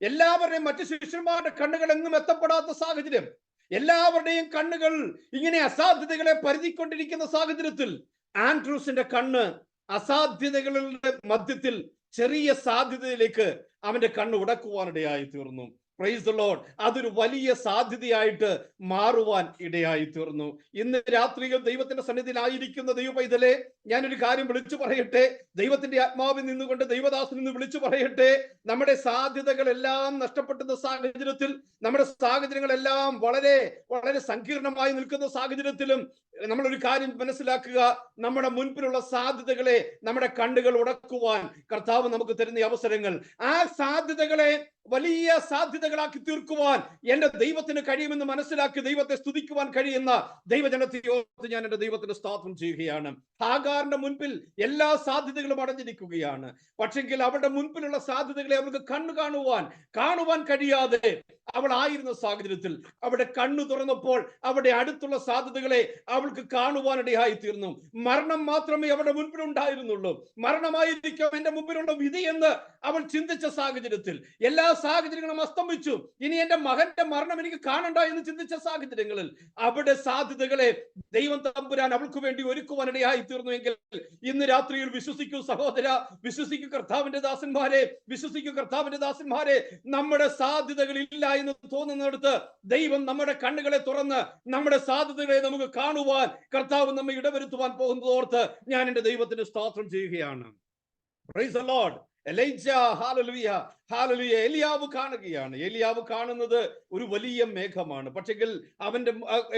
എല്ലാവരുടെയും, മറ്റു ശിഷ്യന്മാരുടെ കണ്ണുകൾ എങ്ങും എത്തപ്പെടാത്ത സാഹചര്യം, എല്ലാവരുടെയും കണ്ണുകൾ ഇങ്ങനെ അസാധ്യതകളെ പരതിക്കൊണ്ടിരിക്കുന്ന സാഹചര്യത്തിൽ ആൻഡ്രൂസിന്റെ കണ്ണ് അസാധ്യതകളുടെ മധ്യത്തിൽ ചെറിയ സാധ്യതയിലേക്ക് അവന്റെ കണ്ണ് ഉടക്കുവാനിടയായി തീർന്നു. Price the Lord. അതൊരു വലിയ സാധ്യതയായിട്ട് മാറുവാൻ ഇടയായി തീർന്നു. ഇന്ന് രാത്രിയിൽ ദൈവത്തിന്റെ സന്നിധിയിലായിരിക്കുന്ന ദൈവ പൈതലെ, ഞാനൊരു കാര്യം വിളിച്ചു പറയട്ടെ. ദൈവത്തിന്റെ ആത്മാവിൽ നിന്നുകൊണ്ട് ദൈവദാസൻ നിന്ന് വിളിച്ചു പറയട്ടെ. നമ്മുടെ സാധ്യതകളെല്ലാം നഷ്ടപ്പെടുന്ന സാഹചര്യത്തിൽ, നമ്മുടെ സാഹചര്യങ്ങളെല്ലാം വളരെ വളരെ സങ്കീർണമായി നിൽക്കുന്ന സാഹചര്യത്തിലും നമ്മളൊരു കാര്യം മനസ്സിലാക്കുക. നമ്മുടെ മുൻപിലുള്ള സാധ്യതകളെ നമ്മുടെ കണ്ണുകൾ ഉടക്കുവാൻ കർത്താവ് നമുക്ക് തരുന്ന അവസരങ്ങൾ, ആ സാധ്യതകളെ വലിയ സാധ്യതകളാക്കി തീർക്കുവാൻ എന്റെ ദൈവത്തിന് കഴിയുമെന്ന് മനസ്സിലാക്കി ദൈവത്തെ സ്തുതിക്കുവാൻ കഴിയുന്ന ദൈവജനത്തെ ഓർത്ത് ഞാൻ എന്റെ ദൈവത്തിന് സ്തോത്രം ചെയ്യുകയാണ്. ഹാഗാറിന്റെ മുൻപിൽ എല്ലാ സാധ്യതകളും അടഞ്ഞിരിക്കുകയാണ്. പക്ഷെങ്കിൽ അവരുടെ മുൻപിലുള്ള സാധ്യതകളെ അവർക്ക് കാണുവാൻ കഴിയാതെ അവൾ ആയിരുന്ന സാഹചര്യത്തിൽ അവിടെ കണ്ണു തുറന്നപ്പോൾ അവിടെ അടുത്തുള്ള സാധ്യതകളെ അവൾക്ക് കാണുവാനിടയായി തീർന്നു. മരണം മാത്രമേ അവരുടെ മുൻപിൽ ഉണ്ടായിരുന്നുള്ളൂ. മരണമായിരിക്കും എന്റെ മുമ്പിലുള്ള വിധി എന്ന് അവൾ ചിന്തിച്ച സാഹചര്യത്തിൽ എല്ലാ സാഹചര്യങ്ങളും അസ്തമിച്ചു. ഇനി എന്റെ മകന്റെ മരണം എനിക്ക് കാണണ്ട എന്ന് ചിന്തിച്ച സാഹചര്യങ്ങളിൽ അവിടെ സാധ്യതകളെ ദൈവം തമ്പുരാൻ അവൾക്ക് വേണ്ടി ഒരുക്കുവാനിടയായി തീർന്നു. എങ്കിൽ ഇന്ന് രാത്രിയിൽ വിശ്വസിക്കൂ സഹോദര, വിശ്വസിക്കൂ കർത്താവിന്റെ ദാസന്മാരെ, നമ്മുടെ സാധ്യതകൾ ഇല്ല എന്ന് തോന്നുന്നിടത്ത് ദൈവം നമ്മുടെ കണ്ണുകളെ തുറന്ന് നമ്മുടെ സാധ്യതകളെ നമുക്ക് കാണുവാൻ കർത്താവ് നമ്മെ ഇടവരുത്തുവാൻ പോകുന്നത് ഓർത്ത് ഞാൻ എന്റെ ദൈവത്തിന് സ്തോത്രം ചെയ്യുകയാണ്. Praise the Lord. Elijah, hallelujah, hallelujah. എലിയാവ് കാണുകയാണ്. എലിയാവ് കാണുന്നത് ഒരു വലിയ മേഘമാണ്. പക്ഷെങ്കിൽ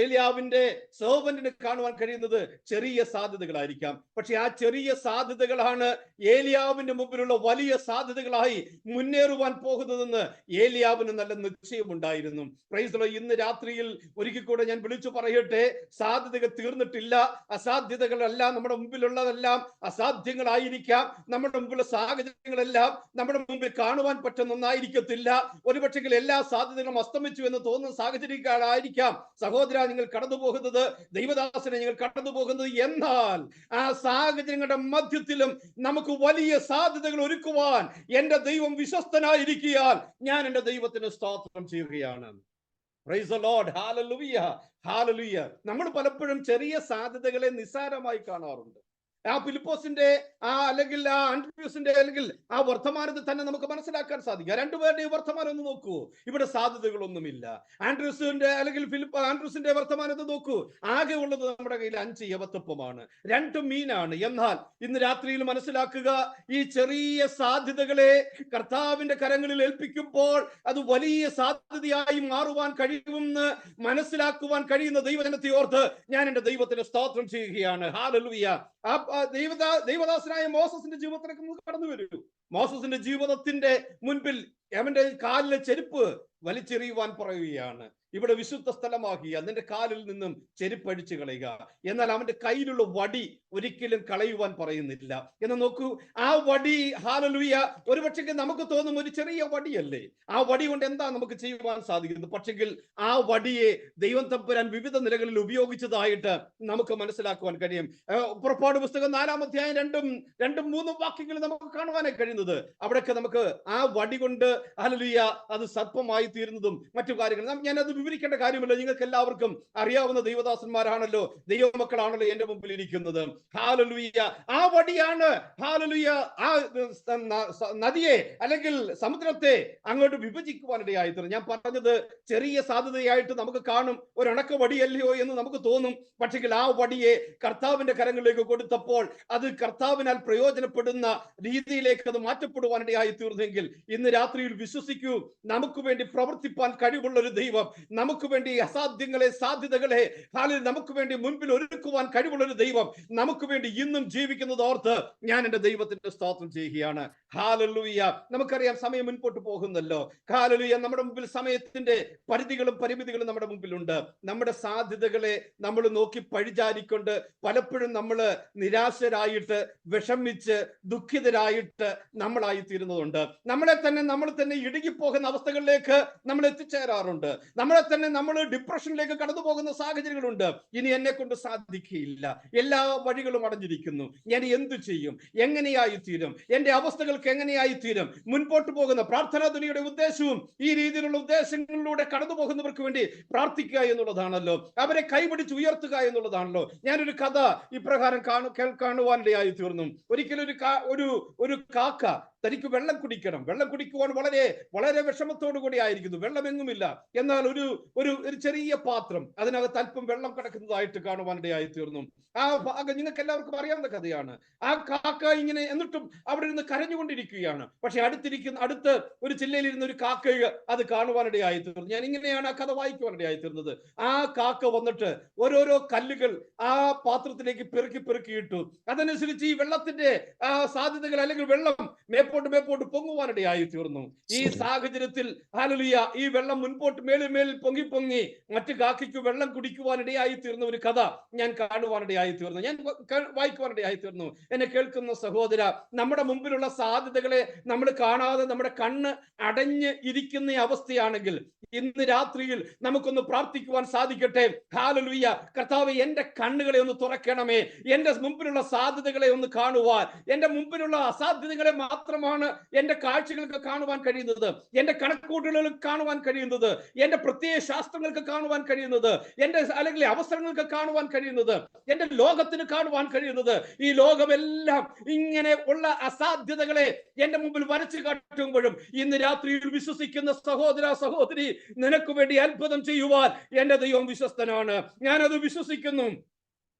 എലിയാവിന്റെ സെർവന്റിന് കാണുവാൻ കഴിയുന്നത് ചെറിയ സാധ്യതകളായിരിക്കാം. പക്ഷെ ആ ചെറിയ സാധ്യതകളാണ് ഏലിയാവിന്റെ മുമ്പിലുള്ള വലിയ സാധ്യതകളായി മുന്നേറുവാൻ പോകുന്നതെന്ന് ഏലിയാവിന് നല്ല നിശ്ചയമുണ്ടായിരുന്നു. Price the Lord. ഇന്ന് രാത്രിയിൽ ഒരിക്കൽ കൂടെ ഞാൻ വിളിച്ചു പറയട്ടെ, സാധ്യതകൾ തീർന്നിട്ടില്ല. അസാധ്യതകളെല്ലാം നമ്മുടെ മുമ്പിലുള്ളതെല്ലാം അസാധ്യങ്ങളായിരിക്കാം. നമ്മുടെ മുമ്പിലുള്ള സാഹചര്യങ്ങളെല്ലാം നമ്മുടെ മുമ്പിൽ കാണുവാൻ പറ്റുന്ന ഒന്നായിരിക്കത്തില്ല. ഒരുപക്ഷെ എല്ലാ സാധ്യതകളും അസ്തമിച്ചു എന്ന് തോന്നുന്ന സാഹചര്യങ്ങളായിരിക്കാം സഹോദര നിങ്ങൾ കടന്നു പോകുന്നത്, ദൈവദാസനെ നിങ്ങൾ കടന്നു പോകുന്നത്. എന്നാൽ ആ സാഹചര്യങ്ങളുടെ മധ്യത്തിലും നമുക്ക് വലിയ സാധ്യതകൾ ഒരുക്കുവാൻ എന്റെ ദൈവം വിശ്വസ്തനായിരിക്കാൻ ഞാൻ എന്റെ ദൈവത്തിന് സ്തോത്രം ചെയ്യുകയാണ്. Praise the Lord. Hallelujah, hallelujah. നമ്മൾ പലപ്പോഴും ചെറിയ സാധ്യതകളെ നിസ്സാരമായി കാണാറുണ്ട്. ആ ഫിലിപ്പോസിന്റെ അല്ലെങ്കിൽ ആ ആൻഡ്രൂസിന്റെ അല്ലെങ്കിൽ ആ വർത്തമാനത്തിൽ തന്നെ നമുക്ക് മനസ്സിലാക്കാൻ സാധിക്കും. രണ്ടുപേരുടെയും വർത്തമാനം ഒന്ന് നോക്കൂ, ഇവിടെ സാധ്യതകളൊന്നുമില്ല. ആൻഡ്രൂസിന്റെ വർത്തമാനത്തെ നോക്കൂ, ആകെ ഉള്ളത് നമ്മുടെ കയ്യിൽ 5 യവത്തപ്പമാണ്, 2 മീനാണ്. എന്നാൽ ഇന്ന് രാത്രിയിൽ മനസ്സിലാക്കുക, ഈ ചെറിയ സാധ്യതകളെ കർത്താവിന്റെ കരങ്ങളിൽ ഏൽപ്പിക്കുമ്പോൾ അത് വലിയ സാധ്യതയായി മാറുവാൻ കഴിയുമെന്ന് മനസ്സിലാക്കുവാൻ കഴിയുന്ന ദൈവജനത്തെ ഓർത്ത് ഞാൻ എന്റെ ദൈവത്തിന് സ്തോത്രം ചെയ്യുകയാണ്. ഹല്ലേലൂയ. ദൈവദാസനായ മോസസിന്റെ ജീവിതത്തിലേക്ക് നമുക്ക് കടന്നു വരൂ. മോസസിന്റെ ജീവിതത്തിന്റെ മുൻപിൽ അവന്റെ കാലിലെ ചെരുപ്പ് വലിച്ചെറിയുവാൻ പറയുകയാണ്. ഇവിടെ വിശുദ്ധ സ്ഥലമാക്കിയ നിന്റെ കാലിൽ നിന്നും ചെരുപ്പഴിച്ചു കളയുക. എന്നാൽ അവന്റെ കയ്യിലുള്ള വടി ഒരിക്കലും കളയുവാൻ പറയുന്നില്ല. എന്ന് നോക്കൂ, ആ വടി, ഹല്ലേലൂയ, ഒരുപക്ഷെ നമുക്ക് തോന്നും ഒരു ചെറിയ വടിയല്ലേ, ആ വടി കൊണ്ട് എന്താ നമുക്ക് ചെയ്യുവാൻ സാധിക്കുന്നത്. പക്ഷെങ്കിൽ ആ വടിയെ ദൈവം തമ്പുരാൻ വിവിധ നിലകളിൽ ഉപയോഗിച്ചതായിട്ട് നമുക്ക് മനസ്സിലാക്കുവാൻ കഴിയും. പുറപ്പാട് പുസ്തകം 4-ാം അധ്യായം 2-3 വാക്യങ്ങൾ നമുക്ക് കാണുവാനായി കഴിയുന്നത്. അവിടെയൊക്കെ നമുക്ക് ആ വടി കൊണ്ട് ഹല്ലേലൂയ അത് സർപ്പമായി തീരുന്നതും മറ്റു കാര്യങ്ങളും ഞാനത് വിവരിക്കേണ്ട കാര്യമില്ല. നിങ്ങൾക്ക് എല്ലാവർക്കും അറിയാവുന്ന ദൈവദാസന്മാരാണല്ലോ, ദൈവമക്കളാണല്ലോ എന്റെ മുമ്പിൽ ഇരിക്കുന്നത്. ഹല്ലേലൂയ. ആ വടിയാണ് ഹല്ലേലൂയ ആ നദിയെ അല്ലെങ്കിൽ സമുദ്രത്തെ അങ്ങോട്ട് വിഭജിക്കുവാനിടയായി തീർന്നു. ഞാൻ പറഞ്ഞത് ചെറിയ സാധ്യതയായിട്ട് നമുക്ക് കാണും, ഒരു ഉണക്ക വടിയല്ലയോ എന്ന് നമുക്ക് തോന്നും. പക്ഷേ ആ വടിയെ കർത്താവിന്റെ കരങ്ങളിലേക്ക് കൊടുത്തപ്പോൾ അത് കർത്താവിനാൽ പ്രയോജനപ്പെടുന്ന രീതിയിലേക്ക് അത് മാറ്റപ്പെടുവാനിടയായി തീർന്നെങ്കിൽ ഇന്ന് രാത്രിയിൽ വിശ്വസിക്കൂ, നമുക്ക് വേണ്ടി പ്രവർത്തിപ്പാൻ കഴിവുള്ള ഒരു ദൈവം, നമുക്ക് വേണ്ടി അസാധ്യങ്ങളെ സാധ്യതകളെ നമുക്ക് വേണ്ടി മുൻപിൽ ഒരുക്കുവാൻ കഴിവുള്ള ഒരു ദൈവം നമുക്ക് വേണ്ടി ഇന്നും ജീവിക്കുന്നത് ഓർത്ത് ഞാൻ എന്റെ ദൈവത്തിന്റെ സ്തോത്രം ചെയ്യുകയാണ്. ഹല്ലേലൂയ. നമുക്കറിയാം സമയം മുൻപോട്ട് പോകുന്നല്ലോ. ഹല്ലേലൂയ. നമ്മുടെ മുമ്പിൽ സമയത്തിന്റെ പരിധികളും പരിമിതികളും നമ്മുടെ മുമ്പിലുണ്ട്. നമ്മുടെ സാധ്യതകളെ നമ്മൾ നോക്കി പഴിചാരിക്കൊണ്ട് പലപ്പോഴും നമ്മൾ നിരാശരായിട്ട് വിഷമിച്ച് ദുഃഖിതരായിട്ട് നമ്മളായി തീരുന്നതുണ്ട്. നമ്മൾ തന്നെ ഇടുങ്ങിപ്പോകുന്ന അവസ്ഥകളിലേക്ക് നമ്മൾ എത്തിച്ചേരാറുണ്ട്. നമ്മൾ ഡിപ്രഷനിലേക്ക് കടന്നു പോകുന്ന സാഹചര്യങ്ങളുണ്ട്. ഇനി എന്നെ കൊണ്ട് സാധിക്കില്ല, എല്ലാ വഴികളും അടഞ്ഞിരിക്കുന്നു, ഞാൻ എന്തു ചെയ്യും, എങ്ങനെയായി തീരും, എന്റെ അവസ്ഥകൾക്ക് എങ്ങനെയായി തീരും. മുൻപോട്ട് പോകുന്ന പ്രാർത്ഥനാ ധ്വനിയുടെ ഉദ്ദേശവും ഈ രീതിയിലുള്ള ഉദ്ദേശങ്ങളിലൂടെ കടന്നു പോകുന്നവർക്ക് വേണ്ടി പ്രാർത്ഥിക്കുക എന്നുള്ളതാണല്ലോ, അവരെ കൈപിടിച്ച് ഉയർത്തുക എന്നുള്ളതാണല്ലോ. ഞാനൊരു കഥ ഇപ്രകാരം കാണുവാനിടയായി തീർന്നു. ഒരിക്കലും ഒരു കാക്ക തനിക്ക് വെള്ളം കുടിക്കണം, വെള്ളം കുടിക്കുവാൻ വളരെ വളരെ വളരെ വിഷമത്തോടു കൂടി ആയിരിക്കുന്നു. വെള്ളമെങ്ങുമില്ല. എന്നാൽ ഒരു ഒരു ഒരു ചെറിയ പാത്രം, അതിനകത്ത് അല്പം വെള്ളം കിടക്കുന്നതായിട്ട് കാണുവാനിടയായി തീർന്നു. ആ നിങ്ങൾക്ക് എല്ലാവർക്കും അറിയാവുന്ന കഥയാണ്. ആ കാക്ക ഇങ്ങനെ എന്നിട്ടും അവിടെ ഇരുന്ന് കരഞ്ഞുകൊണ്ടിരിക്കുകയാണ്. പക്ഷെ അടുത്ത് ഒരു ചില്ലയിലിരുന്ന ഒരു കാക്കയെ അത് കാണുവാനിടയായി തീർന്നു. ഞാൻ ഇങ്ങനെയാണ് ആ കഥ വായിക്കുവാനിടയായി തീർന്നത്. ആ കാക്ക വന്നിട്ട് ഓരോരോ കല്ലുകൾ ആ പാത്രത്തിലേക്ക് പെറുക്കിയിട്ടു. അതനുസരിച്ച് ഈ വെള്ളത്തിന്റെ സാധ്യതകൾ അല്ലെങ്കിൽ വെള്ളം മേപ്പോട്ട് പൊങ്ങുവാനിടയായി തീർന്നു. ഈ സാഹചര്യത്തിൽ ഹല്ലേലൂയ, ഈ വെള്ളം മുൻപോട്ട് മേളിൽ പൊങ്ങി മറ്റു കാക്കയ്ക്ക് വെള്ളം കുടിക്കുവാനിടയായി തീർന്ന ഒരു കഥ ഞാൻ കാണുവാനിടയായി തീർന്നു, ഞാൻ വായിക്കുവാനിടയായി തീർന്നു. എന്നെ കേൾക്കുന്ന സഹോദര, നമ്മുടെ മുമ്പിലുള്ള സാധ്യതകളെ നമ്മൾ കാണാതെ നമ്മുടെ കണ്ണ് അടഞ്ഞ് ഇരിക്കുന്ന അവസ്ഥയാണെങ്കിൽ ഇന്ന് രാത്രിയിൽ നമുക്കൊന്ന് പ്രാർത്ഥിക്കുവാൻ സാധിക്കട്ടെ. ഹല്ലേലൂയ, കർത്താവേ, എന്റെ കണ്ണുകളെ ഒന്ന് തുറക്കണമേ. എന്റെ മുമ്പിലുള്ള സാധ്യതകളെ ഒന്ന് കാണുവാൻ, എന്റെ മുമ്പിലുള്ള അസാധ്യതകളെ മാത്രമാണ് എന്റെ കാഴ്ചകൾക്ക് കാണുവാൻ കഴിയുന്നത്, എന്റെ കണക്കൂട്ടലുകൾക്ക് കാണുവാൻ കഴിയുന്നത്, എന്റെ പ്രത്യയ ശാസ്ത്രങ്ങൾക്ക് കാണുവാൻ കഴിയുന്നത്, എന്റെ അല്ലെങ്കിൽ അവസരങ്ങൾക്ക് കാണുവാൻ കഴിയുന്നത്, എന്റെ ലോകത്തിന് കാണുവാൻ കഴിയുന്നത്. ഈ ലോകമെല്ലാം ഇങ്ങനെ ഉള്ള അസാധ്യതകളെ എന്റെ മുമ്പിൽ വരച്ചു കാട്ടുമ്പോഴും ഇന്ന് രാത്രിയിൽ വിശ്വസിക്കുന്ന സഹോദര സഹോദരി, നിനക്ക് വേണ്ടി അത്ഭുതം ചെയ്യുവാൻ എന്റെ ദൈവം വിശ്വസ്തനാണ്. ഞാനത് വിശ്വസിക്കുന്നു.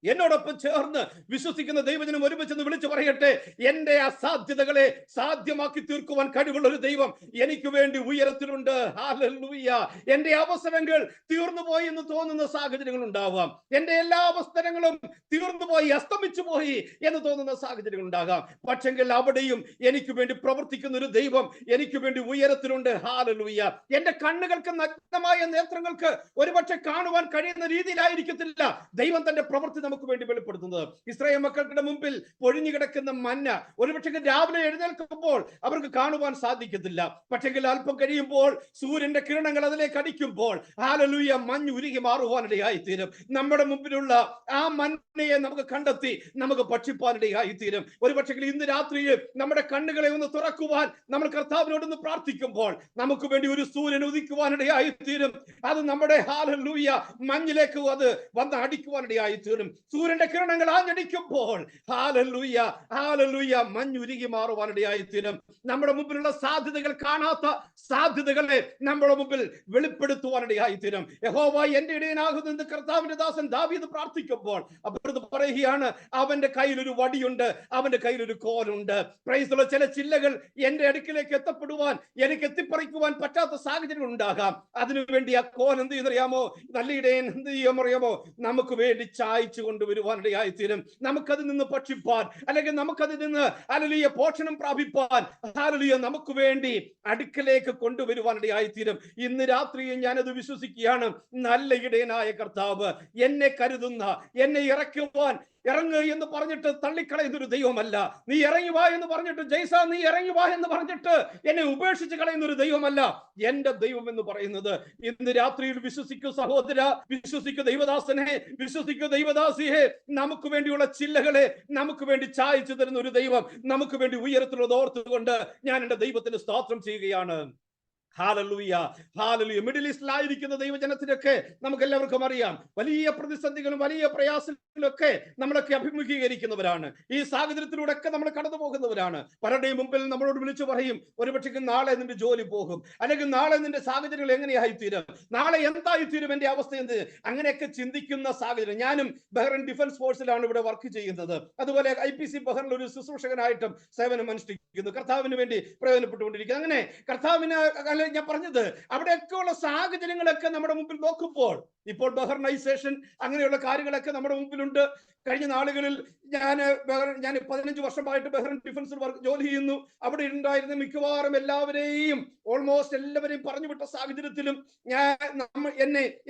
എന്നോടൊപ്പം ചേർന്ന് വിശ്വസിക്കുന്ന ദൈവജനം ഒരുമിച്ച് വിളിച്ചു പറയട്ടെ, എന്റെ അസാധ്യതകളെ സാധ്യമാക്കി തീർക്കുവാൻ കഴിവുള്ള ഒരു ദൈവം എനിക്ക് വേണ്ടി ഉയരത്തിലുണ്ട്. ഹല്ലേലൂയ. എന്റെ അവസരങ്ങൾ തീർന്നുപോയി എന്ന് തോന്നുന്ന സാഹചര്യങ്ങൾ ഉണ്ടാവാം. എന്റെ എല്ലാ അവസരങ്ങളും തീർന്നുപോയി, അസ്തമിച്ചു പോയി എന്ന് തോന്നുന്ന സാഹചര്യങ്ങൾ ഉണ്ടാകാം. പക്ഷെങ്കിൽ അവിടെയും എനിക്ക് വേണ്ടി പ്രവർത്തിക്കുന്ന ഒരു ദൈവം എനിക്ക് വേണ്ടി ഉയരത്തിലുണ്ട്. ഹല്ലേലൂയ. എന്റെ കണ്ണുകൾക്ക്, നഗ്നമായ നേത്രങ്ങൾക്ക് ഒരുപക്ഷെ കാണുവാൻ കഴിയുന്ന രീതിയിലായിരിക്കത്തില്ല ദൈവം തന്റെ പ്രവൃത്തി നമുക്ക് വേണ്ടി വെളിപ്പെടുത്തുന്നത്. ഇസ്രായേൽ മക്കൾക്ക് മുമ്പിൽ പൊഴിഞ്ഞു കിടക്കുന്ന മന്ന ഒരുപക്ഷെ രാവിലെ എഴുന്നേൽക്കുമ്പോൾ അവർക്ക് കാണുവാൻ സാധിക്കത്തില്ല. പക്ഷെങ്കിൽ അല്പം കഴിയുമ്പോൾ സൂര്യന്റെ കിരണങ്ങൾ അതിലേക്ക് അടിക്കുമ്പോൾ ഹല്ലേലൂയ, മഞ്ഞ് ഉരുകി മാറുവാനിടയായി തീരും. നമ്മുടെ മുമ്പിലുള്ള ആ മന്നയെ നമുക്ക് കണ്ടെത്തി നമുക്ക് ഭക്ഷിപ്പാനിടയായി തീരും. ഒരുപക്ഷെ ഇന്ന് രാത്രിയിൽ നമ്മുടെ കണ്ണുകളെ ഒന്ന് തുറക്കുവാൻ നമ്മൾ കർത്താവിനോടൊന്ന് പ്രാർത്ഥിക്കുമ്പോൾ നമുക്ക് വേണ്ടി ഒരു സൂര്യൻ ഉദിക്കുവാനിടയായി തീരും. അത് നമ്മുടെ ഹല്ലേലൂയ മഞ്ഞിലേക്ക് അത് വന്ന് അടിക്കുവാനിടയായി തീരും. സൂര്യന്റെ കിരണങ്ങൾ ആഞ്ഞടിക്കുമ്പോൾ ഹല്ലേലൂയ ഹല്ലേലൂയ മഞ്ഞുരുകി മാറുവാനിടയായി തീരും. നമ്മുടെ മുമ്പിലുള്ള സാധ്യതകൾ, കാണാത്ത സാധ്യതകളെ നമ്മുടെ മുമ്പിൽ വെളിപ്പെടുത്തുവാനിടയായി തീരും. യഹോവ എന്റെ ഇടയനാകുന്ന കർത്താവിന്റെ ദാസൻ ദാവീദ് പ്രാർത്ഥിക്കുമ്പോൾ അവിടുന്ന് പറയുകയാണ്, അവന്റെ കയ്യിൽ ഒരു വടിയുണ്ട്, അവന്റെ കയ്യിൽ ഒരു കോലുണ്ട്. പ്രൈസുള്ള ചില ചില്ലകൾ എന്റെ അടുക്കിലേക്ക് എത്തപ്പെടുവാൻ, എനിക്ക് എത്തിപ്പറിക്കുവാൻ പറ്റാത്ത സാഹചര്യങ്ങൾ ഉണ്ടാകാം. അതിനുവേണ്ടി ആ കോൽ എന്ത് ചെയ്യുന്നറിയാമോ? നല്ല ഇടയൻ എന്ത് ചെയ്യുമറിയാമോ? നമുക്ക് വേണ്ടി ചായച്ചു കൊണ്ടുവരുവാനിടയായി തീരും. നമുക്കതിൽ നിന്ന് ഭക്ഷിപ്പാൻ, അല്ലെങ്കിൽ നമുക്കതിൽ നിന്ന് ഹല്ലേലൂയ പോഷണം പ്രാപിപ്പാൻ ഹല്ലേലൂയ നമുക്ക് വേണ്ടി അടുക്കലേക്ക് കൊണ്ടുവരുവാനിടയായി തീരും. ഇന്ന് രാത്രിയും ഞാനത് വിശ്വസിക്കുകയാണ്. നല്ല ഇടയനായ കർത്താവ് എന്നെ കരുതുന്ന, എന്നെ ഇറങ്ങ് എന്ന് പറഞ്ഞിട്ട് തള്ളിക്കളയുന്ന ഒരു ദൈവമല്ല. നീ ഇറങ്ങി വാ എന്ന് പറഞ്ഞിട്ട്, ജയ്സ നീ ഇറങ്ങി വാ എന്ന് പറഞ്ഞിട്ട് എന്നെ ഉപേക്ഷിച്ച് കളയുന്ന ഒരു ദൈവമല്ല എന്റെ ദൈവം എന്ന് പറയുന്നത്. ഇന്ന് രാത്രിയിൽ വിശ്വസിക്കൂ സഹോദര, വിശ്വസിക്കൂ ദൈവദാസനെ, വിശ്വസിക്കൂ ദൈവദാസിയെ. നമുക്ക് വേണ്ടിയുള്ള ചില്ലകളെ നമുക്ക് വേണ്ടി ചായച്ചു തരുന്ന ഒരു ദൈവം നമുക്ക് വേണ്ടി ഉയരത്തിലുള്ളത് ഓർത്തുകൊണ്ട് ഞാൻ എന്റെ ദൈവത്തിന് സ്തോത്രം ചെയ്യുകയാണ്. Hallelujah hallelujah. മിഡിൽ ഈസ്റ്റിലായിരിക്കുന്ന ദൈവജനത്തിനൊക്കെ നമുക്ക് എല്ലാവർക്കും അറിയാം, വലിയ പ്രതിസന്ധികളും വലിയ പ്രയാസങ്ങളൊക്കെ നമ്മളൊക്കെ അഭിമുഖീകരിക്കുന്നവരാണ്. ഈ സാഹചര്യത്തിലൂടെ ഒക്കെ നമ്മൾ കടന്നു പോകുന്നവരാണ്. പലരുടെയും മുമ്പിൽ നമ്മളോട് വിളിച്ചു പറയും, ഒരുപക്ഷെ നാളെ നിന്റെ ജോലി പോകും, അല്ലെങ്കിൽ നാളെ നിന്റെ സാഹചര്യങ്ങൾ എങ്ങനെയായിത്തീരും, നാളെ എന്തായിത്തീരും, എന്റെ അവസ്ഥ എന്ത്, അങ്ങനെയൊക്കെ ചിന്തിക്കുന്ന സാഹചര്യം. ഞാനും ബഹ്റൈൻ ഡിഫൻസ് ഫോഴ്സിലാണ് ഇവിടെ വർക്ക് ചെയ്യുന്നത്. അതുപോലെ IPC ബഹ്റിനിൽ ഒരു ശുശ്രൂഷകനായിട്ടും സേവനം അനുഷ്ഠിക്കുന്നു, കർത്താവിന് വേണ്ടി പ്രയോജനപ്പെട്ടുകൊണ്ടിരിക്കുന്നു. അങ്ങനെ കർത്താവിന് ഞാൻ പറഞ്ഞത്, അവിടെയൊക്കെയുള്ള സാഹചര്യങ്ങളൊക്കെ നമ്മുടെ മുമ്പിൽ നോക്കുമ്പോൾ ഇപ്പോൾ ബഹ്റൈനൈസേഷൻ അങ്ങനെയുള്ള കാര്യങ്ങളൊക്കെ നമ്മുടെ മുമ്പിലുണ്ട്. കഴിഞ്ഞ നാളുകളിൽ ഞാൻ 15 വർഷമായിട്ട് ബഹ്റൈൻ ഡിഫൻസിൽ ജോലി ചെയ്യുന്നു. അവിടെ ഉണ്ടായിരുന്ന മിക്കവാറും എല്ലാവരെയും, ഓൾമോസ്റ്റ് എല്ലാവരെയും പറഞ്ഞു വിട്ട സാഹചര്യത്തിലും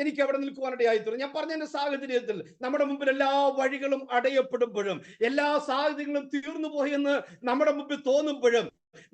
എനിക്ക് അവിടെ നിൽക്കുവാനിടയായിത്തീർന്നു. ഞാൻ പറഞ്ഞ സാഹചര്യത്തിൽ നമ്മുടെ മുമ്പിൽ എല്ലാ വഴികളും അടയപ്പെടുമ്പോഴും, എല്ലാ സാധ്യതകളും തീർന്നു പോയെന്ന് നമ്മുടെ മുമ്പിൽ തോന്നുമ്പോഴും,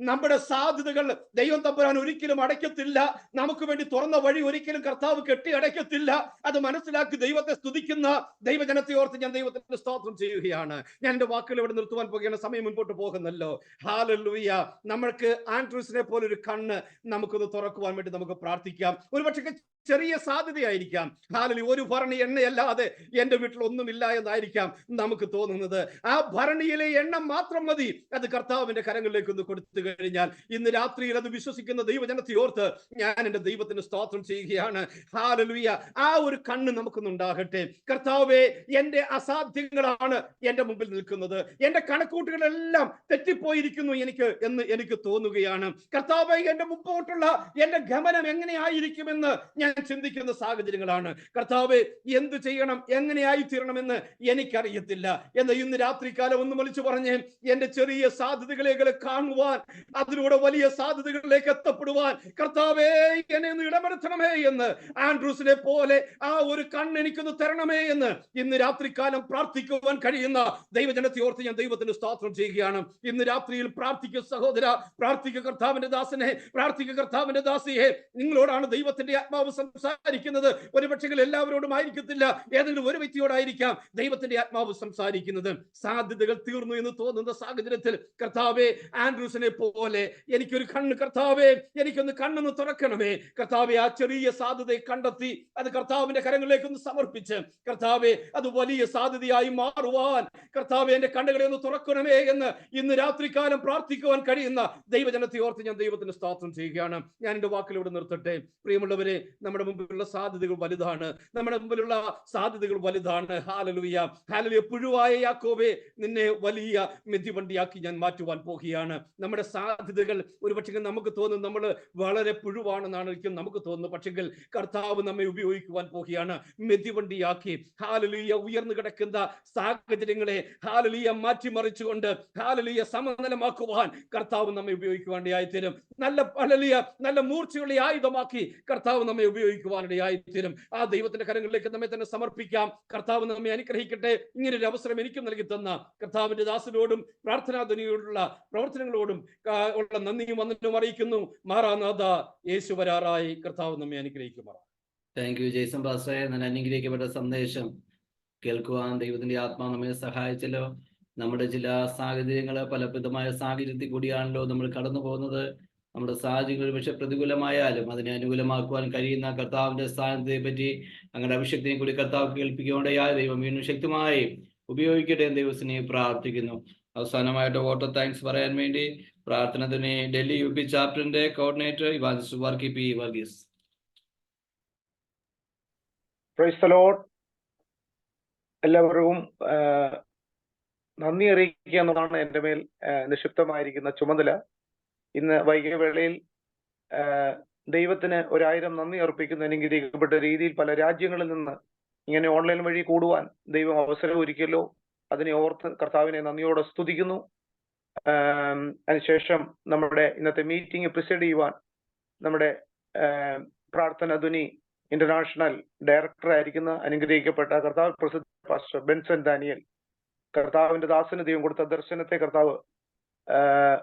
നമ്മുടെ സാധ്യതകൾ ദൈവം തമ്പുരാൻ ഒരിക്കലും അടയ്ക്കത്തില്ല. നമുക്ക് വേണ്ടി തുറന്ന വഴി ഒരിക്കലും കർത്താവ് കെട്ടി അടയ്ക്കത്തില്ല. അത് മനസ്സിലാക്കി ദൈവത്തെ സ്തുതിക്കുന്ന ദൈവജനത്തെ ഓർത്ത് ഞാൻ ദൈവത്തിന് സ്തോത്രം ചെയ്യുകയാണ്. ഞാൻ എന്റെ വാക്കുകൾ ഇവിടെ നിർത്തുവാൻ പോകുകയാണ്, സമയം മുൻപോട്ട് പോകുന്നല്ലോ. ഹല്ലേലൂയ. നമ്മൾക്ക് ആൻഡ്രൂസിനെ പോലെ ഒരു കണ്ണ് നമുക്കൊന്ന് തുറക്കുവാൻ വേണ്ടി നമുക്ക് പ്രാർത്ഥിക്കാം. ഒരുപക്ഷെ ചെറിയ സാധ്യതയായിരിക്കാം. ഹല്ലേലൂയ. ഒരു ഭരണി എണ്ണയല്ലാതെ എന്റെ വീട്ടിൽ ഒന്നുമില്ല എന്നായിരിക്കാം നമുക്ക് തോന്നുന്നത്. ആ ഭരണിയിലെ എണ്ണ മാത്രം മതി അത് കർത്താവിന്റെ കരങ്ങളിലേക്ക് ഒന്ന് കൊടുത്തു കൊടുത്തു കഴിഞ്ഞാൽ ഇന്ന് രാത്രിയിൽ അത് വിശ്വസിക്കുന്ന ദൈവജനത്തെ ഓർത്ത് ഞാൻ എൻ്റെ ദൈവത്തിന് സ്തോത്രം ചെയ്യുകയാണ്. ഹല്ലേലൂയ. ആ ഒരു കണ്ണ് നമുക്കൊന്നുണ്ടാകട്ടെ. കർത്താവേ, എൻ്റെ അസാധ്യങ്ങളാണ് എൻ്റെ മുമ്പിൽ നിൽക്കുന്നത്, എൻ്റെ കണക്കൂട്ടുകളെല്ലാം തെറ്റിപ്പോയിരിക്കുന്നു എന്ന് എനിക്ക് തോന്നുകയാണ്. കർത്താവേ, എൻ്റെ മുമ്പോട്ടുള്ള എൻ്റെ ഗമനം എങ്ങനെയായിരിക്കുമെന്ന് ഞാൻ ചിന്തിക്കുന്ന സാഹചര്യങ്ങളാണ്. കർത്താവേ, എന്ത് ചെയ്യണം, എങ്ങനെയായി തീരണമെന്ന് എനിക്കറിയത്തില്ല. എന്നാൽ ഇന്ന് രാത്രികാലം ഒന്ന് വിളിച്ചു പറഞ്ഞ് എൻ്റെ ചെറിയ സാധ്യതകളെ കാണുവാൻ, അതിലൂടെ വലിയ സാധ്യതകളിലേക്ക് എത്തപ്പെടുവാൻ കർത്താവേ എന്നെ ഒന്ന് ഇടപെടുത്തണമേ എന്ന്, ആൻഡ്രൂസിനെ പോലെ ആ ഒരു കണ്ണ് എനിക്കൊന്ന് തരണമേ എന്ന് ഇന്ന് രാത്രികാലം പ്രാർത്ഥിക്കുവാൻ കഴിയുന്ന ദൈവജനത്തെ ഓർത്ത് ഞാൻ ദൈവത്തിന് സ്തോത്രം ചെയ്യുകയാണ്. ഇന്ന് രാത്രിയിൽ പ്രാർത്ഥിക്കുക സഹോദര, പ്രാർത്ഥിക്കുക കർത്താവിന്റെ ദാസനെ, പ്രാർത്ഥിക്കുക കർത്താവിന്റെ ദാസിയെ. നിങ്ങളോടാണ് ദൈവത്തിന്റെ ആത്മാവ് സംസാരിക്കുന്നത്. ഒരുപക്ഷെ എല്ലാവരോടും ആയിരിക്കത്തില്ല, ഏതെങ്കിലും ഒരു വ്യക്തിയോടായിരിക്കാം ദൈവത്തിന്റെ ആത്മാവ് സംസാരിക്കുന്നത്. സാധ്യതകൾ തീർന്നു എന്ന് തോന്നുന്ന സാഹചര്യത്തിൽ കർത്താവേ, ആൻഡ്രൂസിനെ പോലെ എനിക്കൊരു കണ്ണ്, കർത്താവേ എനിക്കൊന്ന് കണ്ണൊന്ന് തുറക്കണമേ. കർത്താവെ, ആ ചെറിയ സാധ്യതയെ കണ്ടെത്തി അത് കർത്താവിന്റെ കരങ്ങളിലേക്ക് ഒന്ന് സമർപ്പിച്ച് കർത്താവെ അത് വലിയ സാധ്യതയായി മാറുവാൻ കർത്താവെ എന്റെ കണ്ണുകളെ ഒന്ന് തുറക്കണമേ എന്ന് ഇന്ന് രാത്രികാലം പ്രാർത്ഥിക്കുവാൻ കഴിയുന്ന ദൈവജനത്തെ ഓർത്ത് ഞാൻ ദൈവത്തിന് സ്തോത്രം ചെയ്യുകയാണ്. ഞാൻ എന്റെ വാക്കിലൂടെ നിർത്തട്ടെ. പ്രിയമുള്ളവരെ, നമ്മുടെ മുമ്പിലുള്ള സാധ്യതകൾ വലുതാണ്, നമ്മുടെ മുമ്പിലുള്ള സാധ്യതകൾ വലുതാണ്. Hallelujah, hallelujah. പുഴുവായ യാക്കോബേ, നിന്നെ വലിയ മെതിവണ്ടിയാക്കി ഞാൻ മാറ്റുവാൻ പോകുകയാണ്. നമ്മുടെ സാധ്യതകൾ ഒരുപക്ഷെ നമുക്ക് തോന്നും നമ്മൾ വളരെ പുഴുവാണെന്നാണ് നമുക്ക് തോന്നുന്നത്. പക്ഷെങ്കിൽ കർത്താവ് നമ്മെ ഉപയോഗിക്കുവാൻ പോകുകയാണ്, മെതിവണ്ടിയാക്കി. ഹല്ലേലൂയ. ഉയർന്നു കിടക്കുന്ന സാഹചര്യങ്ങളെ ഹല്ലേലൂയ മാറ്റിമറിച്ചുകൊണ്ട് ഹല്ലേലൂയ സമനിലമാക്കുവാൻ കർത്താവ് നമ്മെ ഉപയോഗിക്കുവാനിടയായിത്തീരും. നല്ല മൂർച്ചയുള്ള ആയുധമാക്കി കർത്താവ് നമ്മെ ഉപയോഗിക്കുവാനിടയായിത്തീരും. ആ ദൈവത്തിന്റെ കരങ്ങളിലേക്ക് നമ്മെ തന്നെ സമർപ്പിക്കാം. കർത്താവ് നമ്മെ അനുഗ്രഹിക്കട്ടെ. ഇങ്ങനൊരു അവസരം എനിക്കും നൽകി തന്ന കർത്താവിന്റെ ദാസനോടും പ്രാർത്ഥനാധ്വനിയോടുള്ള പ്രവർത്തനങ്ങളോടും ഉള്ള നന്ദിയും വന്ദനവും അറിയിക്കുന്നു. മാറാനാഥ, യേശു വരാറായി. കർത്താവ് നമ്മെ അനുഗ്രഹിക്കുമാറാണ്.
താങ്ക് യു ജെയ്സൺ പാസ്റ്ററെ. നല്ല അനുഗ്രഹിക്കപ്പെട്ട സന്ദേശം കേൾക്കുവാൻ ദൈവത്തിന്റെ ആത്മാവ് നമ്മെ സഹായിച്ചല്ലോ. നമ്മുടെ ചില സാഹചര്യങ്ങൾ പലവിധമായ സാഹചര്യത്തിൽ കൂടിയാണല്ലോ നമ്മൾ കടന്നു പോകുന്നത്. നമ്മുടെ സാഹചര്യങ്ങൾ പക്ഷെ പ്രതികൂലമായാലും അതിനെ അനുകൂലമാക്കുവാൻ കഴിയുന്ന കർത്താവിന്റെ സ്ഥാനത്തെ പറ്റി അങ്ങനെ അഭിഷക്തിയെ കൂടി കർത്താവ് കേൾപ്പിക്കുകയുണ്ടായ ദൈവം വീണ്ടും ശക്തമായി ഉപയോഗിക്കട്ടെ എന്ന് ദൈവത്തിനെ പ്രാർത്ഥിക്കുന്നു. അവസാനമായിട്ട് വോട്ട് താങ്ക്സ് പറയാൻ വേണ്ടി പ്രാർത്ഥനത്തിന് ഡൽഹി UP ചാപ്റ്ററിന്റെ കോർഡിനേറ്റർ ഇവാഞ്ചലിസ്റ്റ് വർഗി P. Varghese.
Praise the Lord. എല്ലാവർക്കും നന്ദി അറിയിക്കുക എന്നതാണ് എൻ്റെ മേൽ നിക്ഷിപ്തമായിരിക്കുന്ന ചുമതല. ഇന്ന് വൈകിയ വേളയിൽ ദൈവത്തിന് 1000 നന്ദി അർപ്പിക്കുന്ന അനുഗ്രഹിക്കപ്പെട്ട രീതിയിൽ പല രാജ്യങ്ങളിൽ നിന്ന് ഇങ്ങനെ ഓൺലൈൻ വഴി കൂടുവാൻ ദൈവം അവസരം ഒരുക്കിയല്ലോ. അതിനെ ഓർത്ത് കർത്താവിനെ നന്ദിയോടെ സ്തുതിക്കുന്നു. അതിനുശേഷം നമ്മുടെ ഇന്നത്തെ മീറ്റിംഗ് പ്രിസൈഡ് ചെയ്യുവാൻ നമ്മുടെ പ്രാർത്ഥന ധ്വനി ഇന്റർനാഷണൽ ഡയറക്ടർ ആയിരിക്കുന്ന അനുഗ്രഹിക്കപ്പെട്ട കർത്താവ് പ്രസിദ്ധ പാസ്റ്റർ ബെൻസൺ ഡാനിയൽ, കർത്താവിന്റെ ദാസന് ദൈവം കൊടുത്ത ദർശനത്തെ കർത്താവ്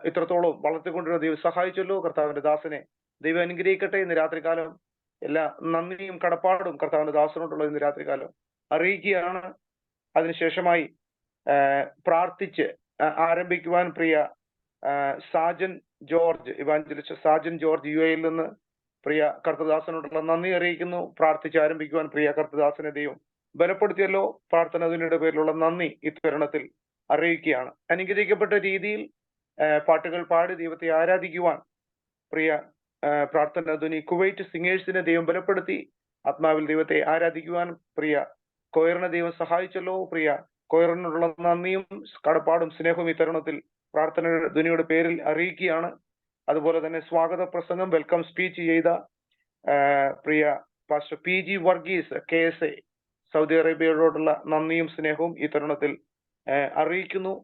ഇത്രത്തോളം വളർത്തിക്കൊണ്ടിരുന്ന ദൈവം സഹായിച്ചല്ലോ. കർത്താവിന്റെ ദാസനെ ദൈവം അനുഗ്രഹിക്കട്ടെ. ഇന്ന് രാത്രികാലം എല്ലാ നന്ദിയും കടപ്പാടും കർത്താവിന്റെ ദാസനോടുള്ള ഇന്ന് രാത്രികാലം അറിയിക്കുകയാണ്. അതിനുശേഷമായി പ്രാർത്ഥിച്ച് ആരംഭിക്കുവാൻ പ്രിയ Sajan George, evangelist Sajan George UAE നിന്ന് പ്രിയ കർത്തദാസനോടുള്ള നന്ദി അറിയിക്കുന്നു. പ്രാർത്ഥിച്ച് ആരംഭിക്കുവാൻ പ്രിയ കർത്തദാസനെ ദൈവം ബലപ്പെടുത്തിയല്ലോ. പ്രാർത്ഥന അതിനുടെ പേരിലുള്ള നന്ദി ഇത്തരുണത്തിൽ അറിയിക്കുകയാണ്. അനുഗ്രഹിക്കപ്പെട്ട രീതിയിൽ പാട്ടുകൾ പാടി ദൈവത്തെ ആരാധിക്കുവാൻ പ്രിയ പ്രാർത്ഥന ധ്വനി കുവൈറ്റ് സിംഗേഴ്സിനെ ദൈവം ബലപ്പെടുത്തി ആത്മാവിൽ ദൈവത്തെ ആരാധിക്കുവാൻ പ്രിയ കൊയറിനെ ദൈവം സഹായിച്ചല്ലോ. പ്രിയ കൊയറിനുള്ള നന്ദിയും കടപ്പാടും സ്നേഹവും ഈ തരുണത്തിൽ പ്രാർത്ഥന ധ്വനിയുടെ പേരിൽ അറിയിക്കുകയാണ്. അതുപോലെ തന്നെ സ്വാഗത പ്രസംഗം വെൽക്കം സ്പീച്ച് ചെയ്ത പ്രിയ pastor PG Varghese KSA Saudi അറേബ്യയോടുള്ള നന്ദിയും സ്നേഹവും ഈ തരുണത്തിൽ അറിയിക്കുന്നു.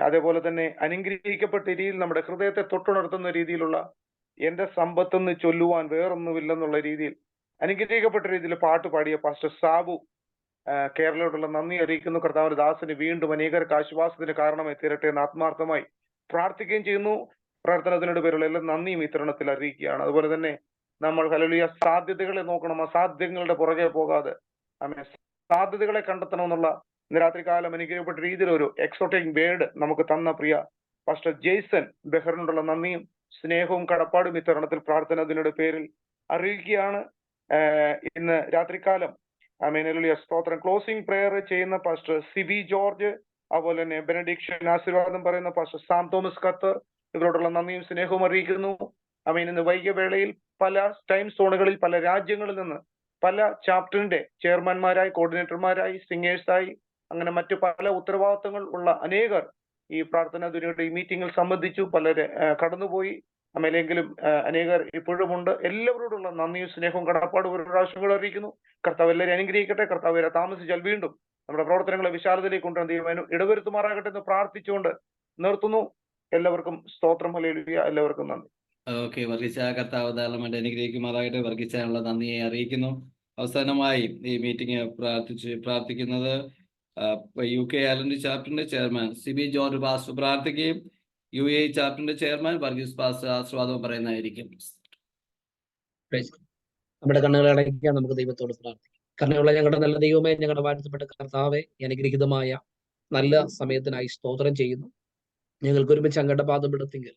അതേപോലെ തന്നെ അനുഗ്രഹിക്കപ്പെട്ട രീതിയിൽ നമ്മുടെ ഹൃദയത്തെ തൊട്ടുണർത്തുന്ന രീതിയിലുള്ള എന്റെ സമ്പത്തെന്ന് ചൊല്ലുവാൻ വേറൊന്നുമില്ലെന്നുള്ള രീതിയിൽ അനുഗ്രഹിക്കപ്പെട്ട രീതിയിൽ പാട്ട് പാടിയ പാസ്റ്റർ സാബു കേരളയോടുള്ള നന്ദി അറിയിക്കുന്നു. കർത്താവിന്റെ ദാസന് വീണ്ടും അനേകർക്ക് ആശ്വാസത്തിന് കാരണമായി തീരട്ടെ എന്ന് ആത്മാർത്ഥമായി പ്രാർത്ഥിക്കുകയും ചെയ്യുന്നു. പ്രാർത്ഥനത്തിനോട് പേരുള്ള എല്ലാ നന്ദിയും ഈ തരുണത്തിൽ അറിയിക്കുകയാണ്. അതുപോലെ തന്നെ നമ്മൾ ഹല്ലേലൂയ സാധ്യതകളെ നോക്കണം, അസാധ്യങ്ങളുടെ പുറകെ പോകാതെ സാധ്യതകളെ കണ്ടെത്തണമെന്നുള്ള ഇന്ന് രാത്രികാലം അനുഗ്രഹിക്കപ്പെട്ട രീതിയിൽ ഒരു എക്സോട്ടിക് വേർഡ് നമുക്ക് തന്ന പ്രിയ പാസ്റ്റർ ജെയ്സൺ ബെഹറിനോടുള്ള നന്ദിയും സ്നേഹവും കടപ്പാടും ഈ തരുണത്തിൽ പ്രാർത്ഥന അതിനോട് പേരിൽ അറിയിക്കുകയാണ്. ഇന്ന് രാത്രികാലം ഹല്ലേലൂയ സ്തോത്രം ക്ലോസിംഗ് പ്രെയർ ചെയ്യുന്ന പാസ്റ്റർ സിബി ജോർജ്, അതുപോലെ തന്നെ ബെനഡിക്ഷൻ ആശീർവാദം പറയുന്ന പാസ്റ്റർ സാം തോമസ് ഖത്തർ, ഇവരോടുള്ള നന്ദിയും സ്നേഹവും അറിയിക്കുന്നു. അമീൻ. ഇന്ന് വൈകിയ വേളയിൽ പല ടൈം സോണുകളിൽ പല രാജ്യങ്ങളിൽ നിന്ന് പല ചാപ്റ്ററിന്റെ ചെയർമാൻമാരായി, കോർഡിനേറ്റർമാരായി, സിംഗേഴ്സായി, അങ്ങനെ മറ്റു പല ഉത്തരവാദിത്തങ്ങൾ ഉള്ള അനേകർ ഈ പ്രാർത്ഥനാ ദുനിയുടെ ഈ മീറ്റിംഗിൽ സംബന്ധിച്ചു. പലര് കടന്നുപോയി. അമേലെങ്കിലും അനേകർ ഇപ്പോഴും ഉണ്ട്. എല്ലാവരോടുള്ള നന്ദിയും സ്നേഹവും കടപ്പാടും ഒരു പ്രാവശ്യങ്ങൾ അറിയിക്കുന്നു. കർത്താവ് എല്ലാവരും അനുഗ്രഹിക്കട്ടെ. കർത്താവ് വരെ താമസിച്ചാൽ വീണ്ടും നമ്മുടെ പ്രവർത്തനങ്ങളെ വിശാലതയിലേക്ക് കൊണ്ടുവന്ന് ദൈവം ഇടവരുത്തുമാറാകട്ടെ എന്ന് പ്രാർത്ഥിച്ചുകൊണ്ട് നിർത്തുന്നു. എല്ലാവർക്കും സ്തോത്രം. ഹല്ലേലൂയ. എല്ലാവർക്കും നന്ദി.
ഓക്കെ, വർഗീച്ച കർത്താവ് ധാരാളമായിട്ട് അനുഗ്രഹിക്കുമാറാകട്ടെ. വർഗീച്ചാനുള്ള നന്ദിയെ അറിയിക്കുന്നു. അവസാനമായി ഈ മീറ്റിംഗ് പ്രാർത്ഥിക്കുന്നത് UK അയർലൻഡ് ചാപ്റ്ററിന്റെ ചെയർമാൻ സിബി ജോർജ് പാസ്റ്റർ പ്രാർത്ഥിക്കുകയും UAE ചാപ്റ്ററിന്റെ ചെയർമാൻ വർഗീസ് പാസ്റ്റർ ആശീർവാദം പറയുന്നതായിരിക്കും.
നമ്മുടെ കണ്ണുകളെ അടയ്ക്കാൻ നമുക്ക് ദൈവത്തോട് പ്രാർത്ഥിക്കാം. കരുണയുള്ള ഞങ്ങളുടെ നല്ല ദൈവമേ, ഞങ്ങളുടെ വാഴ്ത്തപ്പെട്ട കർത്താവെ, അനുഗ്രഹീതമായ നല്ല സമയത്തിനായി സ്തോത്രം ചെയ്യുന്നു. ഞങ്ങൾക്ക് ഒരുമിച്ച് അങ്ങയുടെ പാദമെടുത്തെങ്കിൽ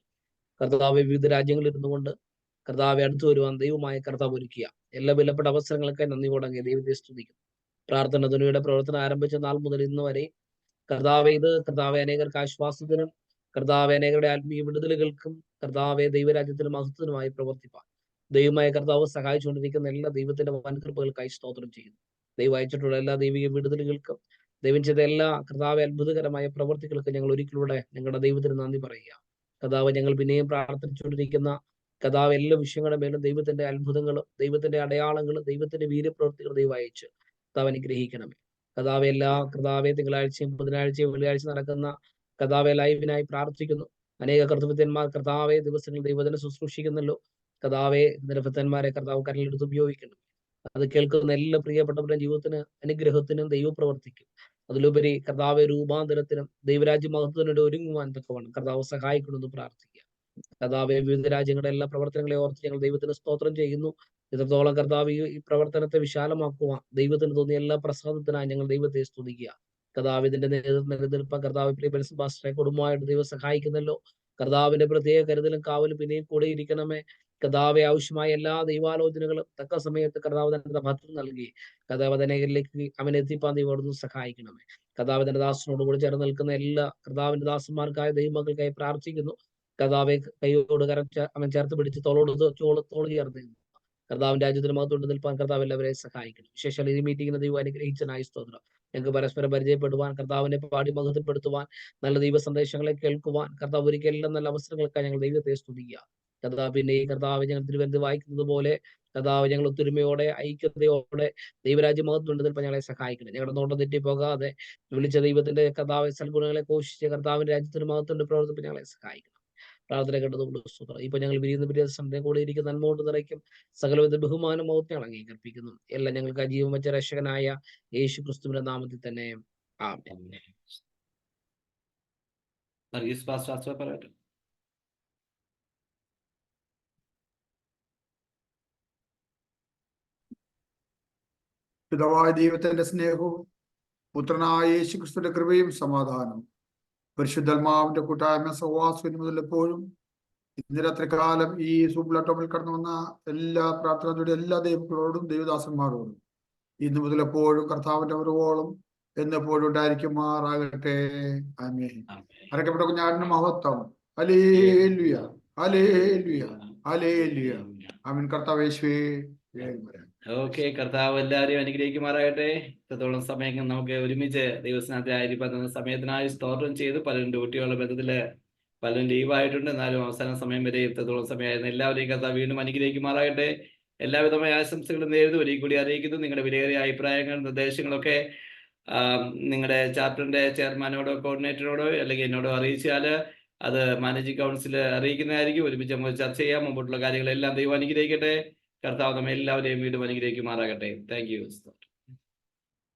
കർത്താവെ വിവിധ രാജ്യങ്ങളിൽ ഇരുന്നുകൊണ്ട് കർത്താവെ അടുത്തു വരുവാൻ ദൈവമായ കർത്താവ് ഒരുക്കിയ എല്ലാ വിലപ്പെട്ട അവസരങ്ങളൊക്കെ നന്ദിയോടെ അങ്ങേ ദൈവത്തെ സ്തുതിക്കുന്നു. പ്രാർത്ഥന ധ്വനിയുടെ പ്രവർത്തനം ആരംഭിച്ച നാൾ മുതൽ ഇന്ന് വരെ കർത്താവെ അനേകർക്ക് ആശ്വാസത്തിനും കർത്താവെ അനേകരുടെ ആത്മീയ വിടുതലുകൾക്കും കർത്താവെ ദൈവരാജ്യത്തിനും മഹത്വത്തിനുമായി പ്രവർത്തിപ്പാൻ ദൈവമായ കർത്താവ് സഹായിച്ചുകൊണ്ടിരിക്കുന്ന എല്ലാ ദൈവത്തിന്റെ വൻകൃപകൾക്കായി സ്തോത്രം ചെയ്യുന്നു. ദൈവം അയച്ചിട്ടുള്ള എല്ലാ ദൈവിക വിടുതലുകൾക്കും ദൈവം ചെയ്ത എല്ലാ കർത്താവെ അത്ഭുതകരമായ പ്രവർത്തികൾക്കും ഞങ്ങൾ ഒരിക്കലൂടെ ഞങ്ങളുടെ ദൈവത്തിന് നന്ദി പറയുക. കർത്താവ്, ഞങ്ങൾ പിന്നെയും പ്രാർത്ഥിച്ചുകൊണ്ടിരിക്കുന്ന കർത്താവ് എല്ലാ വിഷയങ്ങളുടെ മേലും ദൈവത്തിന്റെ അത്ഭുതങ്ങളും ദൈവത്തിന്റെ അടയാളങ്ങളും ദൈവത്തിന്റെ വീര്യപ്രവൃത്തികളും ദൈവം അയച്ച് കർത്താവ് അനുഗ്രഹിക്കണമേ. കർത്താവ് കർത്താവെ തിങ്കളാഴ്ചയും ബുധനാഴ്ചയും വെള്ളിയാഴ്ച നടക്കുന്ന കർത്താവെ ലൈവിനായി പ്രാർത്ഥിക്കുന്നു. അനേക കർത്തൃഭക്തന്മാർ കർത്താവെ ദിവസങ്ങൾ ദൈവത്തിനെ ശുശ്രൂഷിക്കുന്നല്ലോ. കർത്താവെ ഭക്തന്മാരെ കർത്താവ് കരലെടുത്ത് ഉപയോഗിക്കണം. അത് കേൾക്കുന്ന എല്ലാ പ്രിയപ്പെട്ടവരുടെ ജീവിതത്തിന് അനുഗ്രഹത്തിനും ദൈവപ്രവർത്തിക്കും. അതിലുപരി കർത്താവെ രൂപാന്തരത്തിനും ദൈവരാജ്യ മഹത്വത്തിനോട് ഒരുങ്ങുവാൻ തക്കവണ്ണം കർത്താവ് സഹായിക്കണമെന്ന് പ്രാർത്ഥിക്കുക. കർത്താവെ വിവിധ രാജ്യങ്ങളുടെ എല്ലാ പ്രവർത്തനങ്ങളെ ഓർത്ത് ഞങ്ങൾ ദൈവത്തിന് സ്തോത്രം ചെയ്യുന്നു. ഇത്രത്തോളം കർത്താവ് ഈ പ്രവർത്തനത്തെ വിശാലമാക്കുവാൻ ദൈവത്തിന് തോന്നിയ എല്ലാ പ്രസാദത്തിനായി ഞങ്ങൾ ദൈവത്തെ സ്തുതിക്കുക. കർത്താവ് ഇതിന്റെ നിലനിൽപ്പ് കർത്താവ് പ്രിയ ബെൻസൺ പാസ്റ്ററെ കുടുംബമായിട്ട് ദൈവം സഹായിക്കുന്നല്ലോ. കർത്താവിന്റെ പ്രത്യേക കരുതലും കാവലും പിന്നെയും കൂടെ ഇരിക്കണമേ. കർത്താവെ ആവശ്യമായ എല്ലാ ദൈവാലോചനകളും തക്ക സമയത്ത് കർത്താവ് തന്നെ ഭദ്രം നൽകി കർത്താവ് അനേകരിലേക്ക് അവനെ എത്തിപ്പാൻ ദൈവം സഹായിക്കണമേ. കർത്താവ് തന്റെ ദാസനോട് കൂടി ചേർന്ന് നിൽക്കുന്ന എല്ലാ കർത്താവിന്റെ ദാസന്മാർക്കായ ദൈവമക്കൾക്കായി പ്രാർത്ഥിക്കുന്നു. കർത്താവെ കൈയോട് അവൻ ചേർത്ത് പിടിച്ച് തോള് ചേർന്ന് കർത്താവിന്റെ രാജ്യത്തിന് മഹത്വം നിൽപ്പാൻ കർത്താവ് എല്ലാവരെയും സഹായിക്കണം. വിശേഷം ഈ മീറ്റിംഗിന് ദൈവം അനുഗ്രഹിച്ചനായി സ്തോത്രം. ഞങ്ങൾക്ക് പരസ്പരം പരിചയപ്പെടുവാൻ കർത്താവിനെ പാടി മഹത്വപ്പെടുത്തുവാൻ നല്ല ദൈവ സന്ദേശങ്ങളെ കേൾക്കുവാൻ കർത്താവ് ഒരിക്കലും നല്ല അവസരങ്ങൾക്കായി ഞങ്ങൾ ദൈവത്തെ സ്തുതിക്കുക. കർത്താവ് പിന്നെ ഈ കർത്താവ് ഞങ്ങൾ തിരുവനന്തപുരം വായിക്കുന്നത് പോലെ കർത്താവ് ഞങ്ങൾ ഒത്തൊരുമയോടെ ഐക്യതയോടെ ദൈവരാജ്യ മഹത്വം നിൽപ്പാൻ ഞങ്ങളെ സഹായിക്കണം. ഞങ്ങളുടെ നോട്ടം തെറ്റിപ്പോകാതെ വിളിച്ച ദൈവത്തിന്റെ കർത്താവ് സൽഗുണങ്ങളെ ഘോഷിച്ച് കർത്താവിന്റെ രാജ്യത്തിന് മഹത്വത്തിന്റെ പ്രവർത്തിപ്പ് ഞങ്ങളെ സഹായിക്കണം. പ്രാർത്ഥന കേട്ടതുകൊണ്ട് സ്തോത്രം. ഇപ്പൊ ഞങ്ങൾ വിരിയുന്ന കൂടെ ഇരിക്കുന്ന നന്മോട് നിറയ്ക്കും സകലവിധ ബഹുമാനം മഹത്വം ഞങ്ങൾ അംഗീകരിപ്പിക്കുന്നു. എല്ലാം ഞങ്ങൾക്ക് ജീവൻ വെച്ച രക്ഷകനായ യേശു ക്രിസ്തുവിന്റെ നാമത്തിൽ തന്നെ ആമേൻ.
പിതാവായ ദൈവത്തിന്റെ സ്നേഹവും പുത്രനായ യേശു ക്രിസ്തുവിന്റെ കൃപയും സമാധാനവും പരിശുദ്ധാത്മാവിന്റെ കൂട്ടായ്മ സഹവാസം മുതൽ എപ്പോഴും ഇന്ന് രാത്രികാലം ഈ സൂപ്ലാറ്റോമിൽ കടന്നു വന്ന എല്ലാ പ്രാർത്ഥനയോടും എല്ലാ ദൈവങ്ങളോടും ദൈവദാസന്മാരോടും ഇന്ന് മുതൽ എപ്പോഴും കർത്താവിന്റെ ഒരുവോളം എന്നെപ്പോഴും ഉണ്ടായിരിക്കുമാറാകട്ടെ. ആമേൻ. അരക്കപ്പെട്ട കുഞ്ഞാടിന് മഹത്വം. Hallelujah, hallelujah, hallelujah. ആമേൻ. കർത്താവ് യേശുവേ.
ഓക്കെ, കർത്താവ് എല്ലാവരെയും അനുഗ്രഹിക്കുമാറാകട്ടെ. ഇത്രത്തോളം സമയം നമുക്ക് ഒരുമിച്ച് ദൈവസ്നാനത്തിലായിരിക്കുന്ന സമയത്തിനായി സ്തോത്രം ചെയ്ത് പലരും ഡ്യൂട്ടിയുള്ള ബന്ധത്തില് പലരും ലീവായിട്ടുണ്ട്. എന്നാലും അവസാന സമയം വരെ ഇത്രത്തോളം സമയമായിരുന്നു. എല്ലാവരെയും കർത്താവ് വീണ്ടും അനുഗ്രഹിക്കുമാറാകട്ടെ. എല്ലാവിധമായ ആശംസകളും നേരിടും ഒരിക്കൽ കൂടി അറിയിക്കുന്നു. നിങ്ങളുടെ വിലയേറിയ അഭിപ്രായങ്ങളും നിർദ്ദേശങ്ങളൊക്കെ നിങ്ങളുടെ ചാപ്റ്ററിന്റെ ചെയർമാനോടോ കോർഡിനേറ്ററോടോ അല്ലെങ്കിൽ എന്നോടോ അറിയിച്ചാൽ അത് മാനേജിംഗ് കൗൺസിൽ അറിയിക്കുന്നതായിരിക്കും. ഒരുമിച്ച് നമുക്ക് ചർച്ച ചെയ്യാം. മുമ്പോട്ടുള്ള കാര്യങ്ങളെല്ലാം ദൈവം അനുഗ്രഹിക്കട്ടെ. കർത്താവ് നമ്മെ എല്ലാവരെയും വീണ്ടും അനുഗ്രഹിക്കുമാറാകട്ടെ. Thank you.